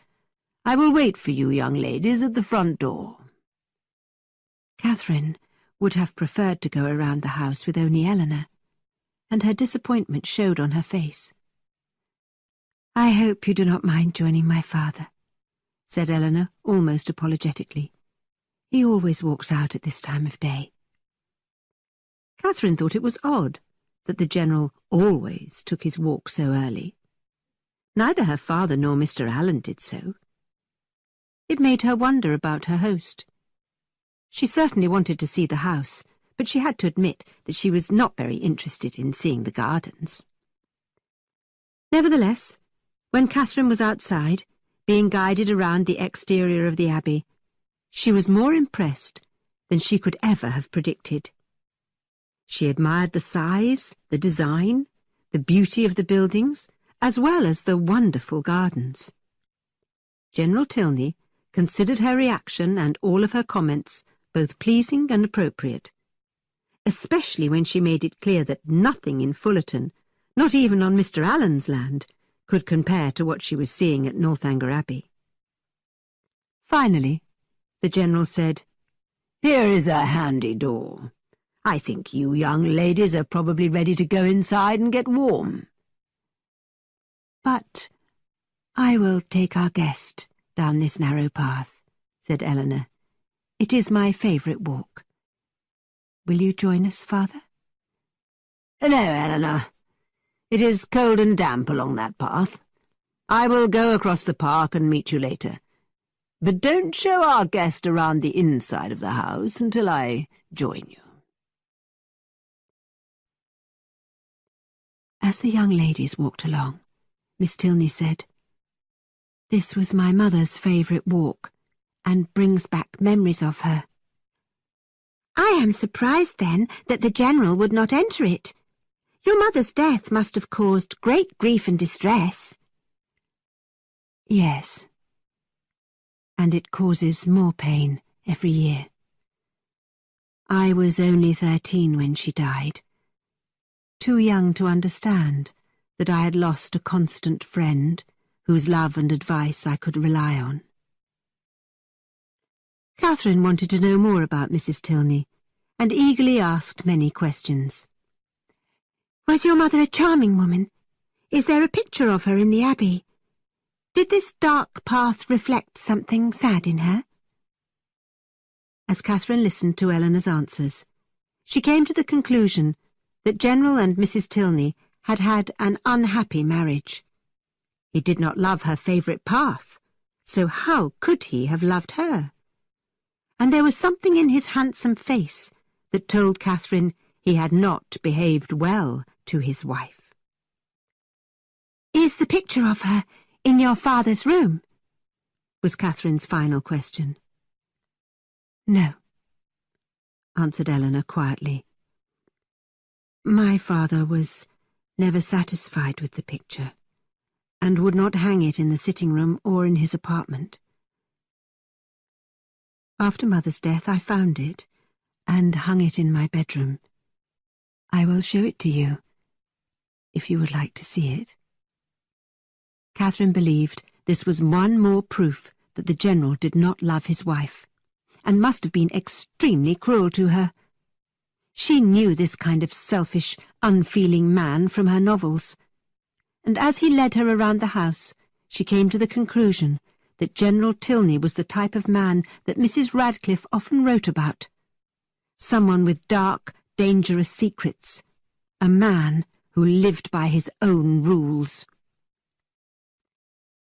I will wait for you, young ladies, at the front door." Catherine would have preferred to go around the house with only Eleanor, and her disappointment showed on her face. "I hope you do not mind joining my father," said Eleanor, almost apologetically. "He always walks out at this time of day." Catherine thought it was odd that the General always took his walk so early. Neither her father nor Mr. Allen did so. It made her wonder about her host. She certainly wanted to see the house, but she had to admit that she was not very interested in seeing the gardens. Nevertheless, when Catherine was outside, being guided around the exterior of the Abbey, she was more impressed than she could ever have predicted. She admired the size, the design, the beauty of the buildings, as well as the wonderful gardens. General Tilney considered her reaction and all of her comments both pleasing and appropriate, especially when she made it clear that nothing in Fullerton, not even on Mr. Allen's land, could compare to what she was seeing at Northanger Abbey. Finally, the General said, "Here is a handy door. I think you young ladies are probably ready to go inside and get warm." "But I will take our guest down this narrow path," said Eleanor. "It is my favourite walk. Will you join us, Father?" "No, Eleanor. It is cold and damp along that path. I will go across the park and meet you later. But don't show our guest around the inside of the house until I join you." As the young ladies walked along, Miss Tilney said, "This was my mother's favourite walk, and brings back memories of her." "I am surprised, then, that the General would not enter it. Your mother's death must have caused great grief and distress." "Yes, and it causes more pain every year. I was only 13 when she died, too young to understand that I had lost a constant friend whose love and advice I could rely on." Catherine wanted to know more about Mrs. Tilney, and eagerly asked many questions. "Was your mother a charming woman? Is there a picture of her in the Abbey? Did this dark path reflect something sad in her?" As Catherine listened to Eleanor's answers, she came to the conclusion that General and Mrs. Tilney had had an unhappy marriage. He did not love her favourite path, so how could he have loved her? And there was something in his handsome face that told Catherine he had not behaved well to his wife. "Is the picture of her in your father's room?" was Catherine's final question. "No," answered Eleanor quietly. "My father was never satisfied with the picture, and would not hang it in the sitting room or in his apartment. After Mother's death, I found it and hung it in my bedroom. I will show it to you, if you would like to see it. Catherine believed this was one more proof that the General did not love his wife, and must have been extremely cruel to her. She knew this kind of selfish, unfeeling man from her novels, and as he led her around the house, she came to the conclusion that General Tilney was the type of man that Mrs. Radcliffe often wrote about. Someone with dark, dangerous secrets. A man who lived by his own rules.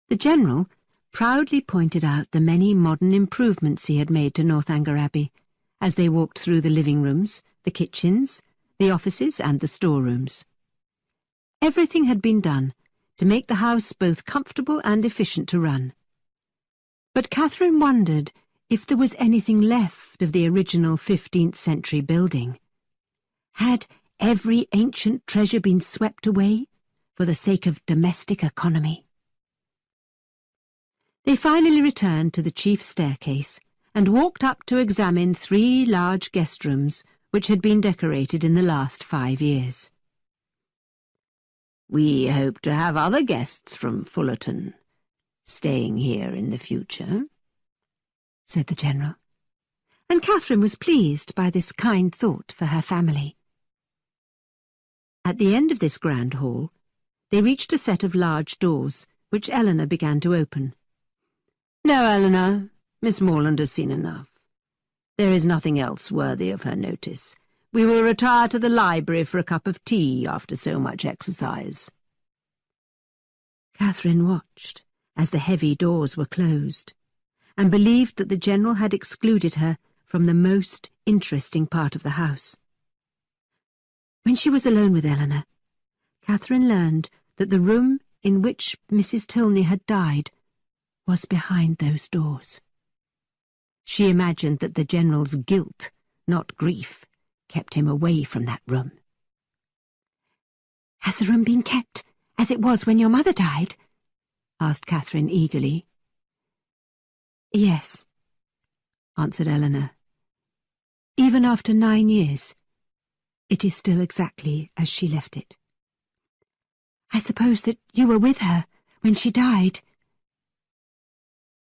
The General proudly pointed out the many modern improvements he had made to Northanger Abbey, as they walked through the living rooms, the kitchens, the offices and the storerooms. Everything had been done to make the house both comfortable and efficient to run. But Catherine wondered if there was anything left of the original 15th century building. Had every ancient treasure been swept away for the sake of domestic economy? They finally returned to the chief staircase and walked up to examine 3 large guest rooms which had been decorated in the last 5 years. "We hope to have other guests from Fullerton staying here in the future," said the General, and Catherine was pleased by this kind thought for her family. At the end of this grand hall, they reached a set of large doors, which Eleanor began to open. "No, Eleanor, Miss Morland has seen enough. There is nothing else worthy of her notice. We will retire to the library for a cup of tea after so much exercise." Catherine watched as the heavy doors were closed, and believed that the General had excluded her from the most interesting part of the house. When she was alone with Eleanor, Catherine learned that the room in which Mrs. Tilney had died was behind those doors. She imagined that the General's guilt, not grief, kept him away from that room. "Has the room been kept as it was when your mother died?" asked Catherine eagerly. "Yes," answered Eleanor. "Even after 9 years, it is still exactly as she left it." "I suppose that you were with her when she died?"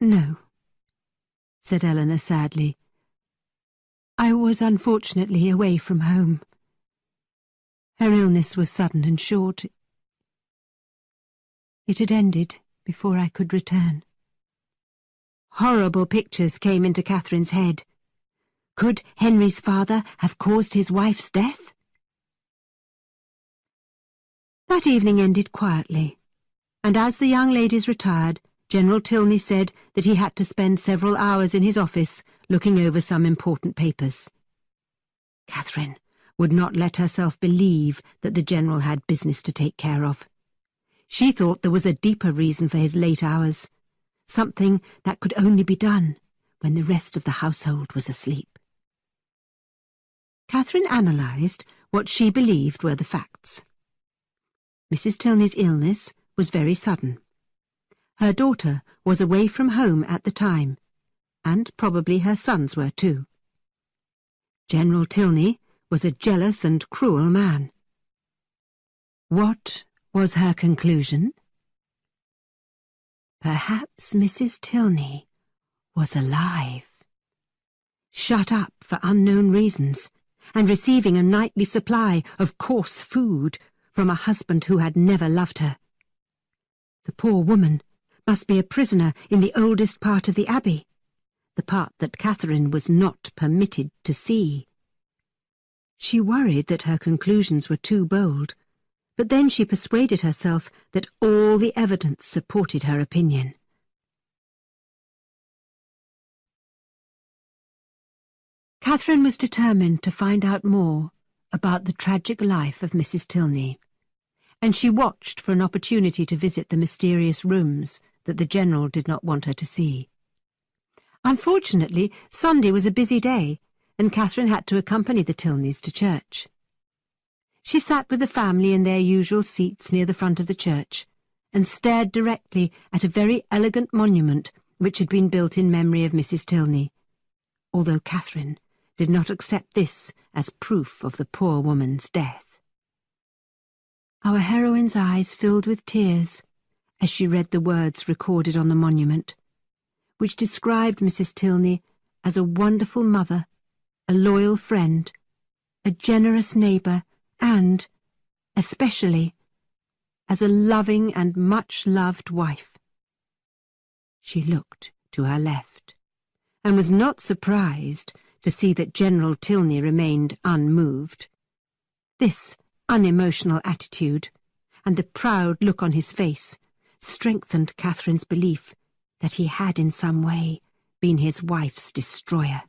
"No," said Eleanor sadly. "I was unfortunately away from home. Her illness was sudden and short. It had ended before I could return." Horrible pictures came into Catherine's head. Could Henry's father have caused his wife's death? That evening ended quietly, and as the young ladies retired, General Tilney said that he had to spend several hours in his office looking over some important papers. Catherine would not let herself believe that the General had business to take care of. She thought there was a deeper reason for his late hours, something that could only be done when the rest of the household was asleep. Catherine analysed what she believed were the facts. Mrs. Tilney's illness was very sudden. Her daughter was away from home at the time, and probably her sons were too. General Tilney was a jealous and cruel man. What was her conclusion? Perhaps Mrs. Tilney was alive, shut up for unknown reasons, and receiving a nightly supply of coarse food from a husband who had never loved her. The poor woman must be a prisoner in the oldest part of the Abbey, the part that Catherine was not permitted to see. She worried that her conclusions were too bold, but then she persuaded herself that all the evidence supported her opinion. Catherine was determined to find out more about the tragic life of Mrs. Tilney, and she watched for an opportunity to visit the mysterious rooms that the General did not want her to see. Unfortunately, Sunday was a busy day, and Catherine had to accompany the Tilneys to church. She sat with the family in their usual seats near the front of the church, and stared directly at a very elegant monument which had been built in memory of Mrs. Tilney, although Catherine did not accept this as proof of the poor woman's death. Our heroine's eyes filled with tears as she read the words recorded on the monument, which described Mrs. Tilney as a wonderful mother, a loyal friend, a generous neighbour, and, especially, as a loving and much-loved wife. She looked to her left, and was not surprised to see that General Tilney remained unmoved. This unemotional attitude, and the proud look on his face, strengthened Catherine's belief that he had in some way been his wife's destroyer.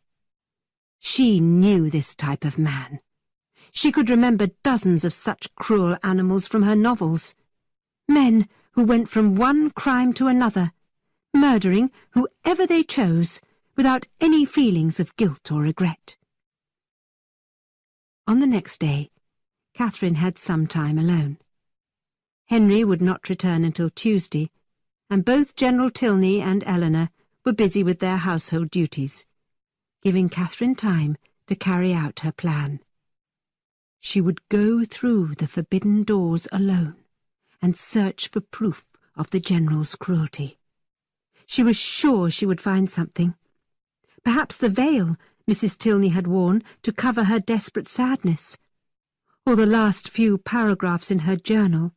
She knew this type of man. She could remember dozens of such cruel animals from her novels. Men who went from one crime to another, murdering whoever they chose, without any feelings of guilt or regret. On the next day, Catherine had some time alone. Henry would not return until Tuesday, and both General Tilney and Eleanor were busy with their household duties, giving Catherine time to carry out her plan. She would go through the forbidden doors alone and search for proof of the General's cruelty. She was sure she would find something. Perhaps the veil Mrs. Tilney had worn to cover her desperate sadness, or the last few paragraphs in her journal,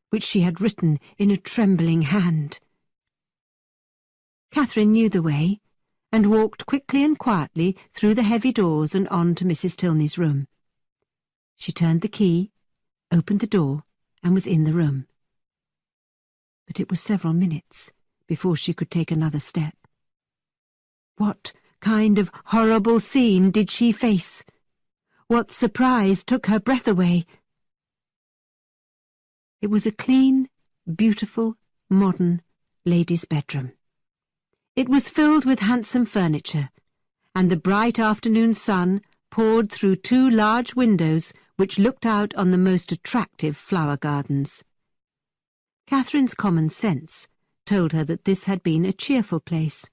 which she had written in a trembling hand. Catherine knew the way, and walked quickly and quietly through the heavy doors and on to Mrs. Tilney's room. She turned the key, opened the door, and was in the room. But it was several minutes before she could take another step. What kind of horrible scene did she face? What surprise took her breath away? It was a clean, beautiful, modern lady's bedroom. It was filled with handsome furniture, and the bright afternoon sun poured through two large windows which looked out on the most attractive flower gardens. Catherine's common sense told her that this had been a cheerful place.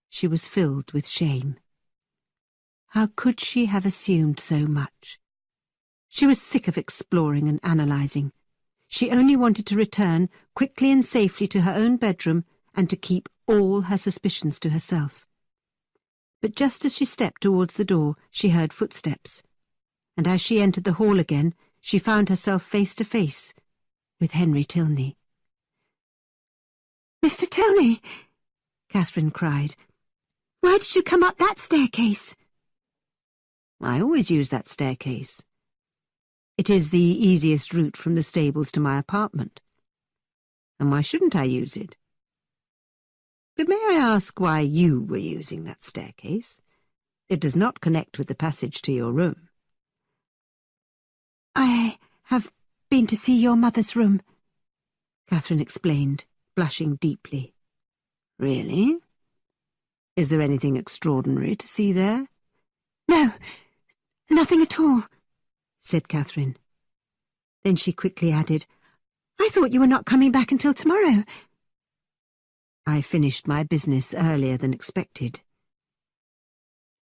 She was filled with shame. How could she have assumed so much? She was sick of exploring and analysing. She only wanted to return quickly and safely to her own bedroom and to keep all her suspicions to herself. But just as she stepped towards the door, she heard footsteps, and as she entered the hall again, she found herself face to face with Henry Tilney. "Mr. Tilney," Catherine cried, "why did you come up that staircase?" "I always use that staircase. It is the easiest route from the stables to my apartment. And why shouldn't I use it? But may I ask why you were using that staircase? It does not connect with the passage to your room." "I have been to see your mother's room," Catherine explained, blushing deeply. "Really? Is there anything extraordinary to see there?" "No, nothing at all," said Catherine. Then she quickly added, "I thought you were not coming back until tomorrow." "I finished my business earlier than expected."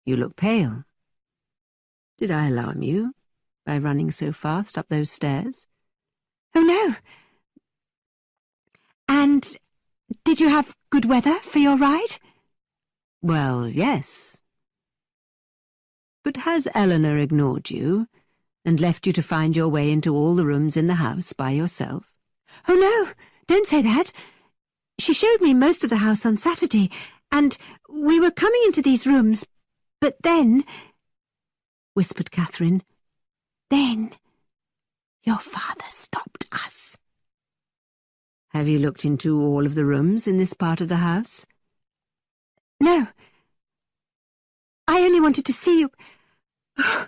"You look pale. Did I alarm you by running so fast up those stairs?" "Oh, no. And did you have good weather for your ride?" "Well, yes." "But has Eleanor ignored you and left you to find your way into all the rooms in the house by yourself?" "Oh, no, don't say that. She showed me most of the house on Saturday, and we were coming into these rooms, but then," whispered Catherine, "then your father stopped us." "Have you looked into all of the rooms in this part of the house?" "No. I only wanted to see you. Oh,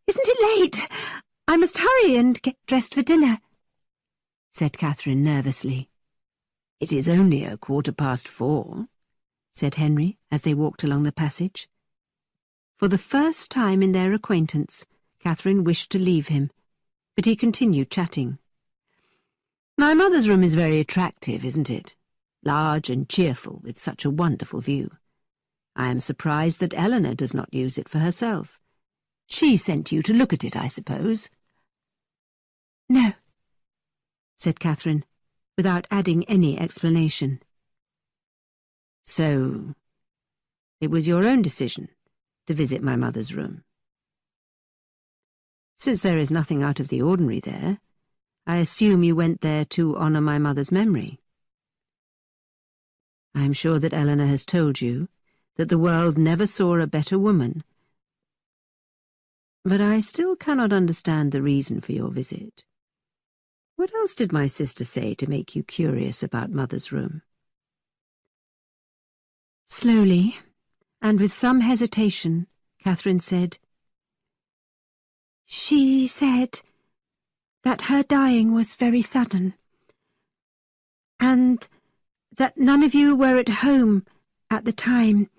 isn't it late? I must hurry and get dressed for dinner," said Catherine nervously. "It is only 4:15, said Henry as they walked along the passage. For the first time in their acquaintance, Catherine wished to leave him, but he continued chatting. My mother's room is very attractive, isn't it? Large and cheerful, with such a wonderful view. I am surprised that Eleanor does not use it for herself. She sent you to look at it, I suppose? No, said Catherine, without adding any explanation. So, it was your own decision to visit my mother's room. Since there is nothing out of the ordinary there, I assume you went there to honour my mother's memory. I am sure that Eleanor has told you that the world never saw a better woman, but I still cannot understand the reason for your visit. What else did my sister say to make you curious about Mother's room? Slowly, and with some hesitation, Catherine said, "She said that her dying was very sudden, and that none of you were at home at the time,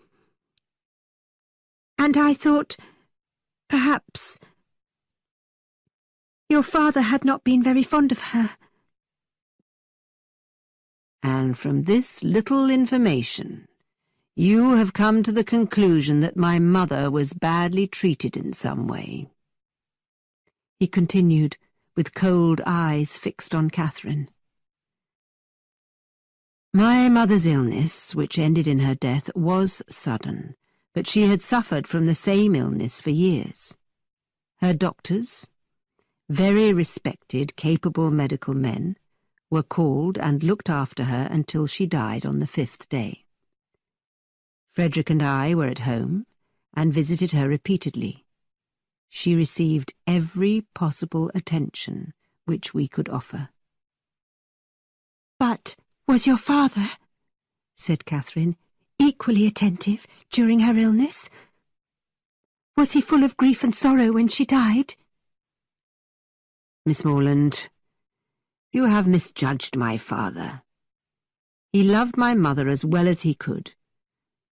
and I thought perhaps your father had not been very fond of her." And from this little information, you have come to the conclusion that my mother was badly treated in some way. He continued, with cold eyes fixed on Catherine. My mother's illness, which ended in her death, was sudden, but she had suffered from the same illness for years. Her doctors, very respected, capable medical men, were called and looked after her until she died on the 5th day. Frederick and I were at home and visited her repeatedly. She received every possible attention which we could offer. "But was your father," said Catherine, "equally attentive during her illness? Was he full of grief and sorrow when she died?" Miss Morland, you have misjudged my father. He loved my mother as well as he could,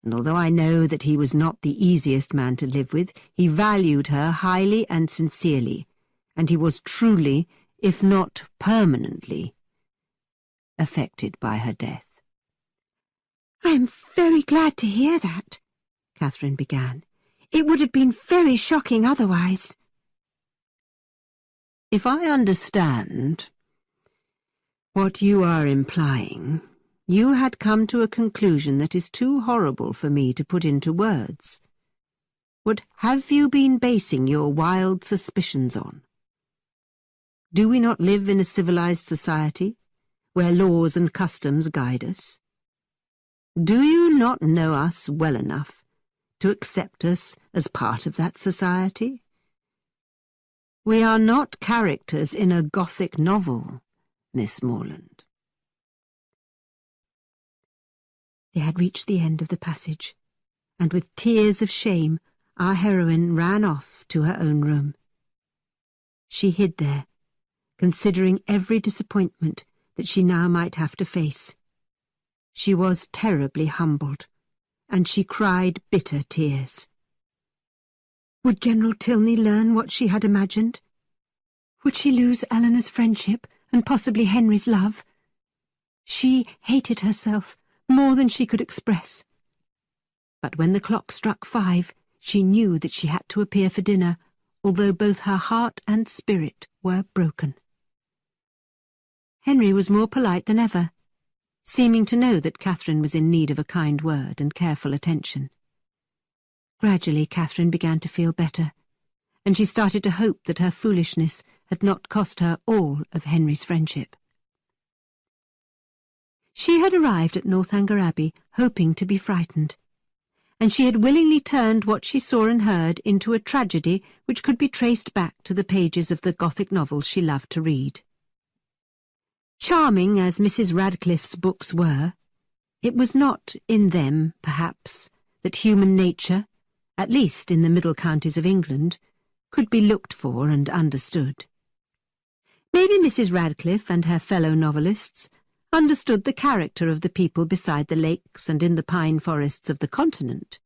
and although I know that he was not the easiest man to live with, he valued her highly and sincerely, and he was truly, if not permanently, affected by her death. "I am very glad to hear that," Catherine began. "It would have been very shocking otherwise." If I understand what you are implying, you had come to a conclusion that is too horrible for me to put into words. What have you been basing your wild suspicions on? Do we not live in a civilized society, where laws and customs guide us? Do you not know us well enough to accept us as part of that society? We are not characters in a Gothic novel, Miss Morland. They had reached the end of the passage, and with tears of shame our heroine ran off to her own room. She hid there, considering every disappointment that she now might have to face. She was terribly humbled, and she cried bitter tears. Would General Tilney learn what she had imagined? Would she lose Eleanor's friendship and possibly Henry's love? She hated herself more than she could express. But when the clock struck 5, she knew that she had to appear for dinner, although both her heart and spirit were broken. Henry was more polite than ever, seeming to know that Catherine was in need of a kind word and careful attention. Gradually Catherine began to feel better, and she started to hope that her foolishness had not cost her all of Henry's friendship. She had arrived at Northanger Abbey hoping to be frightened, and she had willingly turned what she saw and heard into a tragedy which could be traced back to the pages of the Gothic novels she loved to read. Charming as Mrs. Radcliffe's books were, it was not in them, perhaps, that human nature, at least in the middle counties of England, could be looked for and understood. Maybe Mrs. Radcliffe and her fellow novelists understood the character of the people beside the lakes and in the pine forests of the continent.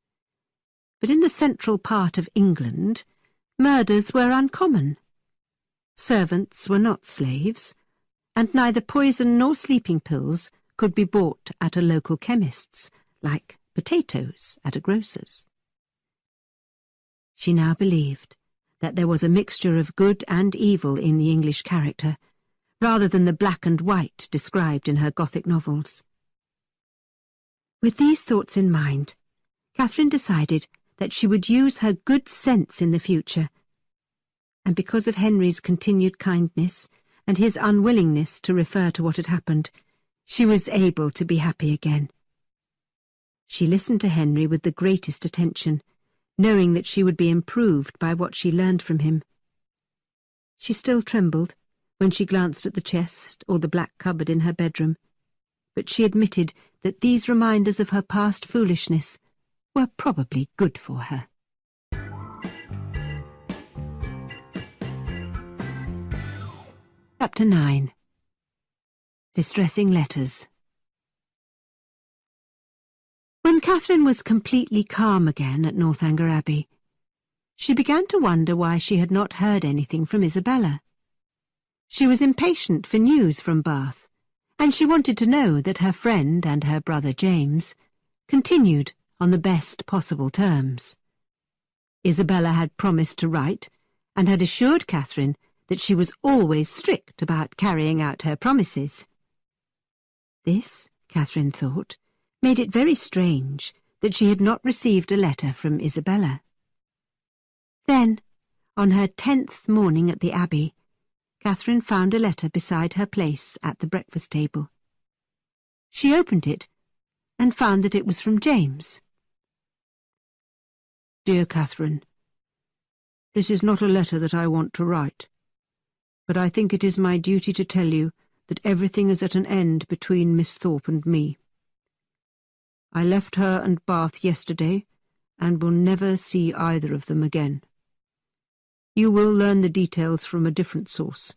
But in the central part of England, murders were uncommon. Servants were not slaves, and neither poison nor sleeping pills could be bought at a local chemist's, like potatoes at a grocer's. She now believed that there was a mixture of good and evil in the English character, rather than the black and white described in her Gothic novels. With these thoughts in mind, Catherine decided that she would use her good sense in the future, and because of Henry's continued kindness and his unwillingness to refer to what had happened, she was able to be happy again. She listened to Henry with the greatest attention, knowing that she would be improved by what she learned from him. She still trembled when she glanced at the chest or the black cupboard in her bedroom, but she admitted that these reminders of her past foolishness were probably good for her. Chapter 9. Distressing Letters. When Catherine was completely calm again at Northanger Abbey, she began to wonder why she had not heard anything from Isabella. She was impatient for news from Bath, and she wanted to know that her friend and her brother James continued on the best possible terms. Isabella had promised to write, and had assured Catherine that she was always strict about carrying out her promises. This, Catherine thought, made it very strange that she had not received a letter from Isabella. Then, on her 10th morning at the Abbey, Catherine found a letter beside her place at the breakfast table. She opened it and found that it was from James. Dear Catherine, this is not a letter that I want to write, but I think it is my duty to tell you that everything is at an end between Miss Thorpe and me. I left her and Bath yesterday, and will never see either of them again. You will learn the details from a different source,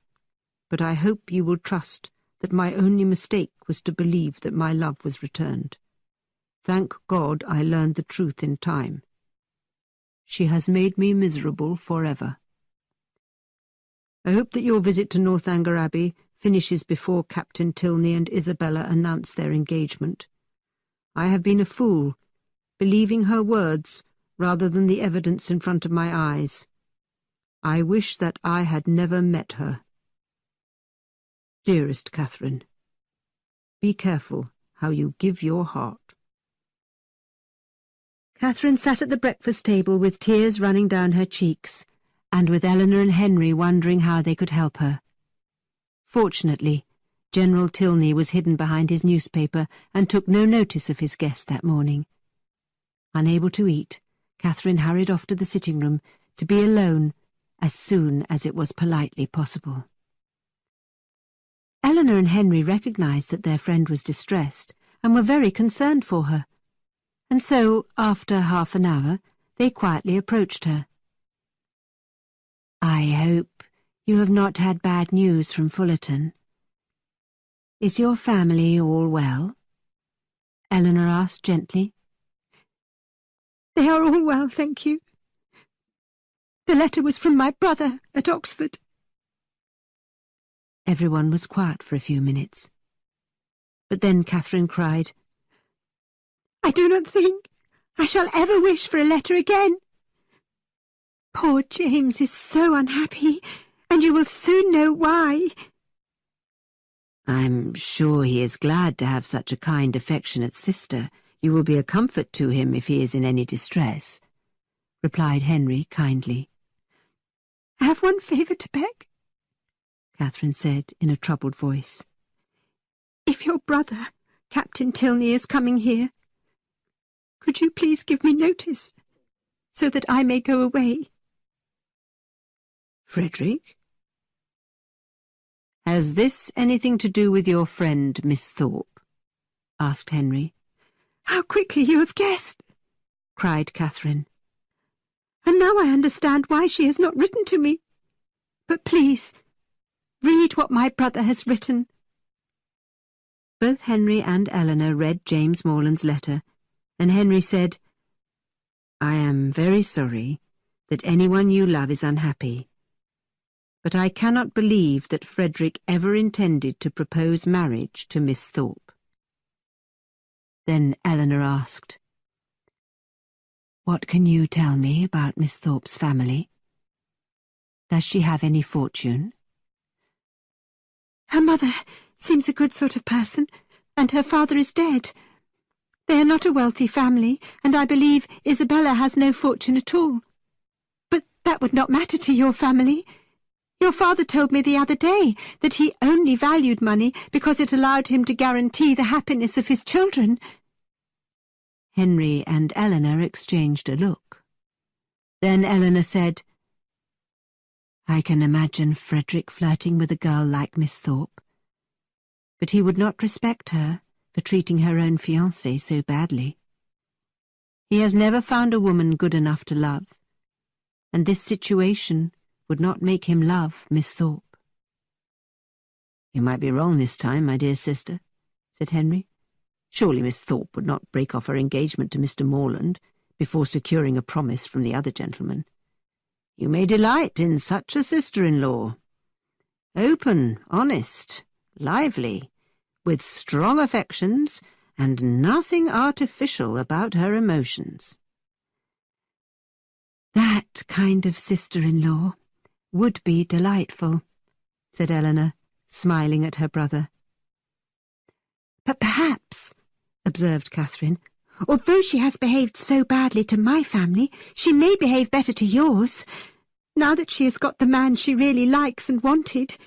but I hope you will trust that my only mistake was to believe that my love was returned. Thank God I learned the truth in time. She has made me miserable forever. I hope that your visit to Northanger Abbey finishes before Captain Tilney and Isabella announce their engagement. I have been a fool, believing her words rather than the evidence in front of my eyes. I wish that I had never met her. Dearest Catherine, be careful how you give your heart. Catherine sat at the breakfast table with tears running down her cheeks, and with Eleanor and Henry wondering how they could help her. Fortunately, General Tilney was hidden behind his newspaper and took no notice of his guest that morning. Unable to eat, Catherine hurried off to the sitting-room to be alone as soon as it was politely possible. Eleanor and Henry recognized that their friend was distressed and were very concerned for her, and so, after half an hour, they quietly approached her. I hope you have not had bad news from Fullerton. Is your family all well? Eleanor asked gently. They are all well, thank you. The letter was from my brother at Oxford. Everyone was quiet for a few minutes. But then Catherine cried, I do not think I shall ever wish for a letter again. Poor James is so unhappy, and you will soon know why. I'm sure he is glad to have such a kind, affectionate sister. You will be a comfort to him if he is in any distress, replied Henry kindly. I have one favour to beg, Catherine said in a troubled voice. If your brother, Captain Tilney, is coming here, could you please give me notice, so that I may go away? Frederick? Has this anything to do with your friend, Miss Thorpe? Asked Henry. How quickly you have guessed, cried Catherine. And now I understand why she has not written to me. But please, read what my brother has written. Both Henry and Eleanor read James Morland's letter, and Henry said, I am very sorry that anyone you love is unhappy. but I cannot believe that Frederick ever intended to propose marriage to Miss Thorpe." Then Eleanor asked, "What can you tell me about Miss Thorpe's family? Does she have any fortune?" "Her mother seems a good sort of person, and her father is dead. They are not a wealthy family, and I believe Isabella has no fortune at all. But that would not matter to your family. Your father told me the other day that he only valued money because it allowed him to guarantee the happiness of his children." Henry and Eleanor exchanged a look. Then Eleanor said, "I can imagine Frederick flirting with a girl like Miss Thorpe, but he would not respect her for treating her own fiancé so badly. He has never found a woman good enough to love, and this situation would not make him love Miss Thorpe." "You might be wrong this time, my dear sister," said Henry. "Surely Miss Thorpe would not break off her engagement to Mr. Morland before securing a promise from the other gentleman. You may delight in such a sister-in-law. Open, honest, lively, with strong affections and nothing artificial about her emotions." "That kind of sister-in-law would be delightful," said Eleanor, smiling at her brother. "But perhaps," observed Catherine, "although she has behaved so badly to my family, she may behave better to yours. Now that she has got the man she really likes and wanted,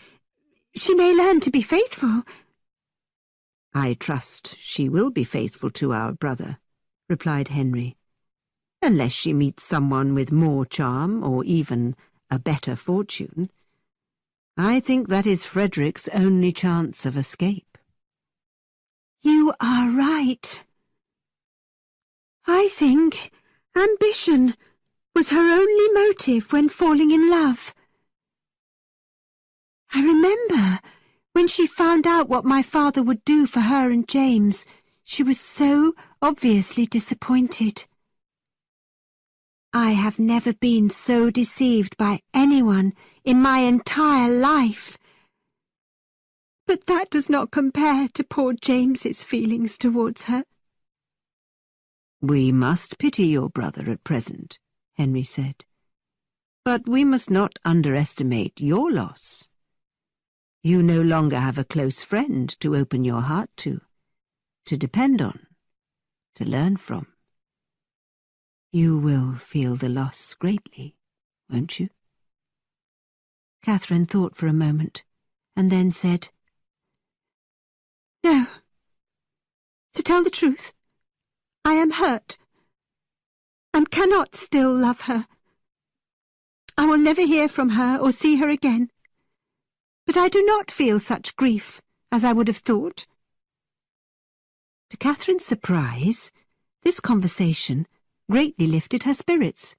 she may learn to be faithful." "I trust she will be faithful to our brother," replied Henry, "unless she meets someone with more charm or even a better fortune. I think that is Frederick's only chance of escape." "You are right. I think ambition was her only motive when falling in love. I remember when she found out what my father would do for her and James, she was so obviously disappointed. I have never been so deceived by anyone in my entire life. But that does not compare to poor James's feelings towards her." "We must pity your brother at present," Henry said. "But we must not underestimate your loss. You no longer have a close friend to open your heart to depend on, to learn from. You will feel the loss greatly, won't you?" Catherine thought for a moment, and then said, "No. To tell the truth, I am hurt, and cannot still love her. I will never hear from her or see her again, but I do not feel such grief as I would have thought." To Catherine's surprise, this conversation greatly lifted her spirits.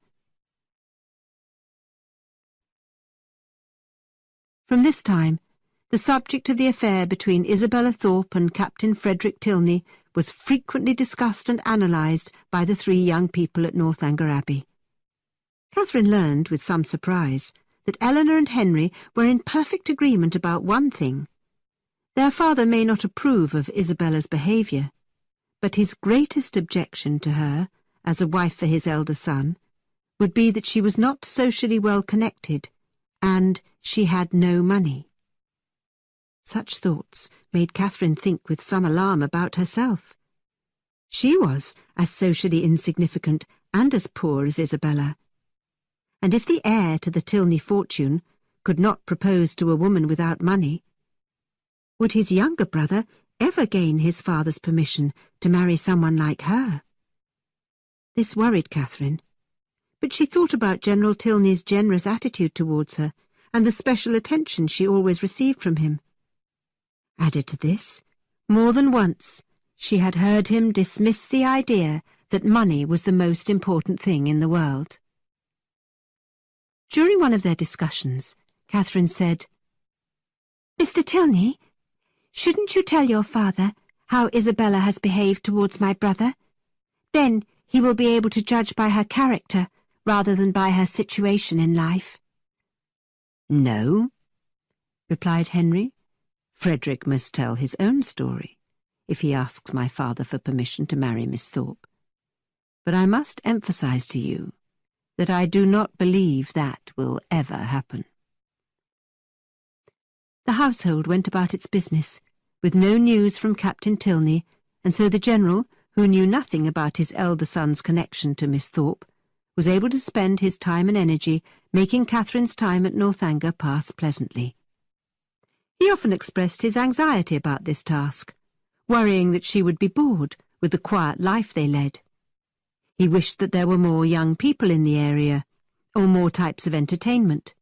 From this time, the subject of the affair between Isabella Thorpe and Captain Frederick Tilney was frequently discussed and analysed by the three young people at Northanger Abbey. Catherine learned, with some surprise, that Eleanor and Henry were in perfect agreement about one thing. Their father may not approve of Isabella's behaviour, but his greatest objection to her, as a wife for his elder son, would be that she was not socially well connected, and she had no money. Such thoughts made Catherine think with some alarm about herself. She was as socially insignificant and as poor as Isabella, and if the heir to the Tilney fortune could not propose to a woman without money, would his younger brother ever gain his father's permission to marry someone like her? This worried Catherine, but she thought about General Tilney's generous attitude towards her and the special attention she always received from him. Added to this, more than once she had heard him dismiss the idea that money was the most important thing in the world. During one of their discussions, Catherine said, "Mr. Tilney, shouldn't you tell your father how Isabella has behaved towards my brother? Then he will be able to judge by her character rather than by her situation in life." No, replied Henry. Frederick must tell his own story if he asks my father for permission to marry Miss Thorpe. But I must emphasize to you that I do not believe that will ever happen. The household went about its business, with no news from Captain Tilney, and so the General, who knew nothing about his elder son's connection to Miss Thorpe, was able to spend his time and energy making Catherine's time at Northanger pass pleasantly. He often expressed his anxiety about this task, worrying that she would be bored with the quiet life they led. He wished that there were more young people in the area, or more types of entertainment.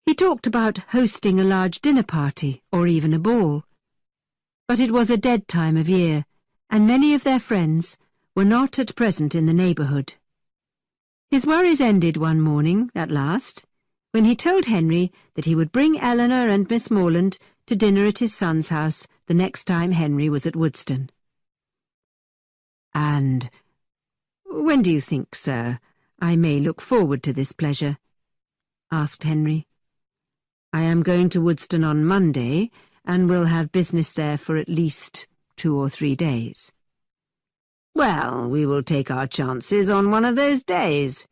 He talked about hosting a large dinner party, or even a ball. But it was a dead time of year, and many of their friends were not at present in the neighbourhood. His worries ended one morning, at last, when he told Henry that he would bring Eleanor and Miss Morland to dinner at his son's house the next time Henry was at Woodston. "And when do you think, sir, I may look forward to this pleasure?" asked Henry. "I am going to Woodston on Monday, and will have business there for at least 2 or 3 days. "Well, we will take our chances on one of those days,"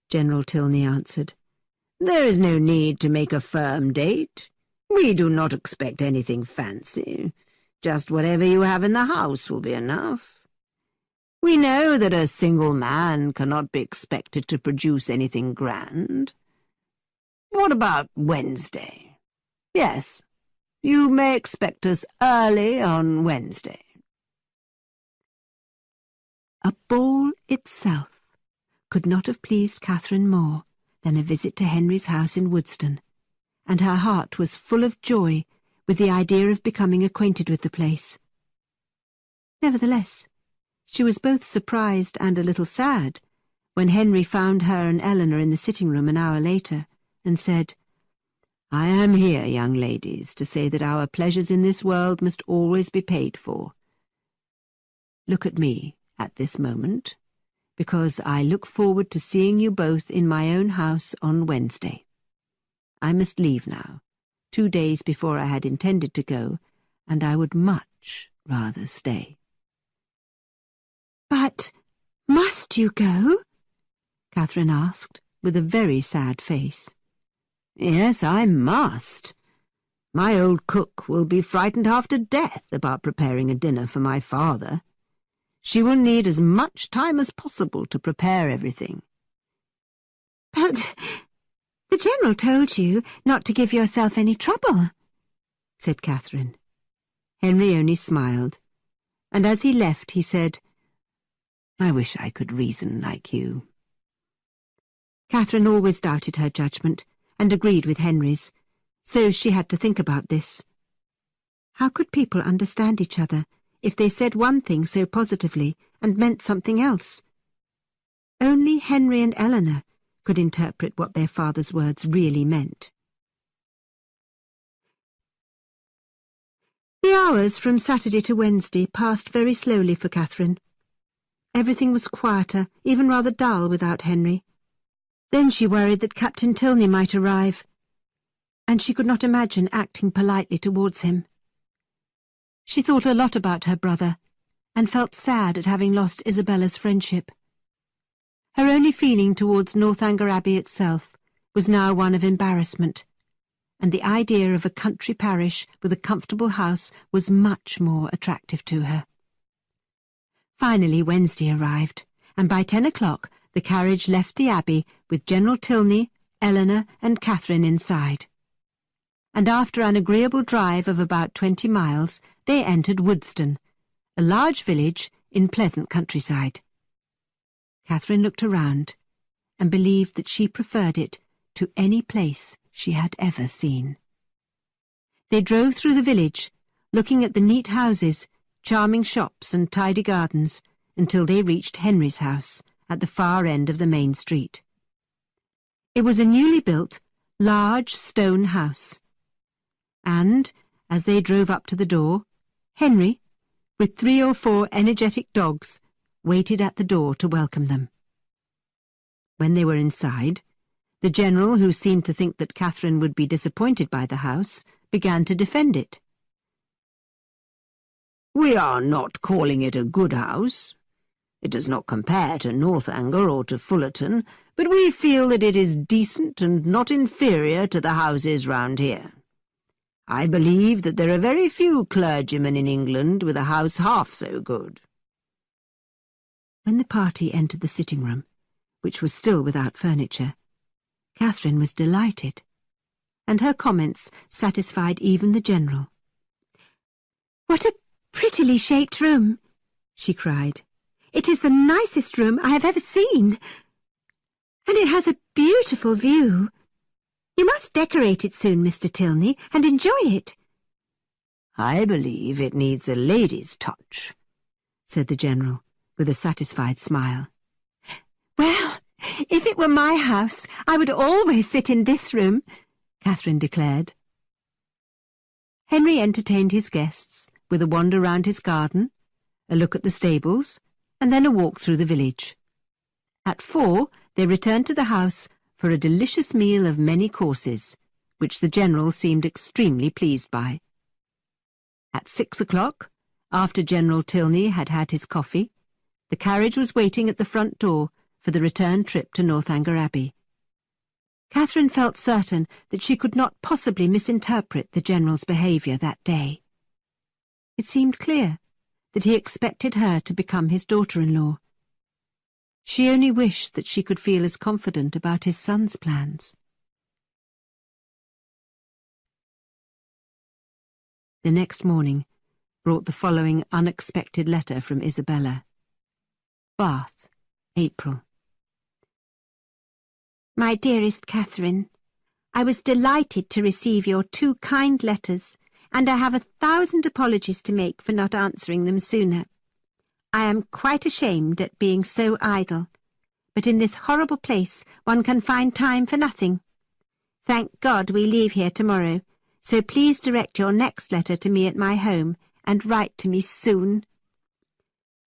General Tilney answered. "There is no need to make a firm date. We do not expect anything fancy. Just whatever you have in the house will be enough. We know that a single man cannot be expected to produce anything grand. What about Wednesday? Yes, you may expect us early on Wednesday." A ball itself could not have pleased Catherine more than a visit to Henry's house in Woodston, and her heart was full of joy with the idea of becoming acquainted with the place. Nevertheless, she was both surprised and a little sad when Henry found her and Eleanor in the sitting-room an hour later, and said, "I am here, young ladies, to say that our pleasures in this world must always be paid for. Look at me at this moment, because I look forward to seeing you both in my own house on Wednesday. I must leave now, 2 days before I had intended to go, and I would much rather stay." "But must you go?" Catherine asked, with a very sad face. "Yes, I must. My old cook will be frightened half to death about preparing a dinner for my father. She will need as much time as possible to prepare everything." "But the General told you not to give yourself any trouble," said Catherine. Henry only smiled, and as he left he said, "I wish I could reason like you." Catherine always doubted her judgment, and agreed with Henry's, so she had to think about this. How could people understand each other if they said one thing so positively and meant something else? Only Henry and Eleanor could interpret what their father's words really meant. The hours from Saturday to Wednesday passed very slowly for Catherine. Everything was quieter, even rather dull, without Henry. Then she worried that Captain Tilney might arrive, and she could not imagine acting politely towards him. She thought a lot about her brother, and felt sad at having lost Isabella's friendship. Her only feeling towards Northanger Abbey itself was now one of embarrassment, and the idea of a country parish with a comfortable house was much more attractive to her. Finally Wednesday arrived, and by 10 o'clock the carriage left the Abbey with General Tilney, Eleanor and Catherine inside. And after an agreeable drive of about 20 miles, they entered Woodston, a large village in pleasant countryside. Catherine looked around and believed that she preferred it to any place she had ever seen. They drove through the village, looking at the neat houses, charming shops and tidy gardens, until they reached Henry's house at the far end of the main street. It was a newly built, large stone house, and, as they drove up to the door, Henry, with 3 or 4 energetic dogs, waited at the door to welcome them. When they were inside, The General, who seemed to think that Catherine would be disappointed by the house, began to defend it. "We are not calling it a good house. It does not compare to Northanger or to Fullerton, but we feel that it is decent and not inferior to the houses round here. I believe that there are very few clergymen in England with a house half so good." When the party entered the sitting-room, which was still without furniture, Catherine was delighted, and her comments satisfied even the General. "What a prettily shaped room!" she cried. "It is the nicest room I have ever seen. And it has a beautiful view. You must decorate it soon, Mr. Tilney, and enjoy it." "I believe it needs a lady's touch," said the General, with a satisfied smile. "Well, if it were my house, I would always sit in this room," Catherine declared. Henry entertained his guests with a wander round his garden, a look at the stables, and then a walk through the village. At 4, they returned to the house for a delicious meal of many courses, which the General seemed extremely pleased by. At 6 o'clock, after General Tilney had had his coffee, the carriage was waiting at the front door for the return trip to Northanger Abbey. Catherine felt certain that she could not possibly misinterpret the General's behaviour that day. It seemed clear that he expected her to become his daughter-in-law. She only wished that she could feel as confident about his son's plans. The next morning brought the following unexpected letter from Isabella. Bath, April. My dearest Catherine, I was delighted to receive your 2 kind letters, and I have 1,000 apologies to make for not answering them sooner. I am quite ashamed at being so idle, but in this horrible place one can find time for nothing. Thank God we leave here tomorrow, so please direct your next letter to me at my home, and write to me soon.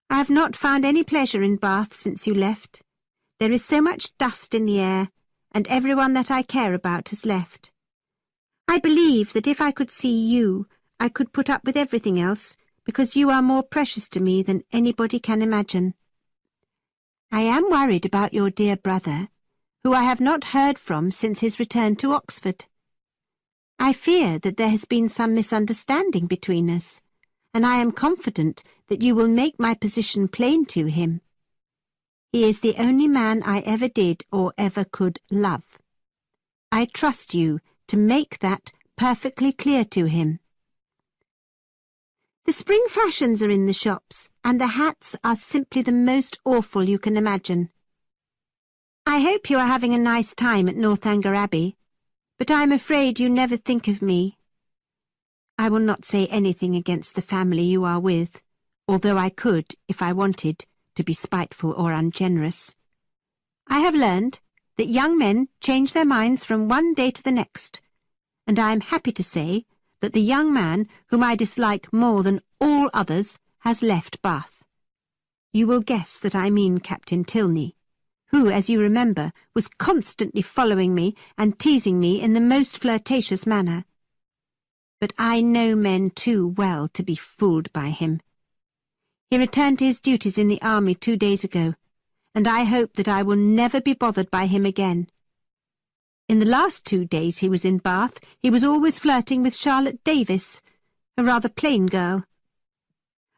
I have not found any pleasure in Bath since you left. There is so much dust in the air, and everyone that I care about has left. I believe that if I could see you, I could put up with everything else, because you are more precious to me than anybody can imagine. I am worried about your dear brother, who I have not heard from since his return to Oxford. I fear that there has been some misunderstanding between us, and I am confident that you will make my position plain to him. He is the only man I ever did or ever could love. I trust you to make that perfectly clear to him. The spring fashions are in the shops, and the hats are simply the most awful you can imagine. I hope you are having a nice time at Northanger Abbey, but I am afraid you never think of me. I will not say anything against the family you are with, although I could, if I wanted, to be spiteful or ungenerous. I have learned that young men change their minds from one day to the next, and I am happy to say that the young man whom I dislike more than all others has left Bath. You will guess that I mean Captain Tilney, who, as you remember, was constantly following me and teasing me in the most flirtatious manner. But I know men too well to be fooled by him. He returned to his duties in the army 2 days ago, and I hope that I will never be bothered by him again. In the last 2 days he was in Bath, he was always flirting with Charlotte Davis, a rather plain girl.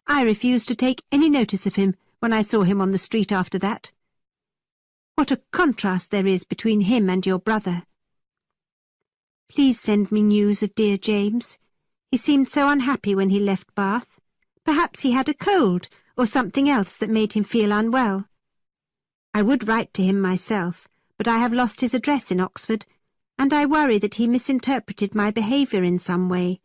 I refused to take any notice of him when I saw him on the street after that. What a contrast there is between him and your brother. Please send me news of dear James. He seemed so unhappy when he left Bath. Perhaps he had a cold or something else that made him feel unwell. I would write to him myself, but I have lost his address in Oxford, and I worry that he misinterpreted my behaviour in some way.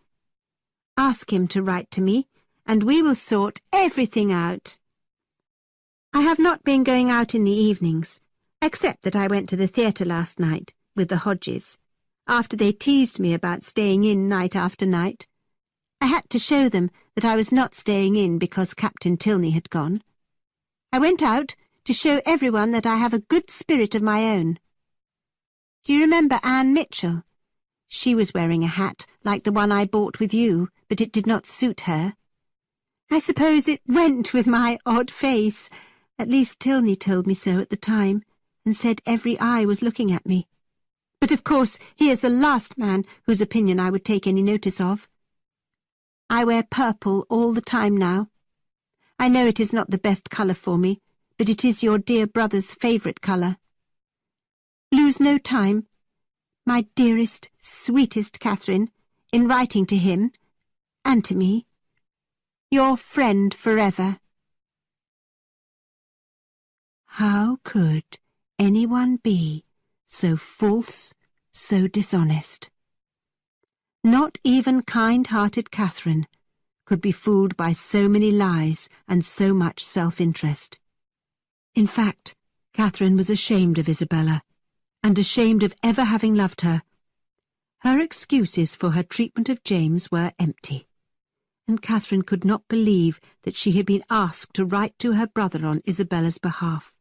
Ask him to write to me, and we will sort everything out. I have not been going out in the evenings, except that I went to the theatre last night with the Hodges, after they teased me about staying in night after night. I had to show them that I was not staying in because Captain Tilney had gone. I went out to show everyone that I have a good spirit of my own. Do you remember Anne Mitchell? She was wearing a hat like the one I bought with you, but it did not suit her. I suppose it went with my odd face. At least Tilney told me so at the time, and said every eye was looking at me. But of course he is the last man whose opinion I would take any notice of. I wear purple all the time now. I know it is not the best colour for me, but it is your dear brother's favourite colour. Lose no time, my dearest, sweetest Catherine, in writing to him, and to me. Your friend forever. How could anyone be so false, so dishonest? Not even kind-hearted Catherine could be fooled by so many lies and so much self-interest. In fact, Catherine was ashamed of Isabella, and ashamed of ever having loved her. Her excuses for her treatment of James were empty, and Catherine could not believe that she had been asked to write to her brother on Isabella's behalf.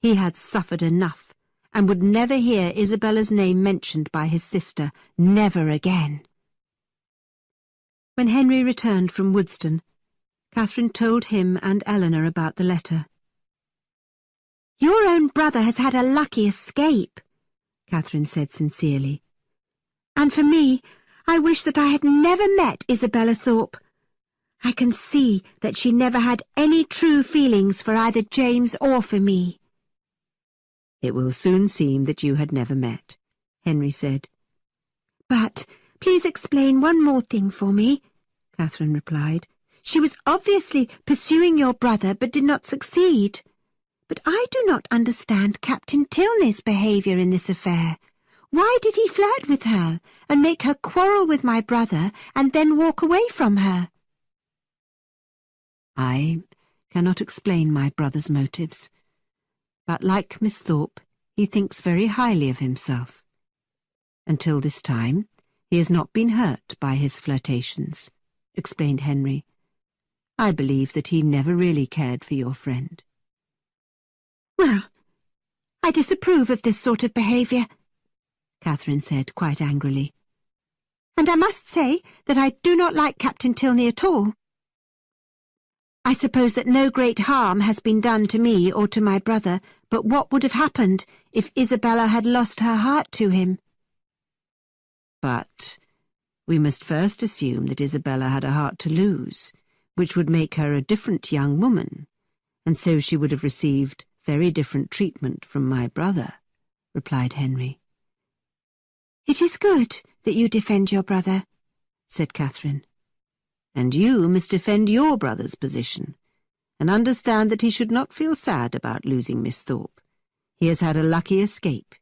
He had suffered enough, and would never hear Isabella's name mentioned by his sister, never again. When Henry returned from Woodston, Catherine told him and Eleanor about the letter. "Your own brother has had a lucky escape," Catherine said sincerely. "And for me, I wish that I had never met Isabella Thorpe. I can see that she never had any true feelings for either James or for me." "It will soon seem that you had never met," Henry said. "But please explain one more thing for me," Catherine replied. "She was obviously pursuing your brother but did not succeed. But I do not understand Captain Tilney's behaviour in this affair. Why did he flirt with her and make her quarrel with my brother and then walk away from her?" "I cannot explain my brother's motives, but like Miss Thorpe, he thinks very highly of himself. Until this time, he has not been hurt by his flirtations," explained Henry. "I believe that he never really cared for your friend." "Well, I disapprove of this sort of behaviour," Catherine said quite angrily. "And I must say that I do not like Captain Tilney at all. I suppose that no great harm has been done to me or to my brother, but what would have happened if Isabella had lost her heart to him?" "But we must first assume that Isabella had a heart to lose, which would make her a different young woman, and so she would have received very different treatment from my brother," replied Henry. "It is good that you defend your brother," said Catherine. "And you must defend your brother's position, and understand that he should not feel sad about losing Miss Thorpe. He has had a lucky escape.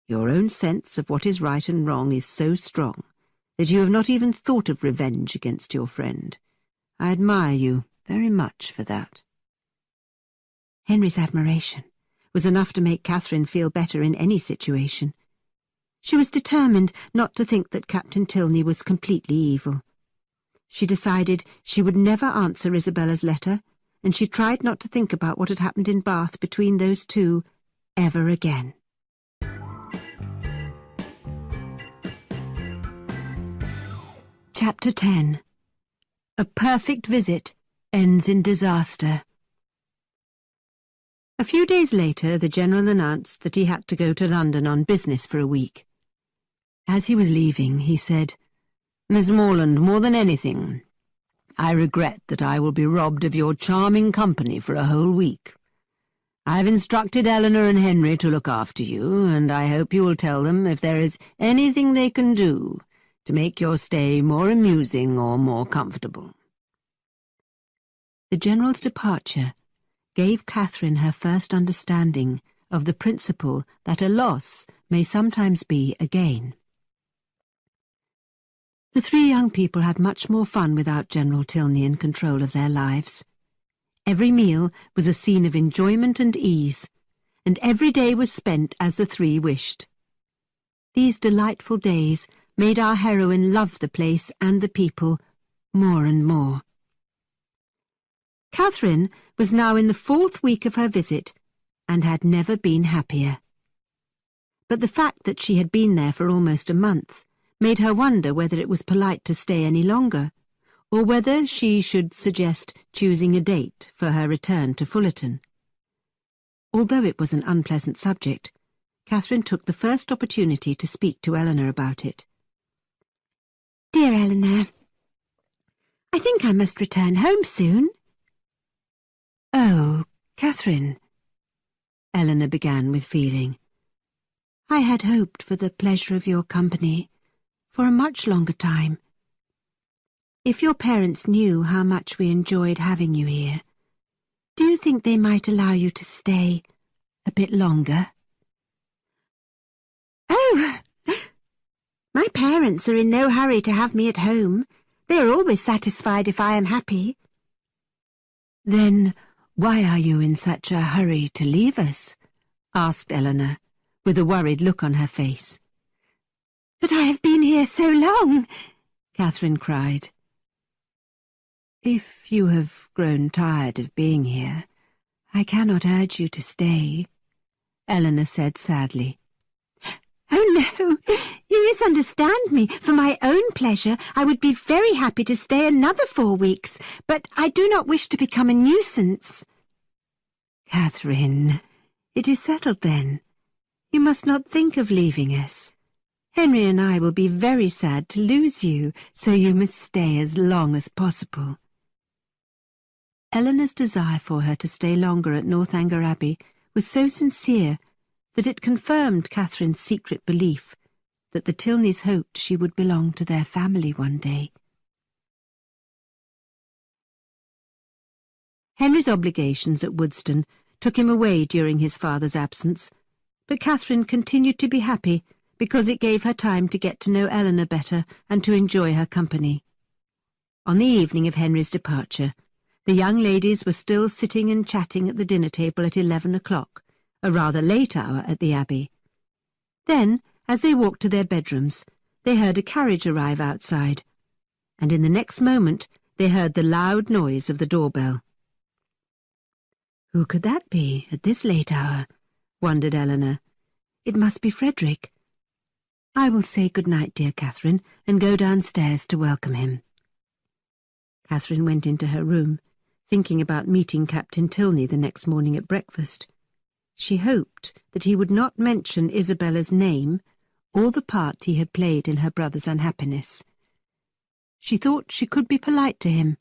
Your own sense of what is right and wrong is so strong that you have not even thought of revenge against your friend. I admire you very much for that." Henry's admiration was enough to make Catherine feel better in any situation. She was determined not to think that Captain Tilney was completely evil. She decided she would never answer Isabella's letter, and she tried not to think about what had happened in Bath between those two ever again. Chapter 10. A perfect visit ends in disaster. A few days later, the General announced that he had to go to London on business for a week. As he was leaving, he said, "Miss Morland, more than anything, I regret that I will be robbed of your charming company for a whole week. I have instructed Eleanor and Henry to look after you, and I hope you will tell them if there is anything they can do to make your stay more amusing or more comfortable." The General's departure gave Catherine her first understanding of the principle that a loss may sometimes be a gain. The three young people had much more fun without General Tilney in control of their lives. Every meal was a scene of enjoyment and ease, and every day was spent as the three wished. These delightful days made our heroine love the place and the people more and more. Catherine was now in the 4th week of her visit, and had never been happier. but the fact that she had been there for almost a month made her wonder whether it was polite to stay any longer, or whether she should suggest choosing a date for her return to Fullerton. Although it was an unpleasant subject, Catherine took the first opportunity to speak to Eleanor about it. "Dear Eleanor, I think I must return home soon." "Oh, Catherine," Eleanor began with feeling. "I had hoped for the pleasure of your company for a much longer time. If your parents knew how much we enjoyed having you here, do you think they might allow you to stay a bit longer?" "Oh, my parents are in no hurry to have me at home. They are always satisfied if I am happy." "Then why are you in such a hurry to leave us?" asked Eleanor, with a worried look on her face. "But I have been here so long," Catherine cried. "If you have grown tired of being here, I cannot urge you to stay," Eleanor said sadly. "Oh no, you misunderstand me. For my own pleasure, I would be very happy to stay another 4 weeks, but I do not wish to become a nuisance." "Catherine, it is settled then. You must not think of leaving us. Henry and I will be very sad to lose you, so you must stay as long as possible." Eleanor's desire for her to stay longer at Northanger Abbey was so sincere that it confirmed Catherine's secret belief that the Tilneys hoped she would belong to their family one day. Henry's obligations at Woodston took him away during his father's absence, but Catherine continued to be happy because it gave her time to get to know Eleanor better and to enjoy her company. On the evening of Henry's departure, the young ladies were still sitting and chatting at the dinner table at 11 o'clock, a rather late hour at the Abbey. Then, as they walked to their bedrooms, they heard a carriage arrive outside, and in the next moment they heard the loud noise of the doorbell. "Who could that be at this late hour?" wondered Eleanor. "It must be Frederick. I will say good night, dear Catherine, and go downstairs to welcome him." Catherine went into her room, thinking about meeting Captain Tilney the next morning at breakfast. She hoped that he would not mention Isabella's name or the part he had played in her brother's unhappiness. She thought she could be polite to him,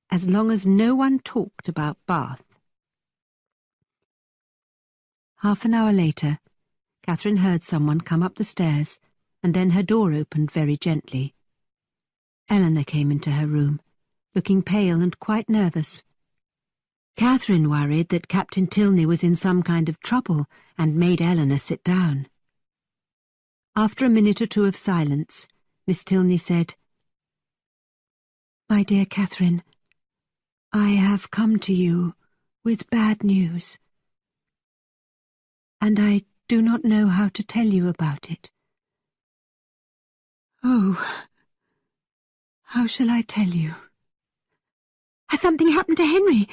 as long as no one talked about Bath. Half an hour later, Catherine heard someone come up the stairs, and then her door opened very gently. Eleanor came into her room, looking pale and quite nervous. Catherine worried that Captain Tilney was in some kind of trouble and made Eleanor sit down. After a minute or two of silence, Miss Tilney said, "My dear Catherine, I have come to you with bad news, and I do not know how to tell you about it. Oh, how shall I tell you?" "Has something happened to Henry?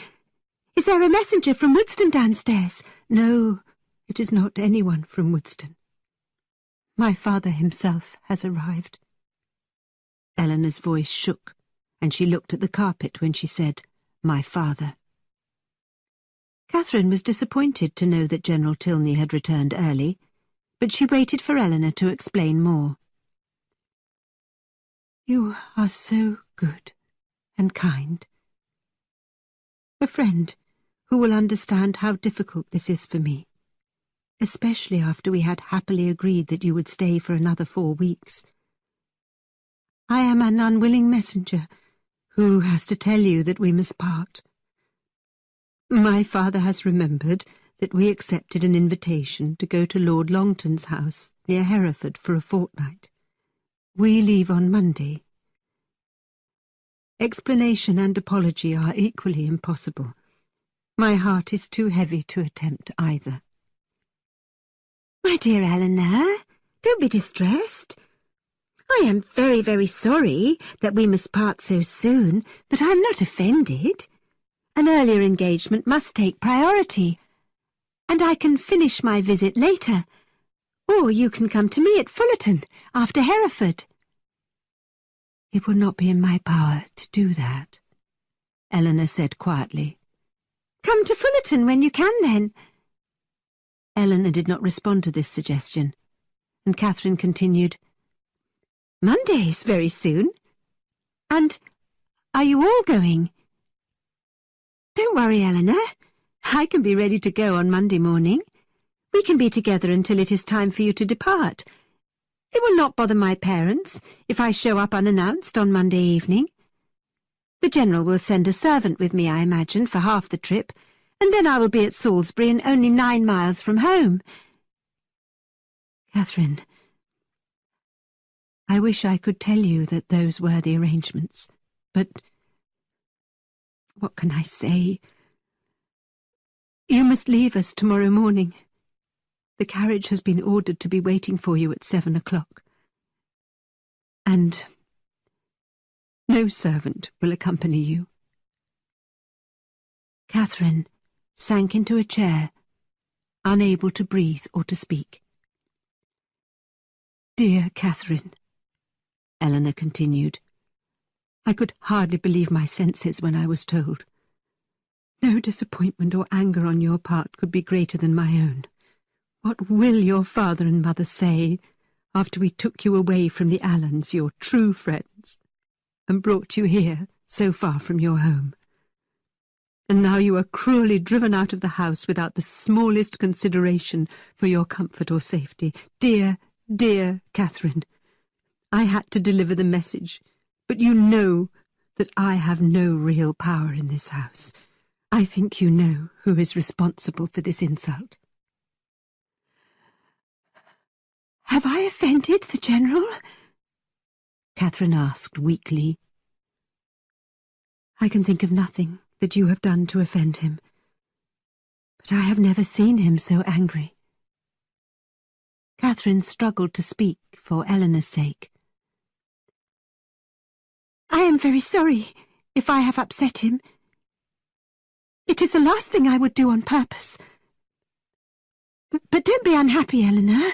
Is there a messenger from Woodston downstairs?" "No, it is not anyone from Woodston. My father himself has arrived." Eleanor's voice shook, and she looked at the carpet when she said, "My father." Catherine was disappointed to know that General Tilney had returned early, but she waited for Eleanor to explain more. "You are so good and kind. A friend who will understand how difficult this is for me, especially after we had happily agreed that you would stay for another 4 weeks. I am an unwilling messenger who has to tell you that we must part. My father has remembered that we accepted an invitation to go to Lord Longton's house near Hereford for a fortnight. We leave on Monday. Explanation and apology are equally impossible. My heart is too heavy to attempt either." "My dear Eleanor, don't be distressed. I am very, very sorry that we must part so soon, but I am not offended. An earlier engagement must take priority, and I can finish my visit later. Or you can come to me at Fullerton after Hereford." "It will not be in my power to do that," Eleanor said quietly. "Come to Fullerton when you can, then." Eleanor did not respond to this suggestion, and Catherine continued, "Monday's very soon. And are you all going?" "Don't worry, Eleanor. I can be ready to go on Monday morning. We can be together until it is time for you to depart. It will not bother my parents if I show up unannounced on Monday evening. The General will send a servant with me, I imagine, for half the trip, and then I will be at Salisbury and only 9 miles from home." "Catherine, I wish I could tell you that those were the arrangements, but what can I say? You must leave us tomorrow morning. The carriage has been ordered to be waiting for you at 7 o'clock. And no servant will accompany you." Catherine sank into a chair, unable to breathe or to speak. "Dear Catherine," Eleanor continued, "I could hardly believe my senses when I was told. No disappointment or anger on your part could be greater than my own. What will your father and mother say after we took you away from the Allens, your true friends, and brought you here so far from your home? And now you are cruelly driven out of the house without the smallest consideration for your comfort or safety. Dear, dear Catherine, I had to deliver the message, but you know that I have no real power in this house. I think you know who is responsible for this insult." "Have I offended the General?" Catherine asked weakly. "I can think of nothing that you have done to offend him, but I have never seen him so angry." Catherine struggled to speak for Eleanor's sake. "I am very sorry if I have upset him. It is the last thing I would do on purpose. But don't be unhappy, Eleanor.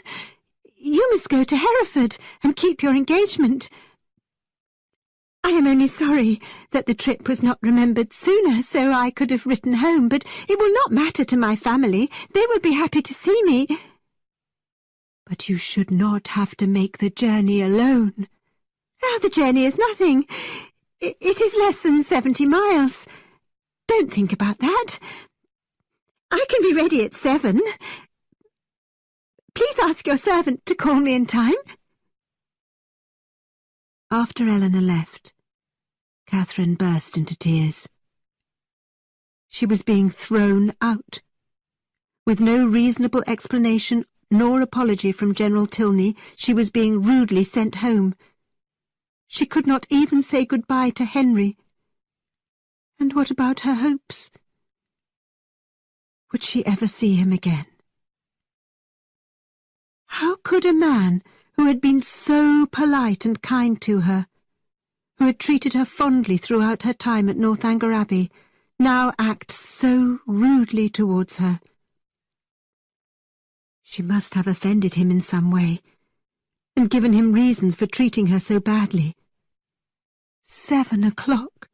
You must go to Hereford and keep your engagement. I am only sorry that the trip was not remembered sooner, so I could have written home, but it will not matter to my family. They will be happy to see me." "But you should not have to make the journey alone." "Oh, the journey is nothing. It is less than 70 miles. Don't think about that. I can be ready at 7. Please ask your servant to call me in time." After Eleanor left, Catherine burst into tears. She was being thrown out. With no reasonable explanation nor apology from General Tilney, she was being rudely sent home. She could not even say goodbye to Henry. And what about her hopes? Would she ever see him again? How could a man who had been so polite and kind to her, who had treated her fondly throughout her time at Northanger Abbey, now act so rudely towards her? She must have offended him in some way, and given him reasons for treating her so badly. 7 o'clock.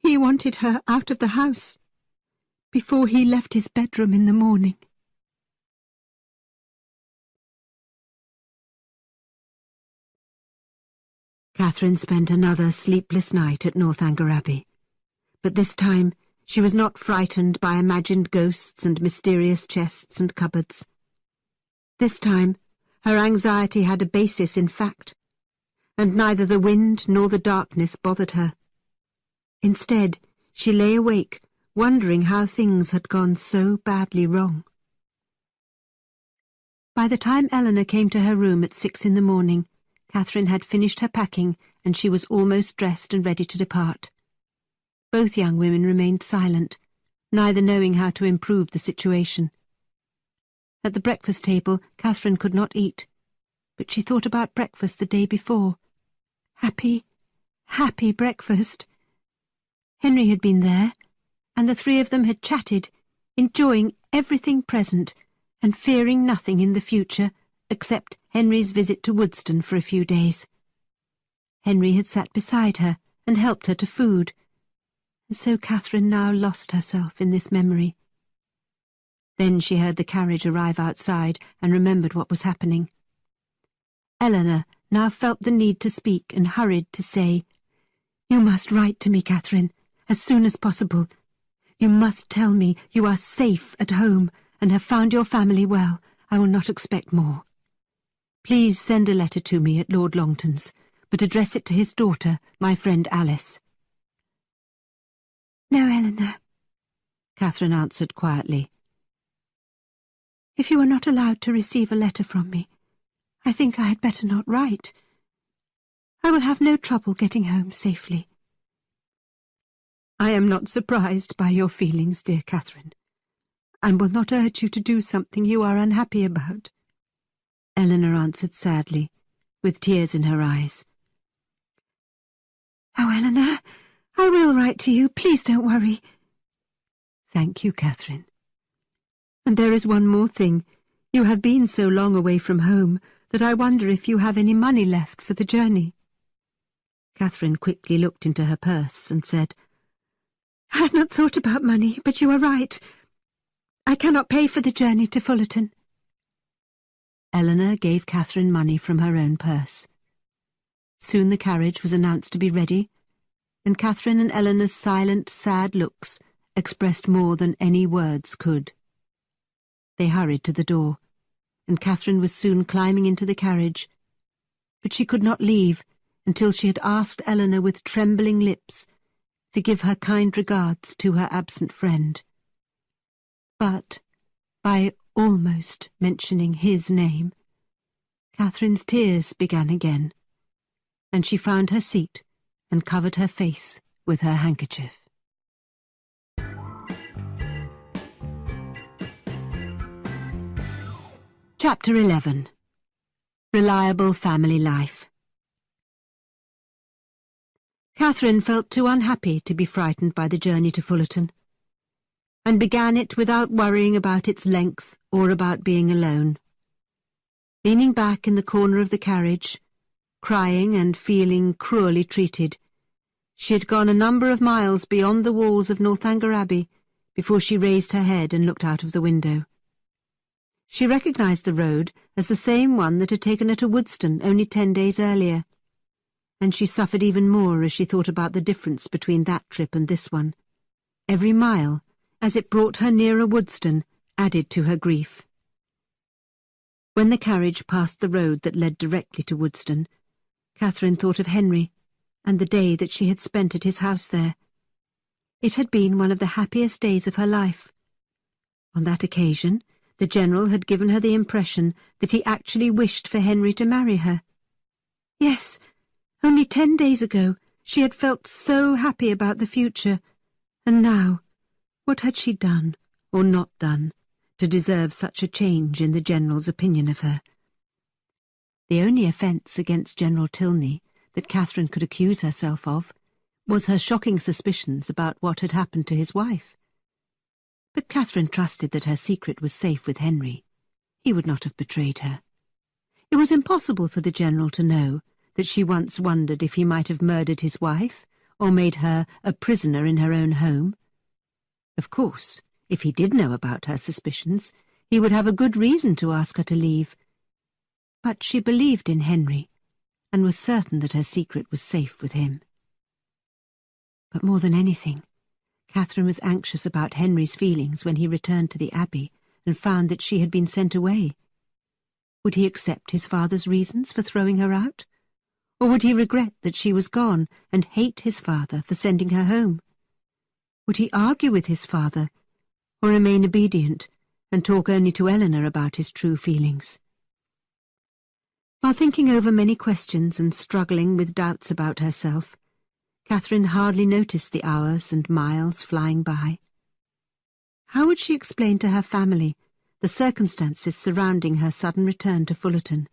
He wanted her out of the house before he left his bedroom in the morning. Catherine spent another sleepless night at Northanger Abbey, but this time she was not frightened by imagined ghosts and mysterious chests and cupboards. This time her anxiety had a basis in fact, and neither the wind nor the darkness bothered her. Instead, she lay awake, wondering how things had gone so badly wrong. By the time Eleanor came to her room at 6 in the morning, Catherine had finished her packing and she was almost dressed and ready to depart. Both young women remained silent, neither knowing how to improve the situation. At the breakfast table, Catherine could not eat, but she thought about breakfast the day before. Happy, happy breakfast. Henry had been there, and the three of them had chatted, enjoying everything present, and fearing nothing in the future except Henry's visit to Woodston for a few days. Henry had sat beside her and helped her to food, and so Catherine now lost herself in this memory. Then she heard the carriage arrive outside and remembered what was happening. Eleanor now felt the need to speak and hurried to say, "You must write to me, Catherine, as soon as possible. You must tell me you are safe at home and have found your family well. I will not expect more. Please send a letter to me at Lord Longton's, but address it to his daughter, my friend Alice." "No, Eleanor," Catherine answered quietly. "If you are not allowed to receive a letter from me, I think I had better not write. I will have no trouble getting home safely." "I am not surprised by your feelings, dear Catherine, and will not urge you to do something you are unhappy about," Eleanor answered sadly, with tears in her eyes. "Oh, Eleanor, I will write to you. Please don't worry." "Thank you, Catherine. And there is one more thing. You have been so long away from home that I wonder if you have any money left for the journey." Catherine quickly looked into her purse and said, "I had not thought about money, but you are right. I cannot pay for the journey to Fullerton." Eleanor gave Catherine money from her own purse. Soon the carriage was announced to be ready, and Catherine and Eleanor's silent, sad looks expressed more than any words could. They hurried to the door, and Catherine was soon climbing into the carriage, but she could not leave until she had asked Eleanor with trembling lips to give her kind regards to her absent friend. But, by almost mentioning his name, Catherine's tears began again, and she found her seat and covered her face with her handkerchief. Chapter 11. Reliable Family Life. Catherine felt too unhappy to be frightened by the journey to Fullerton, and began it without worrying about its length or about being alone. Leaning back in the corner of the carriage, crying and feeling cruelly treated, she had gone a number of miles beyond the walls of Northanger Abbey before she raised her head and looked out of the window. She recognized the road as the same one that had taken her to Woodston only 10 days earlier, and she suffered even more as she thought about the difference between that trip and this one. Every mile, as it brought her nearer Woodston, added to her grief. When the carriage passed the road that led directly to Woodston, Catherine thought of Henry and the day that she had spent at his house there. It had been one of the happiest days of her life. On that occasion, the General had given her the impression that he actually wished for Henry to marry her. Yes, only 10 days ago she had felt so happy about the future, and now, what had she done, or not done, to deserve such a change in the General's opinion of her? The only offence against General Tilney that Catherine could accuse herself of was her shocking suspicions about what had happened to his wife. But Catherine trusted that her secret was safe with Henry. He would not have betrayed her. It was impossible for the General to know that she once wondered if he might have murdered his wife or made her a prisoner in her own home. Of course, if he did know about her suspicions, he would have a good reason to ask her to leave. But she believed in Henry, and was certain that her secret was safe with him. But more than anything, Catherine was anxious about Henry's feelings when he returned to the Abbey and found that she had been sent away. Would he accept his father's reasons for throwing her out? Or would he regret that she was gone and hate his father for sending her home? Would he argue with his father, or remain obedient and talk only to Eleanor about his true feelings? While thinking over many questions and struggling with doubts about herself, Catherine hardly noticed the hours and miles flying by. How would she explain to her family the circumstances surrounding her sudden return to Fullerton?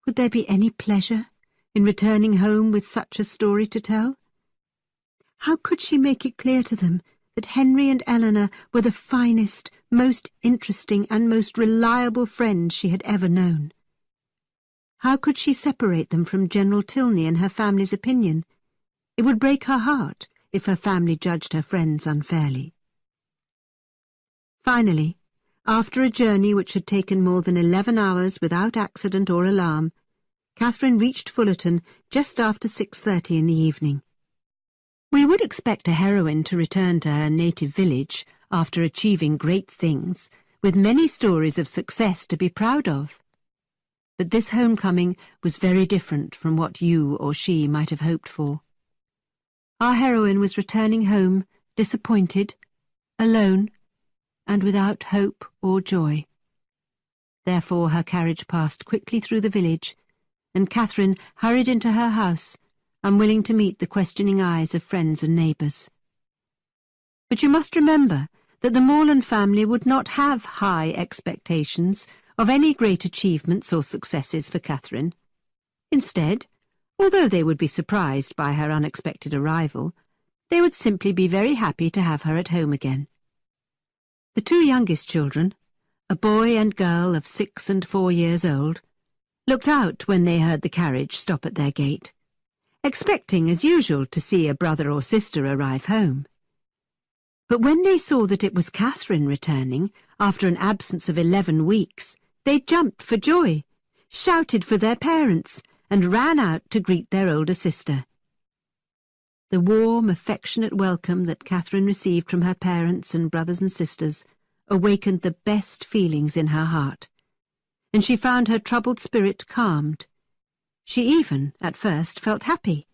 Would there be any pleasure in returning home with such a story to tell? How could she make it clear to them that Henry and Eleanor were the finest, most interesting and most reliable friends she had ever known. How could she separate them from General Tilney and her family's opinion? It would break her heart if her family judged her friends unfairly. Finally, after a journey which had taken more than 11 hours without accident or alarm, Catherine reached Fullerton just after 6:30 in the evening. We would expect a heroine to return to her native village after achieving great things, with many stories of success to be proud of. But this homecoming was very different from what you or she might have hoped for. Our heroine was returning home, disappointed, alone, and without hope or joy. Therefore her carriage passed quickly through the village, and Catherine hurried into her house, unwilling to meet the questioning eyes of friends and neighbours. But you must remember that the Morland family would not have high expectations of any great achievements or successes for Catherine. Instead, although they would be surprised by her unexpected arrival, they would simply be very happy to have her at home again. The two youngest children, a boy and girl of 6 and 4 years old, looked out when they heard the carriage stop at their gate, expecting as usual to see a brother or sister arrive home. But when they saw that it was Catherine returning, after an absence of 11 weeks, they jumped for joy, shouted for their parents, and ran out to greet their older sister. The warm, affectionate welcome that Catherine received from her parents and brothers and sisters awakened the best feelings in her heart, and she found her troubled spirit calmed. She even, at first, felt happy.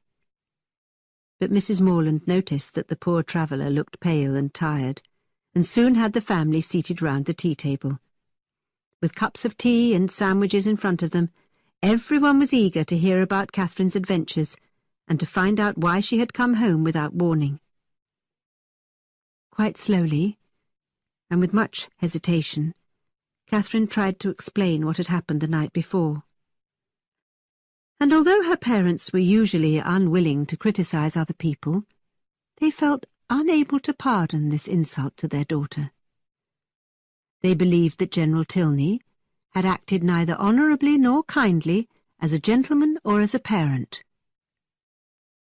But Mrs. Morland noticed that the poor traveller looked pale and tired, and soon had the family seated round the tea-table. With cups of tea and sandwiches in front of them, everyone was eager to hear about Catherine's adventures and to find out why she had come home without warning. Quite slowly, and with much hesitation, Catherine tried to explain what had happened the night before. And although her parents were usually unwilling to criticize other people, they felt unable to pardon this insult to their daughter. They believed that General Tilney had acted neither honourably nor kindly as a gentleman or as a parent.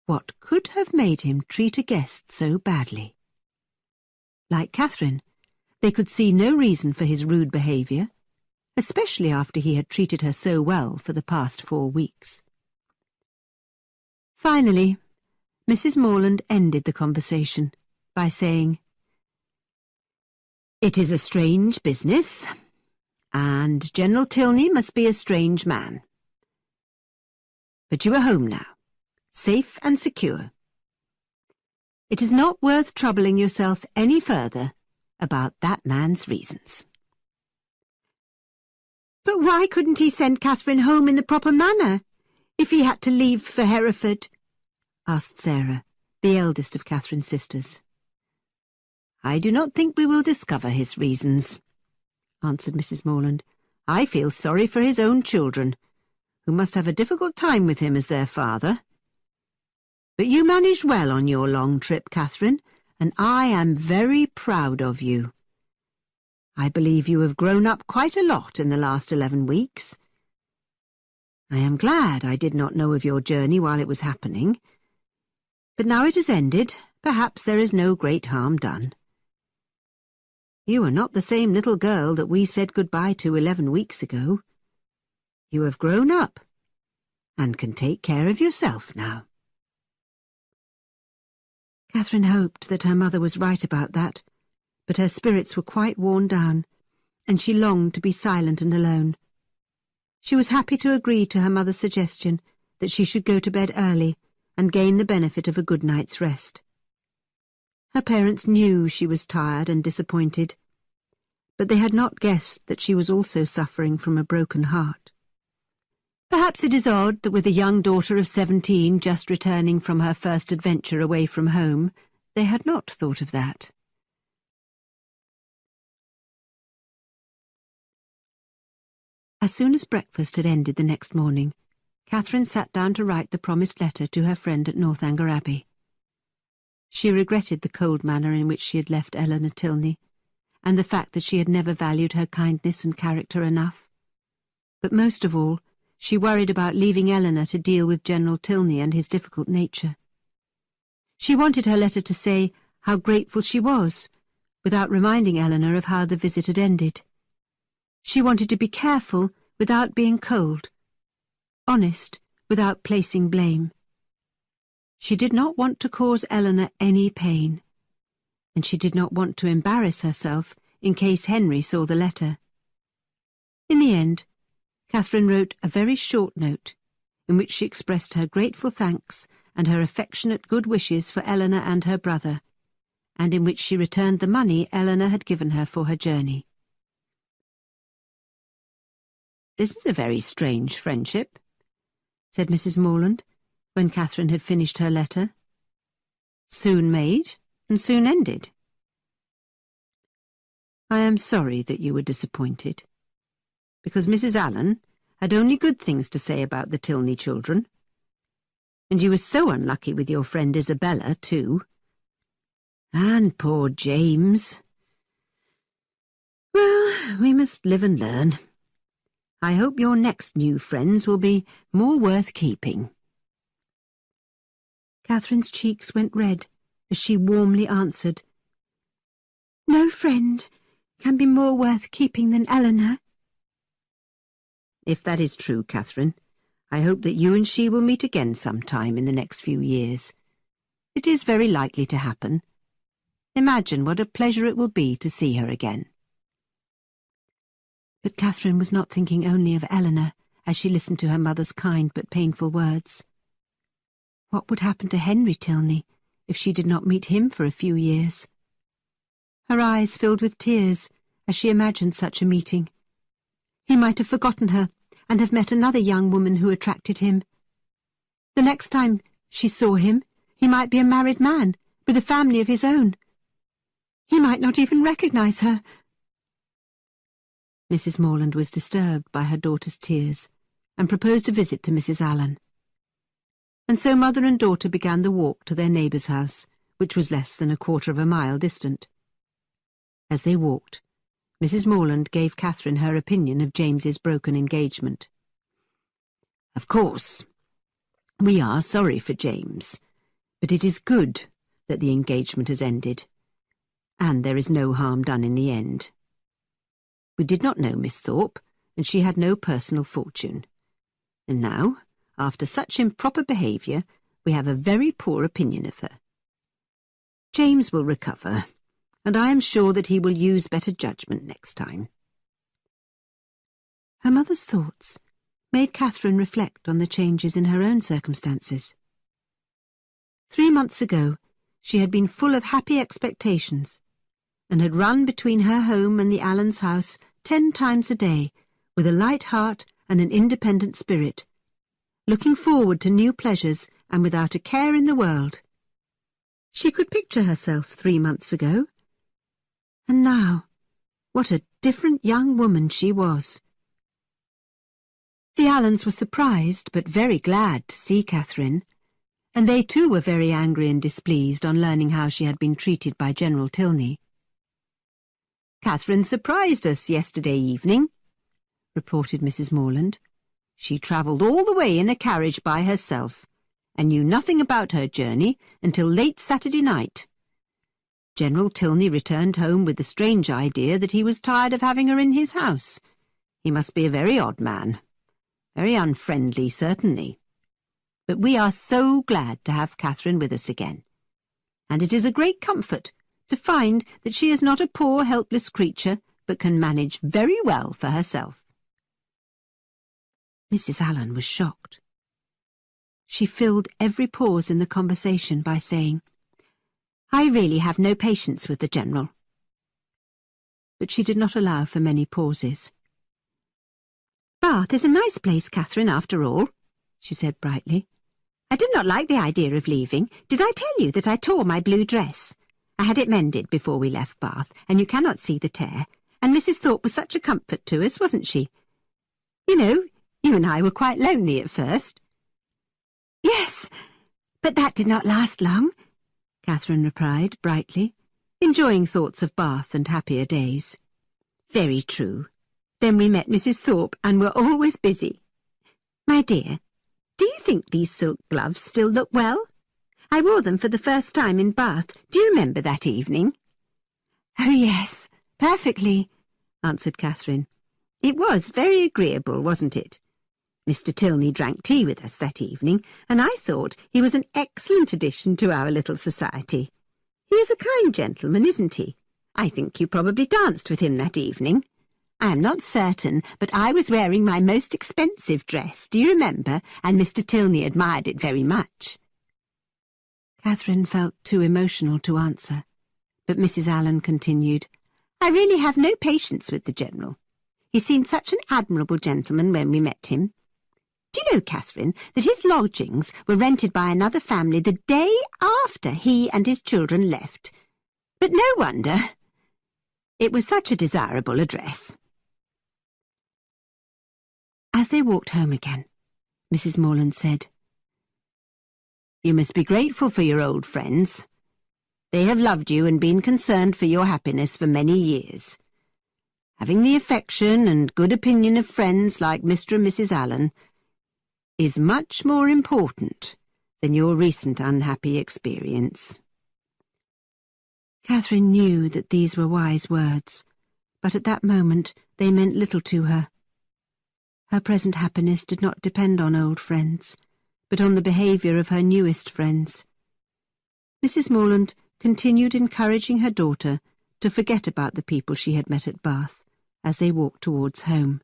What could have made him treat a guest so badly? Like Catherine, they could see no reason for his rude behaviour, especially after he had treated her so well for the past 4 weeks. Finally, Mrs. Morland ended the conversation by saying, "It is a strange business, and General Tilney must be a strange man. But you are home now, safe and secure. It is not worth troubling yourself any further about that man's reasons." But why couldn't he send Catherine home in the proper manner, if he had to leave for Hereford? Asked Sarah, the eldest of Catherine's sisters. "I do not think we will discover his reasons," answered Mrs. Morland. "I feel sorry for his own children, who must have a difficult time with him as their father. But you managed well on your long trip, Catherine, and I am very proud of you. I believe you have grown up quite a lot in the last 11 weeks. I am glad I did not know of your journey while it was happening. But now it has ended, perhaps there is no great harm done. You are not the same little girl that we said goodbye to 11 weeks ago. You have grown up, and can take care of yourself now." Catherine hoped that her mother was right about that, but her spirits were quite worn down, and she longed to be silent and alone. She was happy to agree to her mother's suggestion that she should go to bed early and gain the benefit of a good night's rest. Her parents knew she was tired and disappointed, but they had not guessed that she was also suffering from a broken heart. Perhaps it is odd that with a young daughter of 17 just returning from her first adventure away from home, they had not thought of that. As soon as breakfast had ended the next morning, Catherine sat down to write the promised letter to her friend at Northanger Abbey. She regretted the cold manner in which she had left Eleanor Tilney, and the fact that she had never valued her kindness and character enough. But most of all, she worried about leaving Eleanor to deal with General Tilney and his difficult nature. She wanted her letter to say how grateful she was, without reminding Eleanor of how the visit had ended. She wanted to be careful without being cold, honest without placing blame. She did not want to cause Eleanor any pain, and she did not want to embarrass herself in case Henry saw the letter. In the end, Catherine wrote a very short note, in which she expressed her grateful thanks and her affectionate good wishes for Eleanor and her brother, and in which she returned the money Eleanor had given her for her journey. "This is a very strange friendship," said Mrs. Morland, when Catherine had finished her letter. "Soon made and soon ended. I am sorry that you were disappointed, because Mrs. Allen had only good things to say about the Tilney children, and you were so unlucky with your friend Isabella, too. And poor James. Well, we must live and learn. I hope your next new friends will be more worth keeping." Catherine's cheeks went red as she warmly answered, "No friend can be more worth keeping than Eleanor." "If that is true, Catherine, I hope that you and she will meet again sometime in the next few years. It is very likely to happen. Imagine what a pleasure it will be to see her again." But Catherine was not thinking only of Eleanor as she listened to her mother's kind but painful words. What would happen to Henry Tilney if she did not meet him for a few years? Her eyes filled with tears as she imagined such a meeting. He might have forgotten her and have met another young woman who attracted him. The next time she saw him, he might be a married man with a family of his own. He might not even recognize her. Mrs. Morland was disturbed by her daughter's tears and proposed a visit to Mrs. Allen. And so mother and daughter began the walk to their neighbour's house, which was less than a quarter of a mile distant. As they walked, Mrs. Morland gave Catherine her opinion of James's broken engagement. "Of course, we are sorry for James, but it is good that the engagement has ended, and there is no harm done in the end. We did not know Miss Thorpe, and she had no personal fortune. And now, after such improper behaviour, we have a very poor opinion of her. James will recover, and I am sure that he will use better judgment next time." Her mother's thoughts made Catherine reflect on the changes in her own circumstances. 3 months ago, she had been full of happy expectations, and had run between her home and the Allens' house 10 times a day, with a light heart and an independent spirit, looking forward to new pleasures and without a care in the world. She could picture herself 3 months ago. And now, what a different young woman she was. The Allens were surprised but very glad to see Catherine, and they too were very angry and displeased on learning how she had been treated by General Tilney. "Catherine surprised us yesterday evening," reported Mrs. Morland. "She travelled all the way in a carriage by herself, and knew nothing about her journey until late Saturday night. General Tilney returned home with the strange idea that he was tired of having her in his house. He must be a very odd man. Very unfriendly, certainly. But we are so glad to have Catherine with us again, and it is a great comfort to find that she is not a poor, helpless creature, but can manage very well for herself." Mrs. Allen was shocked. She filled every pause in the conversation by saying, "I really have no patience with the General." But she did not allow for many pauses. "Bath is a nice place, Catherine, after all," she said brightly. "I did not like the idea of leaving. Did I tell you that I tore my blue dress? I had it mended before we left Bath, and you cannot see the tear, and Mrs. Thorpe was such a comfort to us, wasn't she? You know, you and I were quite lonely at first." "Yes, but that did not last long. Catherine replied brightly, enjoying thoughts of Bath and happier days. Very true. Then we met Mrs. Thorpe and were always busy. My dear, do you think these silk gloves still look well? I wore them for the first time in Bath. Do you remember that evening? Oh, yes, perfectly, answered Catherine. It was very agreeable, wasn't it? Mr. Tilney drank tea with us that evening, and I thought he was an excellent addition to our little society. He is a kind gentleman, isn't he? I think you probably danced with him that evening. I am not certain, but I was wearing my most expensive dress, do you remember? And Mr. Tilney admired it very much. Catherine felt too emotional to answer, but Mrs. Allen continued, I really have no patience with the General. He seemed such an admirable gentleman when we met him. Do you know, Catherine, that his lodgings were rented by another family the day after he and his children left? But no wonder. It was such a desirable address. As they walked home again, Mrs. Morland said, You must be grateful for your old friends. They have loved you and been concerned for your happiness for many years. Having the affection and good opinion of friends like Mr. and Mrs. Allen is much more important than your recent unhappy experience. Catherine knew that these were wise words, but at that moment they meant little to her. Her present happiness did not depend on old friends, but on the behaviour of her newest friends. Mrs. Morland continued encouraging her daughter to forget about the people she had met at Bath as they walked towards home.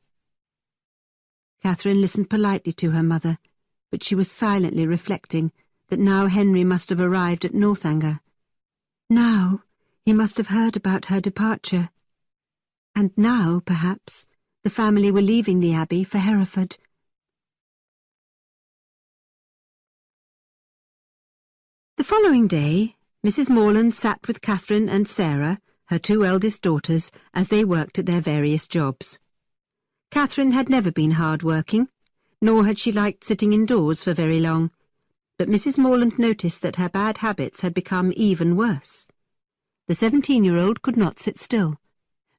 Catherine listened politely to her mother, but she was silently reflecting that now Henry must have arrived at Northanger. Now he must have heard about her departure. And now, perhaps, the family were leaving the Abbey for Hereford. The following day, Mrs. Morland sat with Catherine and Sarah, her two eldest daughters, as they worked at their various jobs. Catherine had never been hard-working, nor had she liked sitting indoors for very long, but Mrs. Morland noticed that her bad habits had become even worse. The 17-year-old could not sit still,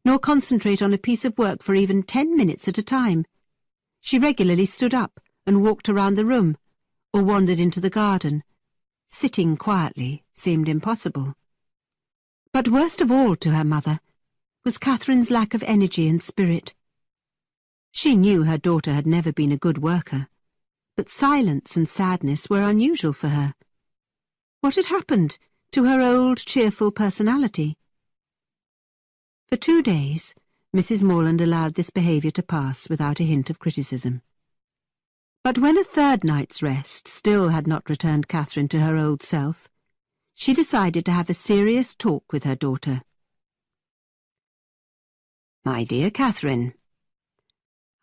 nor concentrate on a piece of work for even 10 minutes at a time. She regularly stood up and walked around the room, or wandered into the garden. Sitting quietly seemed impossible. But worst of all to her mother was Catherine's lack of energy and spirit. She knew her daughter had never been a good worker, but silence and sadness were unusual for her. What had happened to her old cheerful personality? For 2 days, Mrs. Morland allowed this behaviour to pass without a hint of criticism. But when a third night's rest still had not returned Catherine to her old self, she decided to have a serious talk with her daughter. My dear Catherine,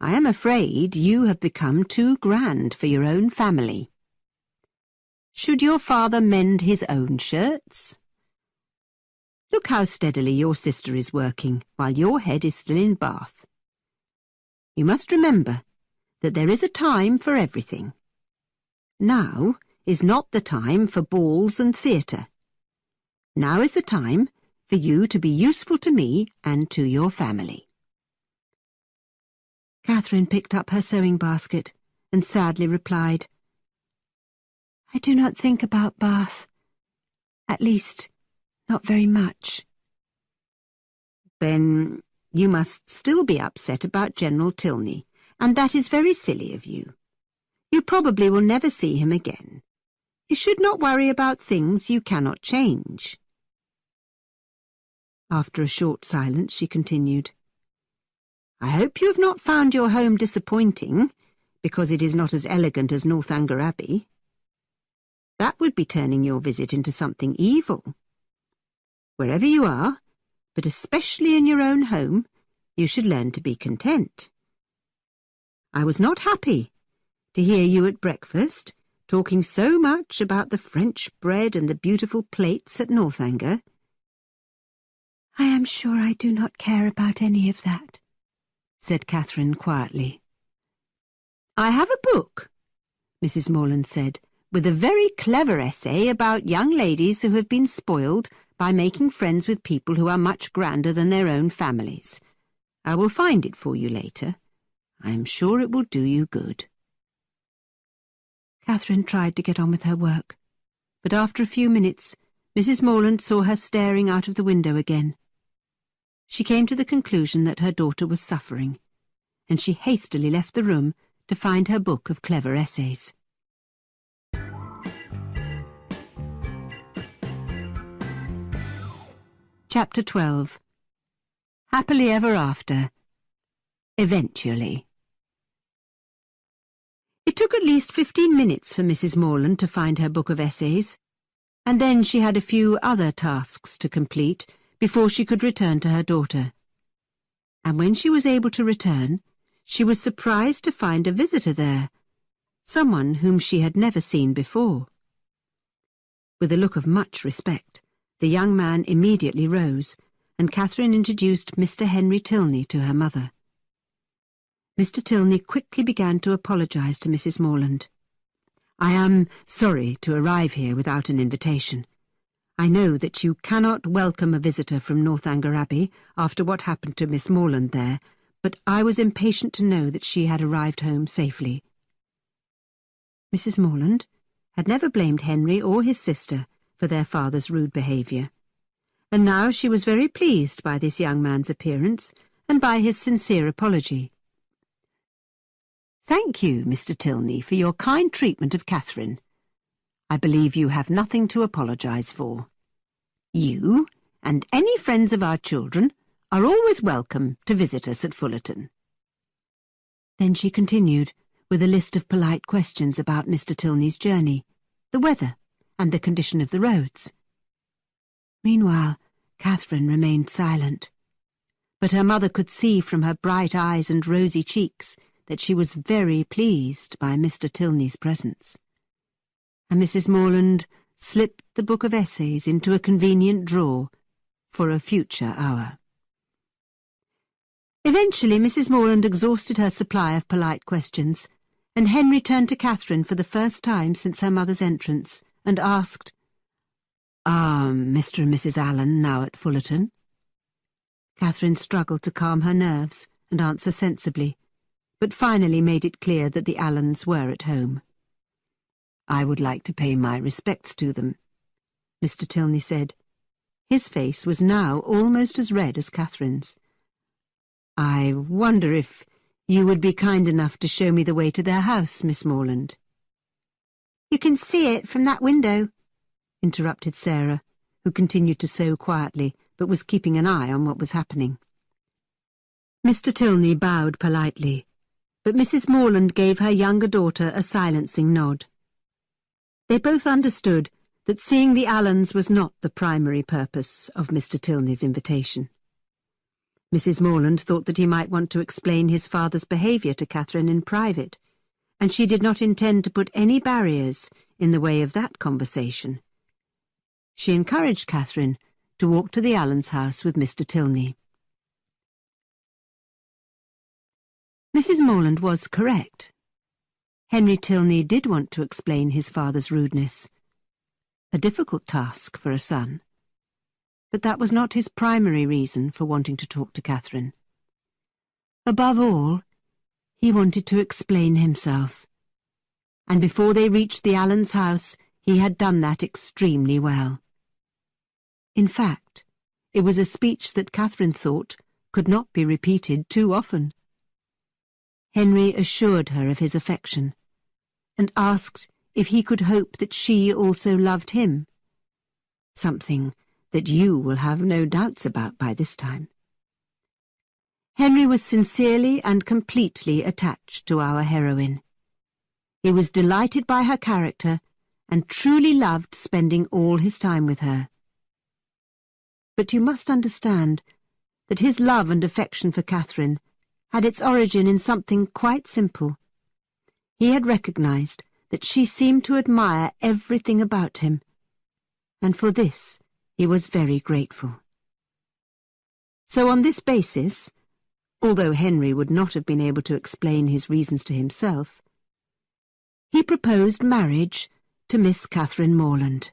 I am afraid you have become too grand for your own family. Should your father mend his own shirts? Look how steadily your sister is working, while your head is still in Bath. You must remember that there is a time for everything. Now is not the time for balls and theatre. Now is the time for you to be useful to me and to your family. Catherine picked up her sewing basket and sadly replied, I do not think about Bath. At least, not very much. Then you must still be upset about General Tilney, and that is very silly of you. You probably will never see him again. You should not worry about things you cannot change. After a short silence, she continued, I hope you have not found your home disappointing, because it is not as elegant as Northanger Abbey. That would be turning your visit into something evil. Wherever you are, but especially in your own home, you should learn to be content. I was not happy to hear you at breakfast talking so much about the French bread and the beautiful plates at Northanger. I am sure I do not care about any of that, said Catherine quietly. I have a book, Mrs. Morland said, with a very clever essay about young ladies who have been spoiled by making friends with people who are much grander than their own families. I will find it for you later. I am sure it will do you good." Catherine tried to get on with her work, but after a few minutes, Mrs. Morland saw her staring out of the window again. She came to the conclusion that her daughter was suffering, and she hastily left the room to find her book of clever essays. Chapter 12. Happily Ever After. Eventually. It took at least 15 minutes for Mrs. Morland to find her book of essays, and then she had a few other tasks to complete before she could return to her daughter. And when she was able to return, she was surprised to find a visitor there, someone whom she had never seen before. With a look of much respect, the young man immediately rose, and Catherine introduced Mr. Henry Tilney to her mother. Mr. Tilney quickly began to apologize to Mrs. Morland. "I am sorry to arrive here without an invitation. I know that you cannot welcome a visitor from Northanger Abbey after what happened to Miss Morland there, but I was impatient to know that she had arrived home safely." Mrs. Morland had never blamed Henry or his sister for their father's rude behaviour, and now she was very pleased by this young man's appearance and by his sincere apology. "Thank you, Mr. Tilney, for your kind treatment of Catherine. I believe you have nothing to apologise for. You, and any friends of our children, are always welcome to visit us at Fullerton." Then she continued, with a list of polite questions about Mr. Tilney's journey, the weather, and the condition of the roads. Meanwhile, Catherine remained silent, but her mother could see from her bright eyes and rosy cheeks that she was very pleased by Mr. Tilney's presence. And Mrs. Morland slipped the book of essays into a convenient drawer for a future hour. Eventually, Mrs. Morland exhausted her supply of polite questions, and Henry turned to Catherine for the first time since her mother's entrance, and asked, "Are Mr. and Mrs. Allen now at Fullerton?" Catherine struggled to calm her nerves and answer sensibly, but finally made it clear that the Allens were at home. "I would like to pay my respects to them," Mr. Tilney said. His face was now almost as red as Catherine's. "I wonder if you would be kind enough to show me the way to their house, Miss Morland." "You can see it from that window," interrupted Sarah, who continued to sew quietly, but was keeping an eye on what was happening. Mr. Tilney bowed politely, but Mrs. Morland gave her younger daughter a silencing nod. They both understood that seeing the Allens was not the primary purpose of Mr. Tilney's invitation. Mrs. Morland thought that he might want to explain his father's behaviour to Catherine in private, and she did not intend to put any barriers in the way of that conversation. She encouraged Catherine to walk to the Allens' house with Mr. Tilney. Mrs. Morland was correct. Henry Tilney did want to explain his father's rudeness. A difficult task for a son. But that was not his primary reason for wanting to talk to Catherine. Above all, he wanted to explain himself. And before they reached the Allens' house, he had done that extremely well. In fact, it was a speech that Catherine thought could not be repeated too often. Henry assured her of his affection, and asked if he could hope that she also loved him, something that you will have no doubts about by this time. Henry was sincerely and completely attached to our heroine. He was delighted by her character and truly loved spending all his time with her. But you must understand that his love and affection for Catherine had its origin in something quite simple. He had recognized that she seemed to admire everything about him, and for this he was very grateful. So on this basis, although Henry would not have been able to explain his reasons to himself, he proposed marriage to Miss Catherine Morland.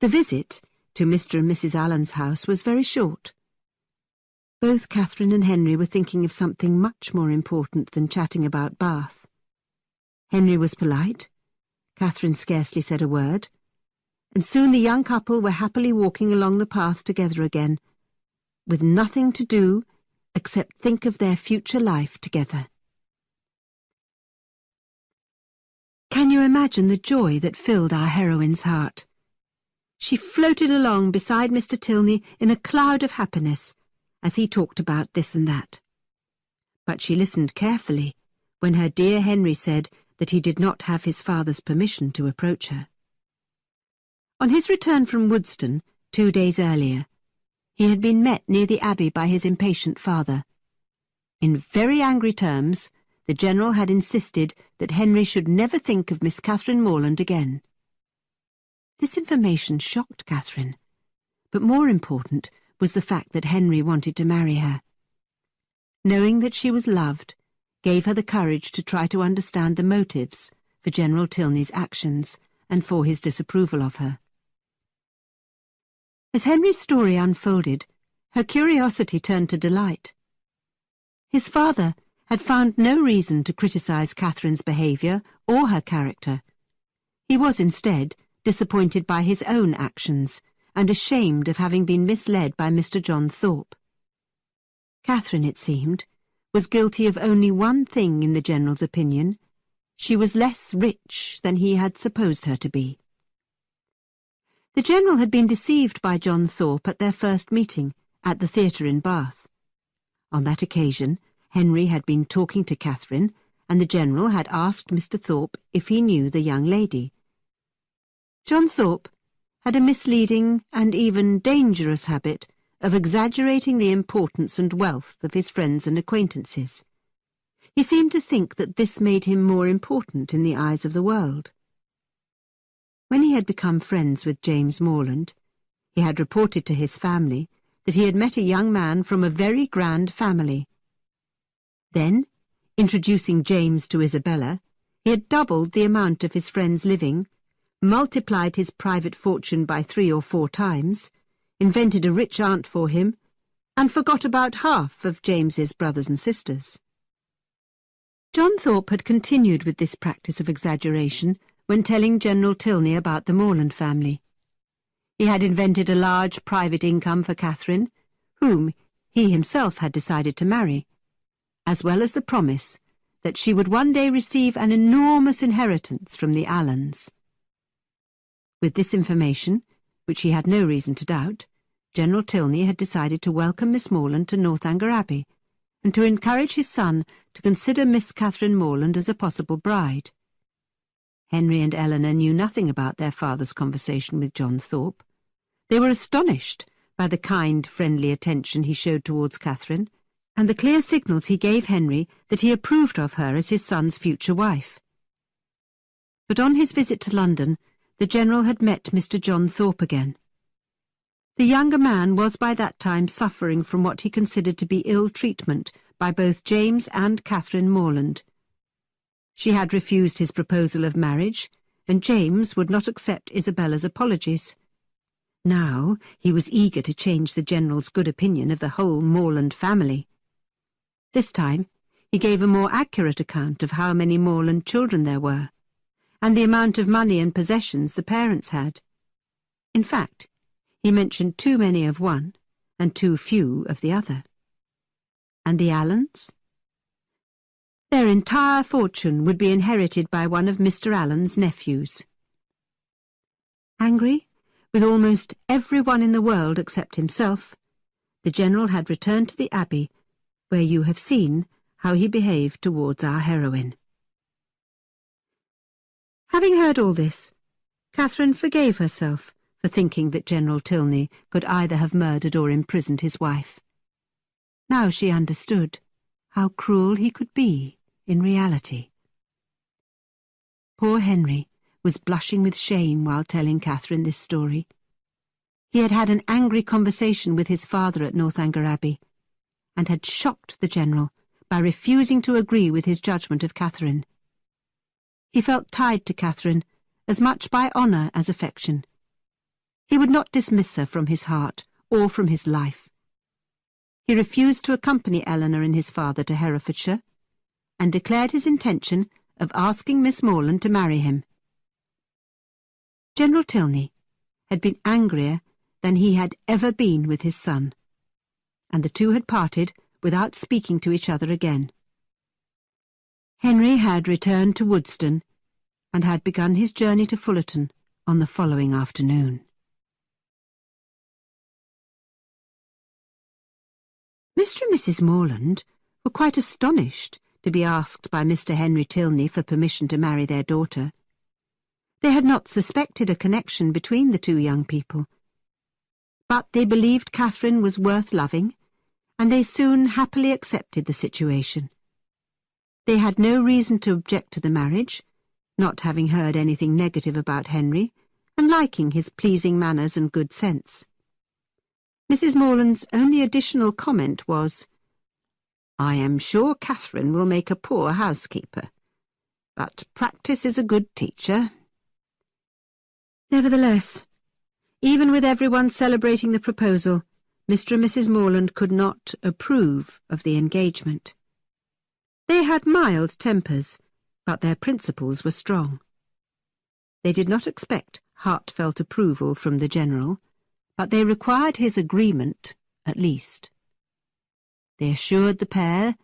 The visit to Mr. and Mrs. Allen's house was very short. Both Catherine and Henry were thinking of something much more important than chatting about Bath. Henry was polite, Catherine scarcely said a word, and soon the young couple were happily walking along the path together again, with nothing to do except think of their future life together. Can you imagine the joy that filled our heroine's heart? She floated along beside Mr. Tilney in a cloud of happiness as he talked about this and that. But she listened carefully when her dear Henry said that he did not have his father's permission to approach her. On his return from Woodston 2 days earlier, he had been met near the Abbey by his impatient father. In very angry terms, the General had insisted that Henry should never think of Miss Catherine Morland again. This information shocked Catherine, but more important was the fact that Henry wanted to marry her. Knowing that she was loved gave her the courage to try to understand the motives for General Tilney's actions and for his disapproval of her. As Henry's story unfolded, her curiosity turned to delight. His father had found no reason to criticize Catherine's behaviour or her character. He was instead disappointed by his own actions and ashamed of having been misled by Mr. John Thorpe. Catherine, it seemed, was guilty of only one thing in the General's opinion. She was less rich than he had supposed her to be. The General had been deceived by John Thorpe at their first meeting, at the theatre in Bath. On that occasion, Henry had been talking to Catherine, and the General had asked Mr. Thorpe if he knew the young lady. John Thorpe had a misleading and even dangerous habit of exaggerating the importance and wealth of his friends and acquaintances. He seemed to think that this made him more important in the eyes of the world. When he had become friends with James Morland, he had reported to his family that he had met a young man from a very grand family. Then, introducing James to Isabella, he had doubled the amount of his friend's living, multiplied his private fortune by 3 or 4 times, invented a rich aunt for him, and forgot about half of James's brothers and sisters. John Thorpe had continued with this practice of exaggeration when telling General Tilney about the Morland family. He had invented a large private income for Catherine, whom he himself had decided to marry, as well as the promise that she would one day receive an enormous inheritance from the Allens. With this information, which he had no reason to doubt, General Tilney had decided to welcome Miss Morland to Northanger Abbey, and to encourage his son to consider Miss Catherine Morland as a possible bride. Henry and Eleanor knew nothing about their father's conversation with John Thorpe. They were astonished by the kind, friendly attention he showed towards Catherine, and the clear signals he gave Henry that he approved of her as his son's future wife. But on his visit to London, the General had met Mr. John Thorpe again. The younger man was by that time suffering from what he considered to be ill treatment by both James and Catherine Morland. She had refused his proposal of marriage, and James would not accept Isabella's apologies. Now he was eager to change the General's good opinion of the whole Morland family. This time he gave a more accurate account of how many Morland children there were, and the amount of money and possessions the parents had. In fact, he mentioned too many of one and too few of the other. And the Allens? Their entire fortune would be inherited by one of Mr. Allen's nephews. Angry with almost everyone in the world except himself, the General had returned to the Abbey, where you have seen how he behaved towards our heroine. Having heard all this, Catherine forgave herself for thinking that General Tilney could either have murdered or imprisoned his wife. Now she understood how cruel he could be in reality. Poor Henry was blushing with shame while telling Catherine this story. He had had an angry conversation with his father at Northanger Abbey, and had shocked the General by refusing to agree with his judgment of Catherine. He felt tied to Catherine, as much by honour as affection. He would not dismiss her from his heart or from his life. He refused to accompany Eleanor and his father to Herefordshire, and declared his intention of asking Miss Morland to marry him. General Tilney had been angrier than he had ever been with his son, and the two had parted without speaking to each other again. Henry had returned to Woodston and had begun his journey to Fullerton on the following afternoon. Mr. and Mrs. Morland were quite astonished to be asked by Mr. Henry Tilney for permission to marry their daughter. They had not suspected a connection between the two young people, but they believed Catherine was worth loving, and they soon happily accepted the situation. They had no reason to object to the marriage, not having heard anything negative about Henry, and liking his pleasing manners and good sense. Mrs. Morland's only additional comment was, "I am sure Catherine will make a poor housekeeper, but practice is a good teacher." Nevertheless, even with everyone celebrating the proposal, Mr. and Mrs. Morland could not approve of the engagement. They had mild tempers, but their principles were strong. They did not expect heartfelt approval from the General, but they required his agreement, at least. They assured the pair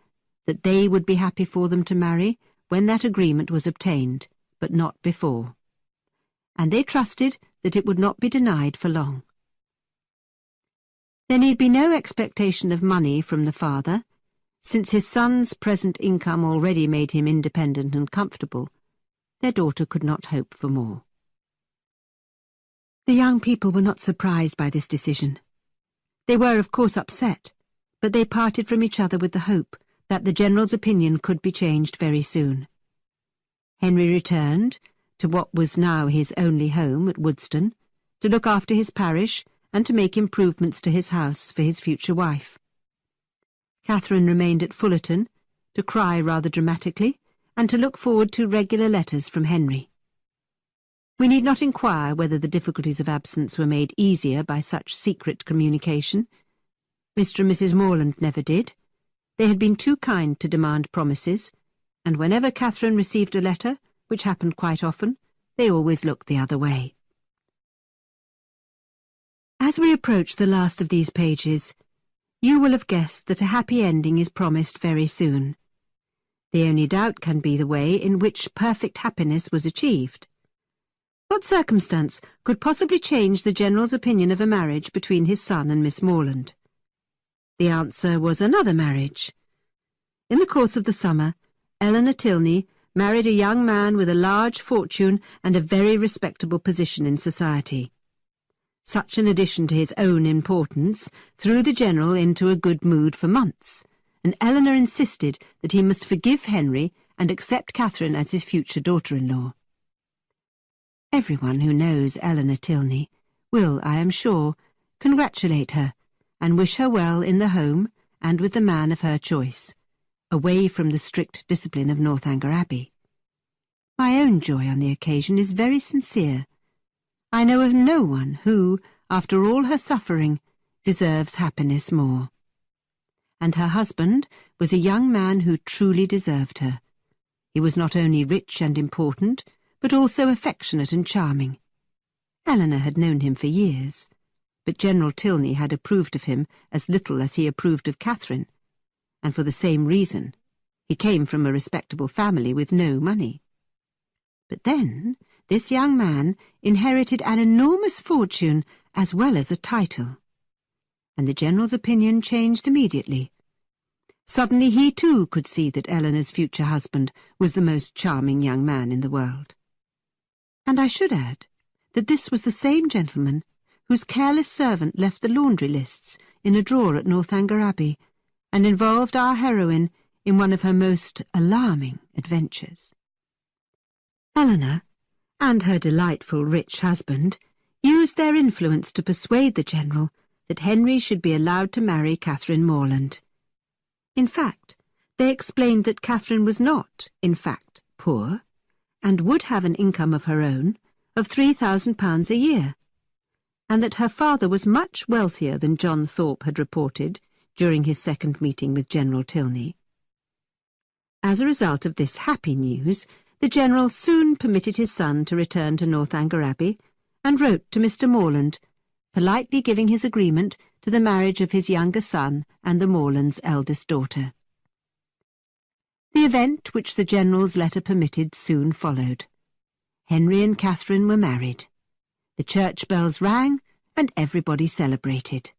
that they would be happy for them to marry when that agreement was obtained, but not before. And they trusted that it would not be denied for long. There need be no expectation of money from the father, since his son's present income already made him independent and comfortable. Their daughter could not hope for more. The young people were not surprised by this decision. They were, of course, upset, but they parted from each other with the hope that the General's opinion could be changed very soon. Henry returned to what was now his only home at Woodston, to look after his parish and to make improvements to his house for his future wife. Catherine remained at Fullerton, to cry rather dramatically, and to look forward to regular letters from Henry. We need not inquire whether the difficulties of absence were made easier by such secret communication. Mr. and Mrs. Morland never did. They had been too kind to demand promises, and whenever Catherine received a letter, which happened quite often, they always looked the other way. As we approach the last of these pages, you will have guessed that a happy ending is promised very soon. The only doubt can be the way in which perfect happiness was achieved. What circumstance could possibly change the General's opinion of a marriage between his son and Miss Morland? The answer was another marriage. In the course of the summer, Eleanor Tilney married a young man with a large fortune and a very respectable position in society. Such an addition to his own importance threw the General into a good mood for months, and Eleanor insisted that he must forgive Henry and accept Catherine as his future daughter-in-law. Everyone who knows Eleanor Tilney will, I am sure, congratulate her and wish her well in the home and with the man of her choice, away from the strict discipline of Northanger Abbey. My own joy on the occasion is very sincere. I know of no one who, after all her suffering, deserves happiness more. And her husband was a young man who truly deserved her. He was not only rich and important, but also affectionate and charming. Eleanor had known him for years, but General Tilney had approved of him as little as he approved of Catherine, and for the same reason. He came from a respectable family with no money. But then this young man inherited an enormous fortune as well as a title, and the General's opinion changed immediately. Suddenly he too could see that Eleanor's future husband was the most charming young man in the world. And I should add that this was the same gentleman whose careless servant left the laundry lists in a drawer at Northanger Abbey, and involved our heroine in one of her most alarming adventures. Eleanor, and her delightful rich husband, used their influence to persuade the General that Henry should be allowed to marry Catherine Morland. In fact, they explained that Catherine was not, in fact, poor, and would have an income of her own of £3,000 a year, and that her father was much wealthier than John Thorpe had reported during his second meeting with General Tilney. As a result of this happy news, the General soon permitted his son to return to Northanger Abbey and wrote to Mr. Morland, politely giving his agreement to the marriage of his younger son and the Morlands' eldest daughter. The event which the General's letter permitted soon followed. Henry and Catherine were married. The church bells rang, and everybody celebrated.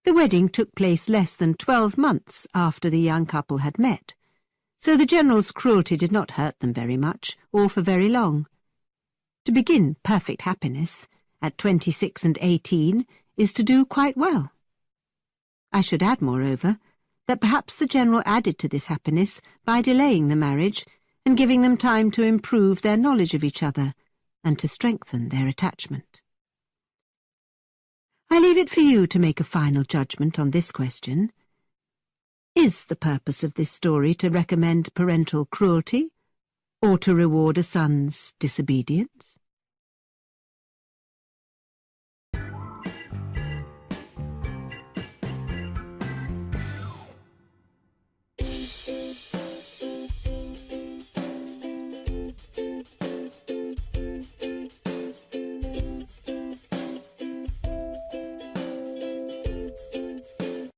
The wedding took place less than 12 months after the young couple had met, so the General's cruelty did not hurt them very much, or for very long. To begin perfect happiness, at 26 and 18, is to do quite well. I should add, moreover, that perhaps the General added to this happiness by delaying the marriage and giving them time to improve their knowledge of each other and to strengthen their attachment. I leave it for you to make a final judgment on this question. Is the purpose of this story to recommend parental cruelty, or to reward a son's disobedience?